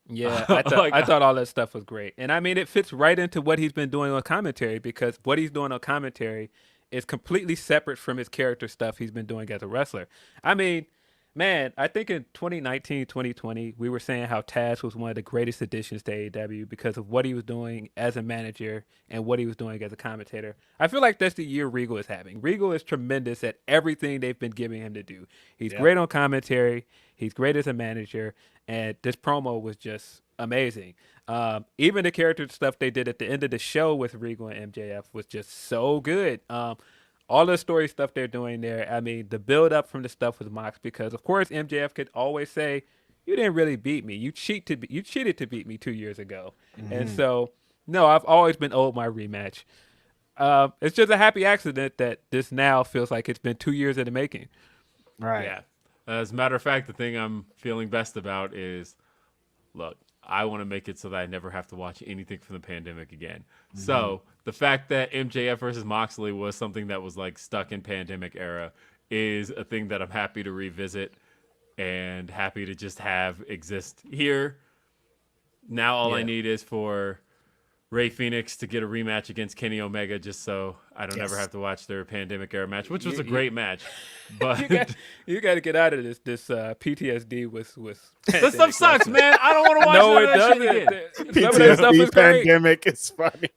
Yeah, I thought all that stuff was great. And I mean, it fits right into what he's been doing on commentary because what he's doing on commentary is completely separate from his character stuff he's been doing as a wrestler. I mean, man, I think in 2019, 2020, we were saying how Taz was one of the greatest additions to AEW because of what he was doing as a manager and what he was doing as a commentator. I feel like that's the year Regal is having. Regal is tremendous at everything they've been giving him to do. He's great on commentary. He's great as a manager. And this promo was just amazing. Even the character stuff they did at the end of the show with Regal and MJF was just so good. All the story stuff they're doing there. I mean, the build up from the stuff with Mox, because of course MJF could always say, "You didn't really beat me. You cheated to beat me 2 years ago." And so, no, I've always been owed my rematch. It's just a happy accident that this now feels like it's been 2 years in the making. Right. Yeah. As a matter of fact, the thing I'm feeling best about is, look, I want to make it so that I never have to watch anything from the pandemic again. So the fact that MJF versus Moxley was something that was like stuck in pandemic era is a thing that I'm happy to revisit and happy to just have exist here. Now all I need is for Rey Fenix to get a rematch against Kenny Omega just so I don't ever have to watch their pandemic era match, which was a great match. But You got to get out of this PTSD with this stuff sucks, man. I don't want to watch No, none it of that shit doesn't. again. Some of that stuff is great. Pandemic is funny.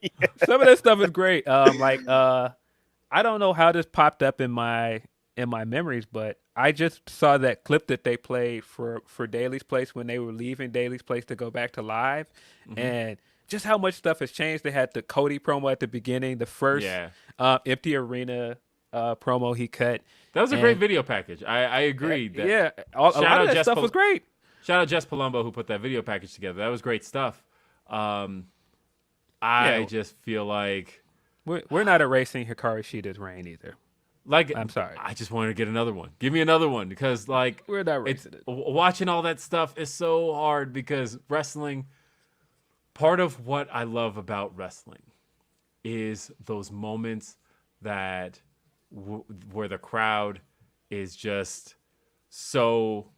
Some of that stuff is great. I don't know how this popped up in my memories, but I just saw that clip that they played for Daly's Place when they were leaving Daly's Place to go back to live, and just how much stuff has changed. They had the Cody promo at the beginning, the first empty arena promo he cut. That was a great video package. I agreed. Yeah, a lot of that stuff was great. Shout out Jess Palumbo who put that video package together. That was great stuff. I just feel like we're not erasing Hikaru Shida's reign either. Like, I'm sorry. I just wanted to get another one. Give me another one because, like, We're not erasing it. Watching all that stuff is so hard because wrestling. Part of what I love about wrestling is those moments that where the crowd is just so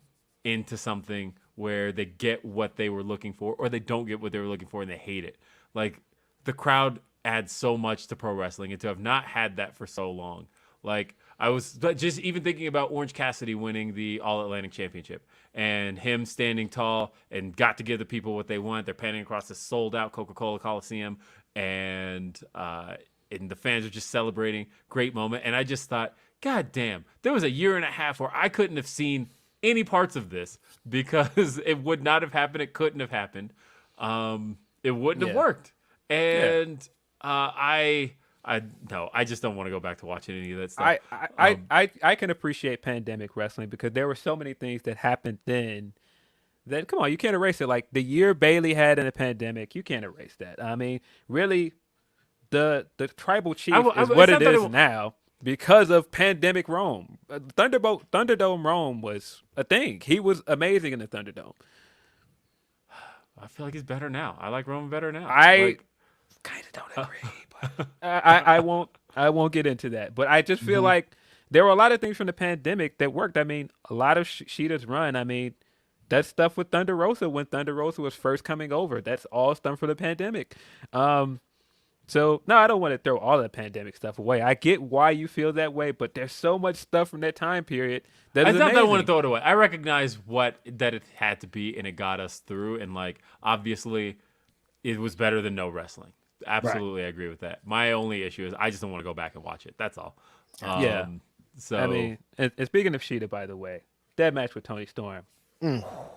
into something where they get what they were looking for or they don't get what they were looking for and they hate it. Like the crowd adds so much to pro wrestling, and to have not had that for so long. Like, I was just even thinking about Orange Cassidy winning the All Atlantic Championship and him standing tall and got to give the people what they want. They're panning across the sold out Coca-Cola Coliseum, and the fans are just celebrating. Great moment. And I just thought, God damn, there was a year and a half where I couldn't have seen any parts of this because it would not have happened. It couldn't have happened. It wouldn't have worked. And I just don't want to go back to watching any of that stuff. I can appreciate pandemic wrestling because there were so many things that happened then that, come on, you can't erase it. Like the year Bailey had in a pandemic, you can't erase that. I mean, really, the tribal chief is what it is now because of pandemic Rome. Thunderdome Rome was a thing. He was amazing in the Thunderdome. I feel like he's better now. I like Roman better now. I kind of don't agree, but I won't get into that. But I just feel like there were a lot of things from the pandemic that worked. I mean, a lot of Sheeta's run. I mean, that stuff with Thunder Rosa when Thunder Rosa was first coming over. That's all stuff from the pandemic. So no, I don't want to throw all the pandemic stuff away. I get why you feel that way, but there's so much stuff from that time period that is amazing. I want to throw it away. I recognize that it had to be, and it got us through. And like, obviously, it was better than no wrestling. Absolutely, I agree with that. My only issue is I just don't want to go back and watch it. That's all. So I mean, and speaking of Sheeta, by the way, that match with Toni Storm,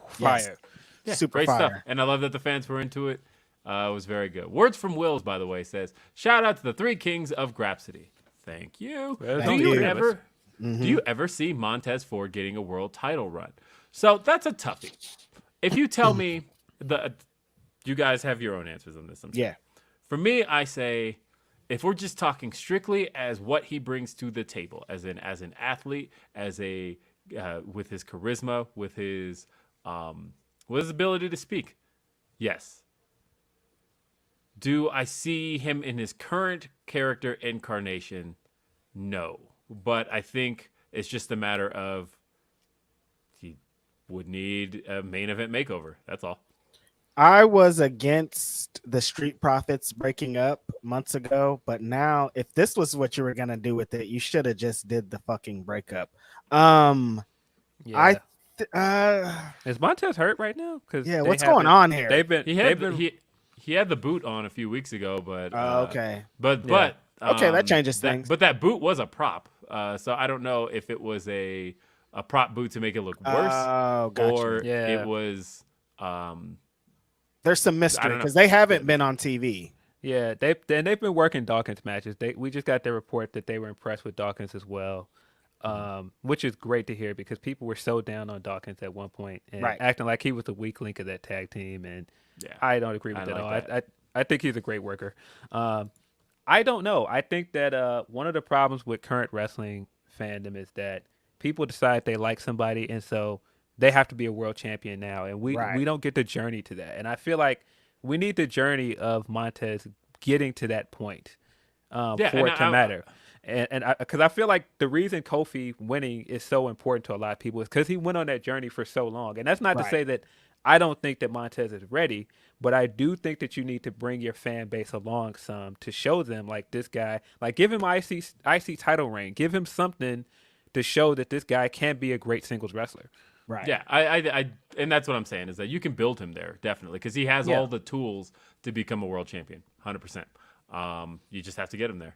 fire, super great fire. stuff. And I love that the fans were into it. It was very good. Words from Wills, by the way, says, shout out to the 3 kings of Grapsody. Thank you. Do you ever see Montez Ford getting a world title run? So that's a toughie. If you tell me you guys have your own answers on this. Yeah. For me, I say, if we're just talking strictly as what he brings to the table, as an athlete, as a with his charisma, with his ability to speak, yes. Do I see him in his current character incarnation? No. But I think it's just a matter of he would need a main event makeover. That's all. I was against the Street Profits breaking up months ago, but now if this was what you were going to do with it, you should have just did the fucking breakup. Is Montez hurt right now? What's going on here? He had the boot on a few weeks ago, but okay. But that changes things. But that boot was a prop, so I don't know if it was a prop boot to make it look worse, or it was. There's some mystery because they haven't been on TV. Yeah, they've been working Dawkins matches. We just got the report that they were impressed with Dawkins as well, which is great to hear because people were so down on Dawkins at one point and acting like he was the weak link of that tag team, and I don't agree with that at all. I think he's a great worker. I don't know. I think that one of the problems with current wrestling fandom is that people decide they like somebody, and so they have to be a world champion now, and we don't get the journey to that. And I feel like we need the journey of Montez getting to that point for it to matter. And because I feel like the reason Kofi winning is so important to a lot of people is because he went on that journey for so long. And that's not to say that I don't think that Montez is ready, but I do think that you need to bring your fan base along some to show them, like, this guy, like, give him IC title reign, give him something to show that this guy can be a great singles wrestler. Right. Yeah, I and that's what I'm saying is that you can build him there, definitely, because he has all the tools to become a world champion, 100%. You just have to get him there.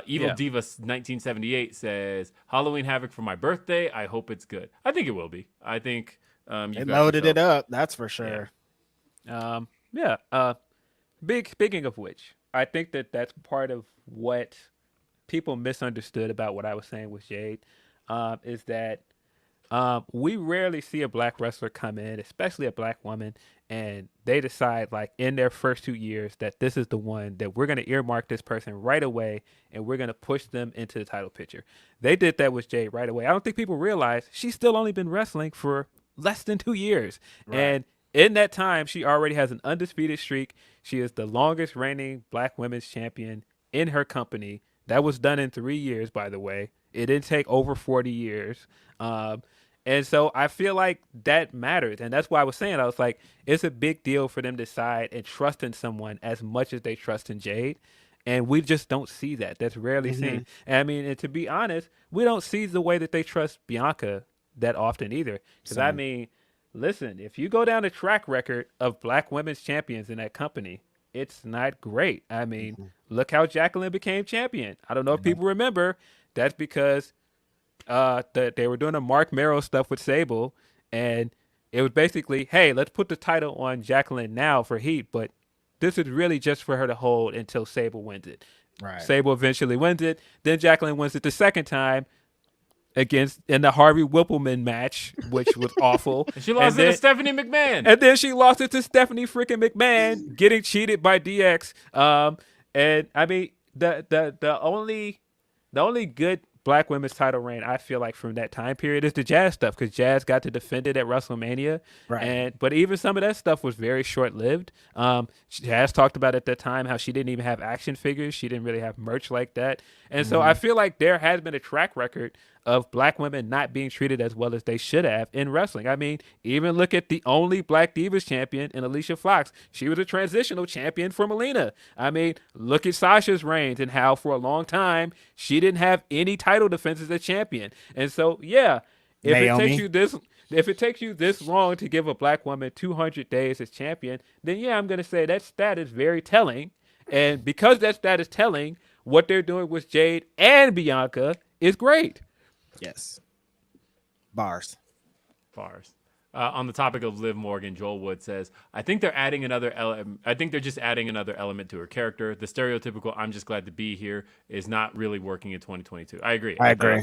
Evil Diva 1978 says, Halloween Havoc for my birthday. I hope it's good. I think it will be. I think they loaded it up. That's for sure. Speaking of which, I think that's part of what people misunderstood about what I was saying with Jade, is that we rarely see a black wrestler come in, especially a black woman, and they decide, like, in their first 2 years that this is the one that we're going to earmark this person right away and we're going to push them into the title picture. They did that with Jade right away. I don't think people realize she's still only been wrestling for less than 2 years. Right. And in that time, she already has an undisputed streak. She is the longest reigning black women's champion in her company. That was done in 3 years, by the way. It didn't take over 40 years. And so I feel like that matters. And that's why I was saying, I was like, it's a big deal for them to decide and trust in someone as much as they trust in Jade. And we just don't see that. That's rarely seen. And I mean, and to be honest, we don't see the way that they trust Bianca that often either. Because I mean, listen, if you go down the track record of black women's champions in that company, it's not great. I mean, look how Jacqueline became champion. I don't know if people remember. That's because they were doing a Mark Merrow stuff with Sable, and it was basically, hey, let's put the title on Jacqueline now for heat, but this is really just for her to hold until Sable wins it. Right. Sable eventually wins it. Then Jacqueline wins it the second time in the Harvey Whippleman match, which was awful. And she lost it to Stephanie McMahon. And then she lost it to Stephanie freaking McMahon, getting cheated by DX. And I mean, the only good black women's title reign I feel like from that time period is the Jazz stuff, because Jazz got to defend it at WrestleMania, right? But even some of that stuff was very short lived. Jazz talked about at that time how she didn't even have action figures, she didn't really have merch like that, and so I feel like there has been a track record of black women not being treated as well as they should have in wrestling. I mean, even look at the only Black Divas champion in Alicia Fox. She was a transitional champion for Melina. I mean, look at Sasha's reigns and how for a long time she didn't have any title defense as a champion. And so, yeah, if it takes you this long to give a black woman 200 days as champion, then yeah, I'm going to say that stat is very telling. And because that stat is telling, what they're doing with Jade and Bianca is great. Yes. Bars. On the topic of Liv Morgan, Joel Wood says, I think they're adding another I think they're just adding another element to her character. The stereotypical "I'm just glad to be here" is not really working in 2022. I agree. I agree.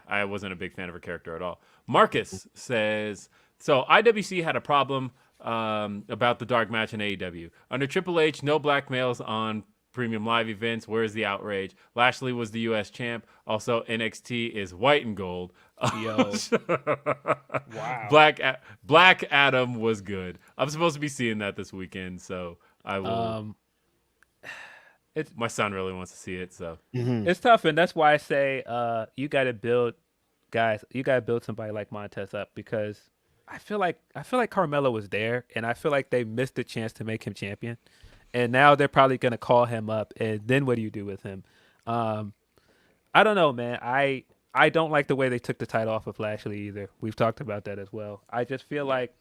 I wasn't a big fan of her character at all. Marcus says, so IWC had a problem about the dark match in AEW. Under Triple H, no black males on premium live events. Where's the outrage? Lashley was the U.S. champ. Also, NXT is white and gold. Yo. Wow. Black Adam was good. I'm supposed to be seeing that this weekend, so I will. My son really wants to see it, so it's tough, and that's why I say you got to build somebody like Montez up, because I feel like Carmelo was there, and I feel like they missed the chance to make him champion. And now they're probably going to call him up, and then what do you do with him? I don't know, man. I don't like the way they took the title off of Lashley either. We've talked about that as well. I just feel like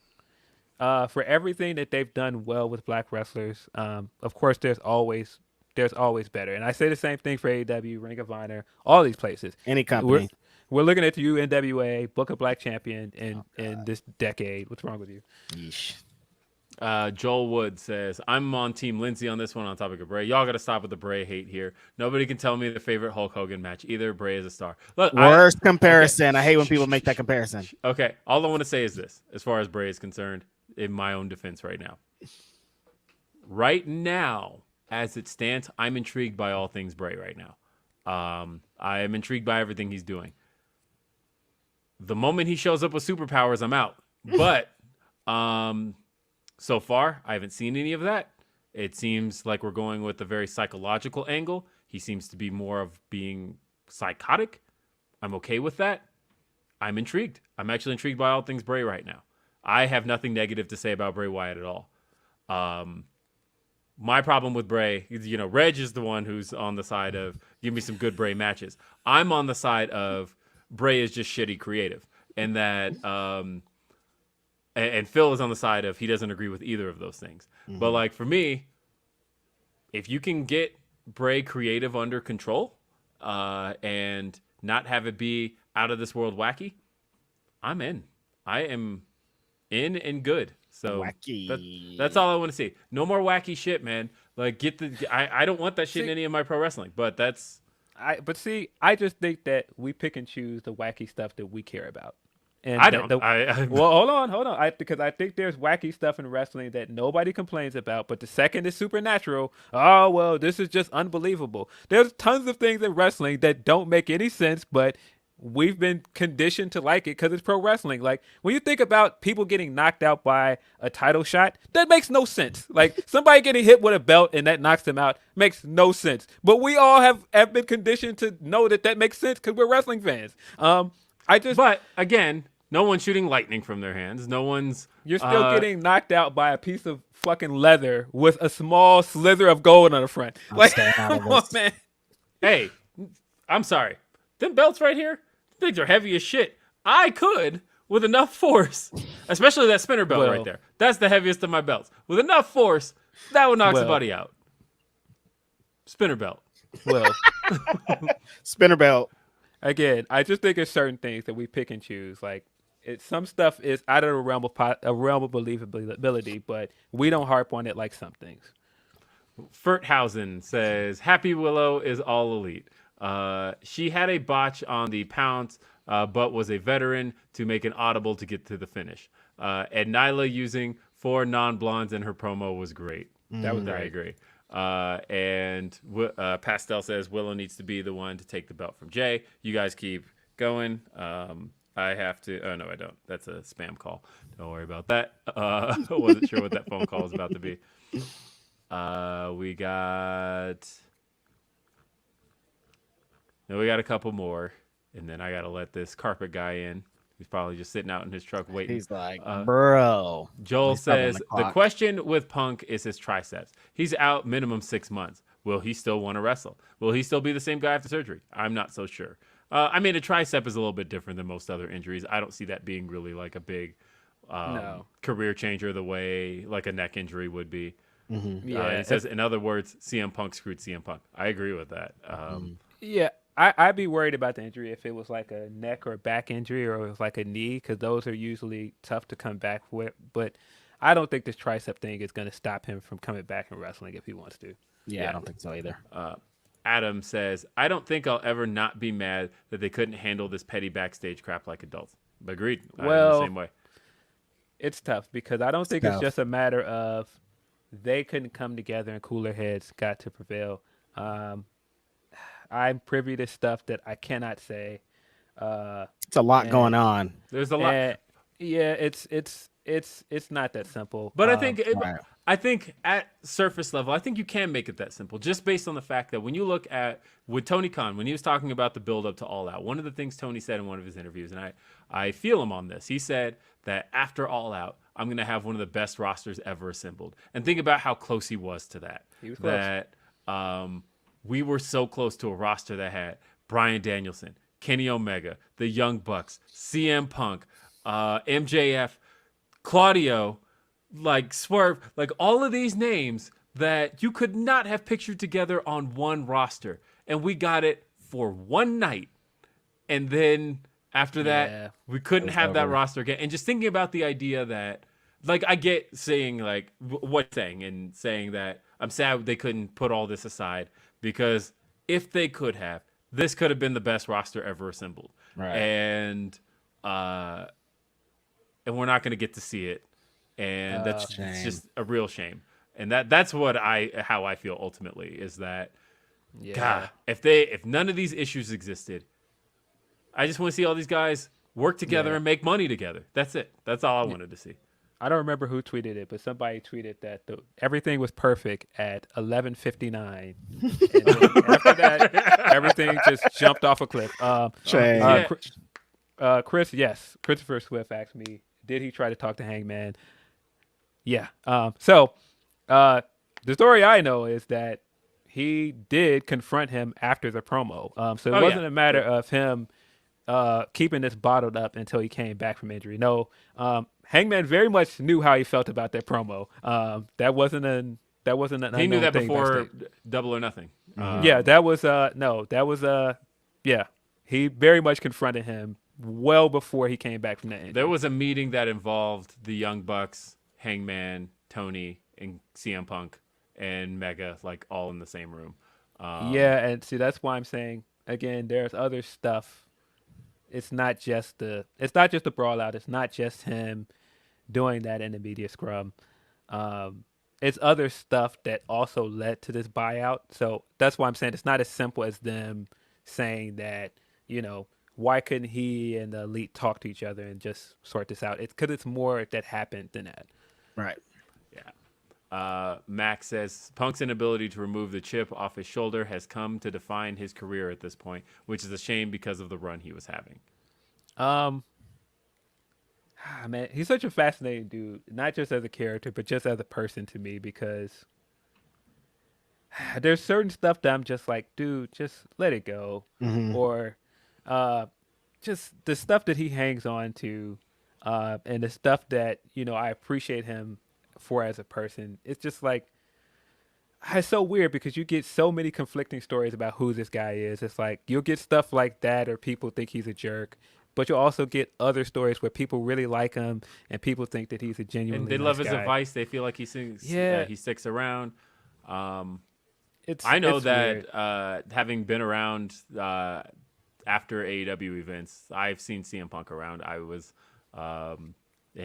for everything that they've done well with black wrestlers, of course there's always better. And I say the same thing for AEW, Ring of Honor, all these places. Any company. We're looking at you, NWA, book a black champion in this decade. What's wrong with you? Yeesh. Joel Wood says, I'm on Team Lindsey on this one on topic of Bray. Y'all got to stop with the Bray hate here. Nobody can tell me the favorite Hulk Hogan match either. Bray is a star. Look, worst comparison. Okay. I hate when people make that comparison. Okay. All I want to say is this, as far as Bray is concerned, in my own defense right now. Right now, as it stands, I'm intrigued by all things Bray right now. I am intrigued by everything he's doing. The moment he shows up with superpowers, I'm out. But so far, I haven't seen any of that. It seems like we're going with a very psychological angle. He seems to be more of being psychotic. I'm okay with that. I'm intrigued. I'm actually intrigued by all things Bray right now. I have nothing negative to say about Bray Wyatt at all. My problem with Bray, Reg is the one who's on the side of give me some good Bray matches. I'm on the side of Bray is just shitty creative, and that and Phil is on the side of he doesn't agree with either of those things. Mm-hmm. But like for me, if you can get Bray creative under control and not have it be out of this world wacky, I'm in. I am in and good. So that's all I want to see. No more wacky shit, man. Like I don't want that shit in any of my pro wrestling. But that's I just think that we pick and choose the wacky stuff that we care about. And I don't. Well, hold on. Because I think there's wacky stuff in wrestling that nobody complains about, but the second is supernatural. Oh well, this is just unbelievable. There's tons of things in wrestling that don't make any sense, but we've been conditioned to like it because it's pro wrestling. Like when you think about people getting knocked out by a title shot, that makes no sense. Like somebody getting hit with a belt and that knocks them out makes no sense. But we all have been conditioned to know that makes sense because we're wrestling fans. But again, No one's shooting lightning from their hands. No one's. You're still getting knocked out by a piece of fucking leather with a small slither of gold on the front. I'm staying out of come on, this. man. Hey, I'm sorry. Them belts right here, things are heavy as shit. I could, with enough force, especially that spinner belt right there. That's the heaviest of my belts. With enough force, that would knock somebody out. Spinner belt. Well, Spinner belt. again, I just think it's certain things that we pick and choose. Like, some stuff is out of the realm of believability, but we don't harp on it like some things. Furthausen says, Happy Willow is all elite. She had a botch on the pounce, but was a veteran to make an audible to get to the finish. And Nyla using 4 non-blondes in her promo was great. That was I great. agree. And Pastel says Willow needs to be the one to take the belt from Jay. You guys keep going. I have to. Oh, no, I don't. That's a spam call. Don't worry about that. I wasn't sure what that phone call was about to be. We got a couple more, and then I got to let this carpet guy in. He's probably just sitting out in his truck waiting. He's like, bro. Joel He's stopping says the the clock. question with Punk is his triceps. He's out minimum 6 months. Will he still want to wrestle? Will he still be the same guy after surgery? I'm not so sure. I mean, a tricep is a little bit different than most other injuries. I don't see that being really like a big career changer the way like a neck injury would be. Yeah, it says, in other words, CM Punk screwed CM Punk. I agree with that. Yeah, I'd be worried about the injury if it was like a neck or back injury or it was like a knee, because those are usually tough to come back with. But I don't think this tricep thing is going to stop him from coming back and wrestling if he wants to. Yeah, I don't think so either. Adam says, I don't think I'll ever not be mad that they couldn't handle this petty backstage crap like adults. Agreed. I'm the same way. It's tough because I don't think it's tough. just a matter of they couldn't come together and cooler heads got to prevail. I'm privy to stuff that I cannot say. It's a lot going on. There's a lot. Yeah, it's not that simple. But right. I think at surface level, I think you can make it that simple, just based on the fact that when you look at with Tony Khan, when he was talking about the build up to All Out, one of the things Tony said in one of his interviews, and I feel him on this, he said that after All Out, I'm going to have one of the best rosters ever assembled. And think about how close he was to that. He was close. That we were so close to a roster that had Bryan Danielson, Kenny Omega, the Young Bucks, CM Punk, MJF, Claudio, like Swerve, like all of these names that you could not have pictured together on one roster. And we got it for one night. And then after that, we couldn't have that roster again. And just thinking about the idea that, like, I get saying, like, what saying and saying that I'm sad they couldn't put all this aside, because if they could have, this could have been the best roster ever assembled. Right. And we're not going to get to see it. And that's it's just a real shame. And that's how I feel ultimately, is that, God, if none of these issues existed, I just want to see all these guys work together and make money together. That's it. That's all I wanted to see. I don't remember who tweeted it, but somebody tweeted that everything was perfect at 11:59. And after that, everything just jumped off a cliff. Christopher Swift asked me, did he try to talk to Hangman? Yeah. So the story I know is that he did confront him after the promo. So it wasn't a matter of him keeping this bottled up until he came back from injury. No, Hangman very much knew how he felt about that promo. That wasn't an He knew that thing before backstage. Double or Nothing. He very much confronted him well before he came back from that injury. There was a meeting that involved the Young Bucks, Hangman, Tony, and CM Punk, and Mega, like all in the same room. And see, that's why I'm saying, again, there's other stuff. It's not just the brawl out. It's not just him doing that in the media scrum. It's other stuff that also led to this buyout. So that's why I'm saying it's not as simple as them saying that, why couldn't he and the Elite talk to each other and just sort this out? It's because it's more that happened than that. Right. Yeah. Max says Punk's inability to remove the chip off his shoulder has come to define his career at this point, which is a shame because of the run he was having. Man, he's such a fascinating dude, not just as a character, but just as a person to me, because there's certain stuff that I'm just like, dude, just let it go. Or just the stuff that he hangs on to, and the stuff that, I appreciate him for as a person. It's just like, it's so weird because you get so many conflicting stories about who this guy is. It's like you'll get stuff like that, or people think he's a jerk, but you'll also get other stories where people really like him and people think that he's a genuinely And they nice love his guy. advice. They feel like he sticks around. I know it's that having been around after AEW events, I've seen CM Punk around. I was, and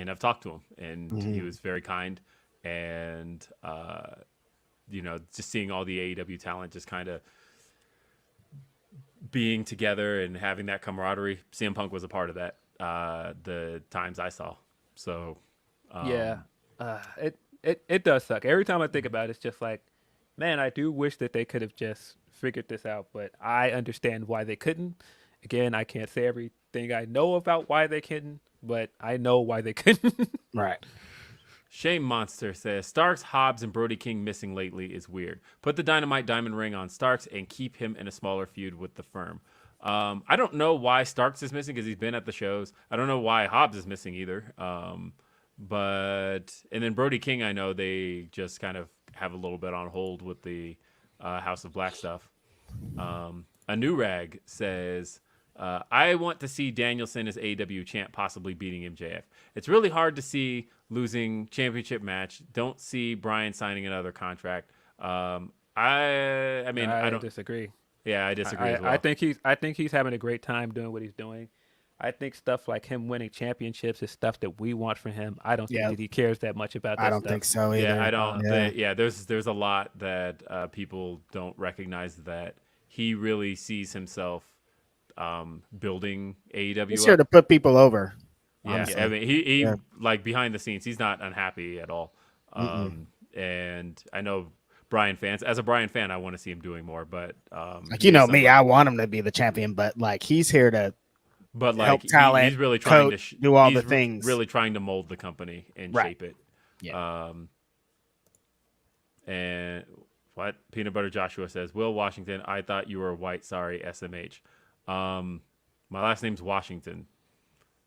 I've talked to him, and he was very kind. And just seeing all the AEW talent just kind of being together and having that camaraderie, CM Punk was a part of that. The times I saw, so it does suck. Every time I think about it, it's just like, man, I do wish that they could have just figured this out, but I understand why they couldn't. Again, I can't say everything I know about why they couldn't, but I know why they couldn't. Right. Shame Monster says, Starks, Hobbs, and Brody King missing lately is weird. Put the Dynamite Diamond Ring on Starks and keep him in a smaller feud with the Firm. I don't know why Starks is missing because he's been at the shows. I don't know why Hobbs is missing either. And then Brody King, I know they just kind of have a little bit on hold with the House of Black stuff. A New Rag says, I want to see Danielson as AEW champ, possibly beating MJF. It's really hard to see losing championship match. Don't see Bryan signing another contract. I don't disagree. Yeah, I disagree as well. I think he's having a great time doing what he's doing. I think stuff like him winning championships is stuff that we want from him. I don't think that he cares that much about that. I don't think so either. Yeah, I don't. There's a lot that people don't recognize, that he really sees himself building AEW. He's here to put people over. Yeah, honestly. I mean, he like behind the scenes, he's not unhappy at all. And I know Bryan fans. As a Bryan fan, I want to see him doing more. But me, I want him to be the champion. But like, he's here to help talent, he's really trying to do all the things. Really trying to mold the company and shape it. Yeah. And what Peanut Butter Joshua says, Will Washington, I thought you were white. Sorry, SMH. My last name's Washington.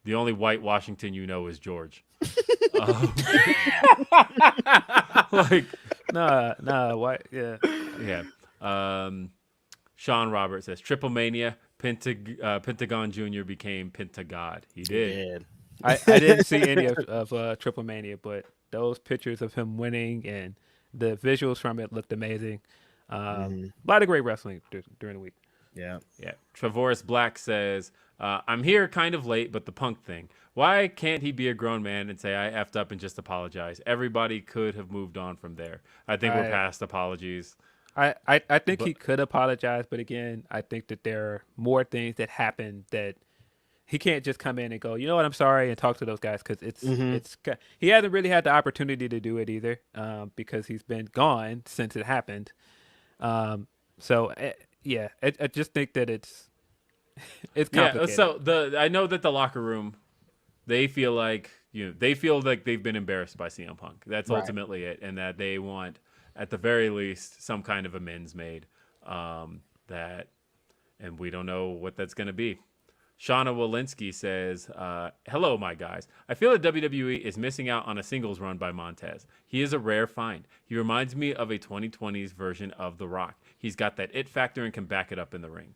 The only white Washington you know is George. White, yeah. Sean Roberts says, Triple Mania, Pentagon Jr. became Pentagod. He did. I didn't see any of Triple Mania, but those pictures of him winning and the visuals from it looked amazing. A lot of great wrestling during the week. Yeah. Travoris Black says, I'm here kind of late, but the Punk thing. Why can't he be a grown man and say, I effed up and just apologize? Everybody could have moved on from there. I think we're past apologies. I think he could apologize, but again, I think that there are more things that happen that he can't just come in and go, you know what, I'm sorry, and talk to those guys, because he hasn't really had the opportunity to do it either, because he's been gone since it happened. I just think that it's complicated. So I know that the locker room, they feel like they've been embarrassed by CM Punk. That's ultimately it, and that they want, at the very least, some kind of amends made. And we don't know what that's going to be. Shauna Walensky says, hello, my guys. I feel that WWE is missing out on a singles run by Montez. He is a rare find. He reminds me of a 2020s version of The Rock. He's got that it factor and can back it up in the ring.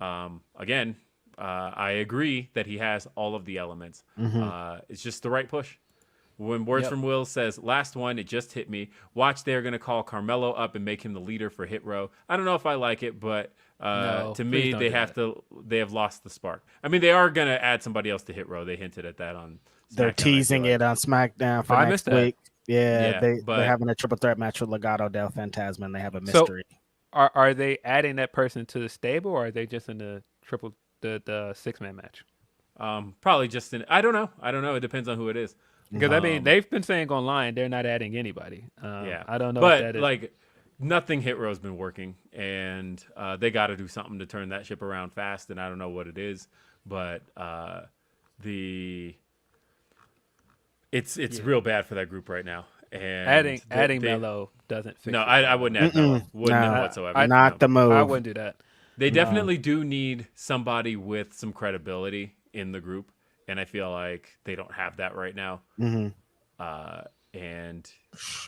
I agree that he has all of the elements. It's just the right push. When Words from Will says, last one, it just hit me. Watch, they're going to call Carmelo up and make him the leader for Hit Row. I don't know if I like it, but to me, they have lost the spark. I mean, they are going to add somebody else to Hit Row. They hinted at that on SmackDown. They're teasing it on SmackDown for next week. Yeah, they're having a triple threat match with Legado del Fantasma, and they have a mystery. So are they adding that person to the stable, or are they just in the six-man match? Probably just in. I don't know. It depends on who it is. Because I mean, they've been saying online they're not adding anybody. I don't know. But if that is... like, nothing Hit Row's been working, and they got to do something to turn that ship around fast. And I don't know what it is, but it's real bad for that group right now. And Adding Mello doesn't fix No, it. I wouldn't add Mello. Wouldn't No, whatsoever. not the move. I wouldn't do that. They definitely do need somebody with some credibility in the group, and I feel like they don't have that right now. Mhm. And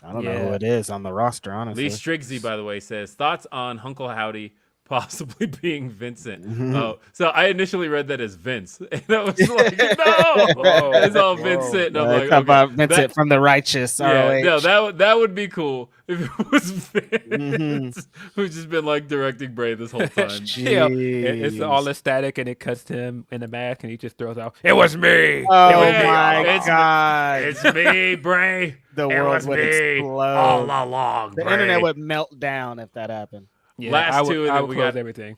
I don't know who it is on the roster, honestly. Lee Strigsy, by the way, says thoughts on Hunkle Howdy possibly being Vincent. Oh, so I initially read that as Vince, and I was like, no, it's all Vincent. And I'm like, How about okay, Vincent from the Righteous ROH? no, that would be cool if it was Vince, who's just been like directing Bray this whole time. Yeah, it's all ecstatic, and it cuts to him in the mask, and he just throws out, "It was me." Oh It was me my God! It's me, Bray. The It world was would me explode. all along. The Bray. internet would melt down if that happened. Yeah, Last two, and I then would we close got everything.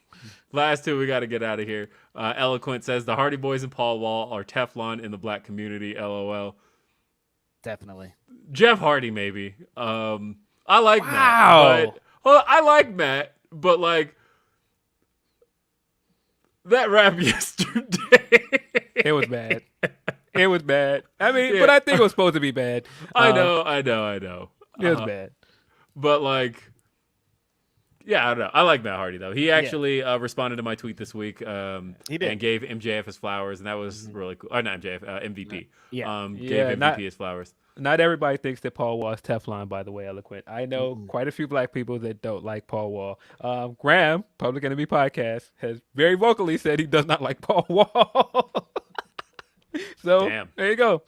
Last two, we got to get out of here. Eloquent says the Hardy Boys and Paul Wall are Teflon in the black community. LOL. Definitely. Jeff Hardy, maybe. I like Wow. Matt. I like Matt, but like that rap yesterday. It was bad. It was bad. I mean, Yeah. but I think it was supposed to be bad. I know. It was bad. But like, yeah, I don't know. I like Matt Hardy though. He actually responded to my tweet this week. He did. And gave MJF his flowers, and that was really cool. Or not MJF, MVP. Yeah. Gave MVP his flowers. Not everybody thinks that Paul Wall is Teflon, by the way, Eloquent. I know quite a few black people that don't like Paul Wall. Graham, Public Enemy Podcast, has very vocally said he does not like Paul Wall. So, Damn. there you go.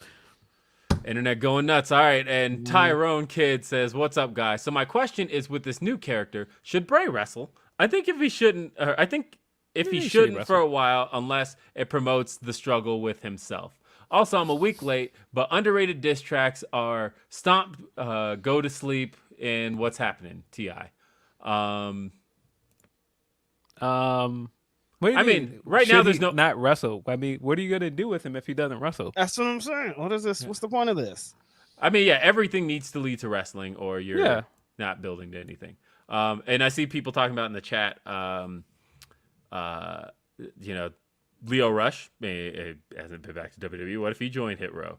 Internet going nuts. All right. And Tyrone Kid says, what's up, guys? So my question is, with this new character, should Bray wrestle? I think if he shouldn't, he shouldn't for a while, unless it promotes the struggle with himself. Also, I'm a week late, but underrated diss tracks are Stomp, Go to Sleep, and What's Happening, T.I. What do you I mean, right now should there's he no- not wrestle. I mean, what are you gonna do with him if he doesn't wrestle? That's what I'm saying. What is this? What's the point of this? I mean, yeah, everything needs to lead to wrestling, or you're Yeah. not building to anything. And I see people talking about in the chat, Leo Rush hasn't been back to WWE. What if he joined Hit Row?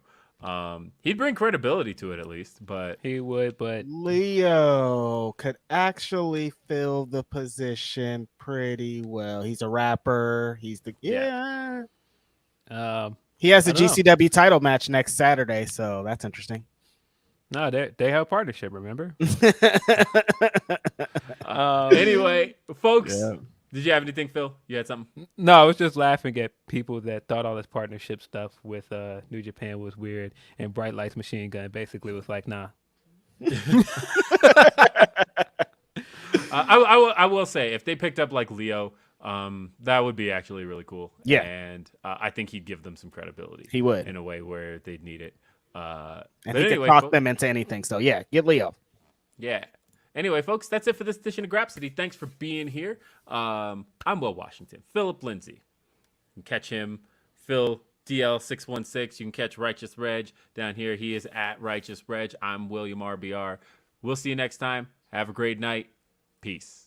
He'd bring credibility to it at least, but He would, but Leo could actually fill the position pretty well. He's a rapper. He's the He has a I don't know. GCW title match next Saturday, so that's interesting. no, they have a partnership. Remember? anyway, folks, did you have anything, Phil? You had something? No, I was just laughing at people that thought all this partnership stuff with New Japan was weird, and Bright Lights Machine Gun basically was like, nah. I will say, if they picked up like Leo, that would be actually really cool. Yeah. And I think he'd give them some credibility. He would. In a way where they'd need it. And But he anyway, could talk folks- them into anything. So yeah, get Leo. Yeah. Anyway, folks, that's it for this edition of Grapsody. Thanks for being here. I'm Will Washington. Philip Lindsey. You can catch him, Phil DL616. You can catch Righteous Reg down here. He is at Righteous Reg. I'm William RBR. We'll see you next time. Have a great night. Peace.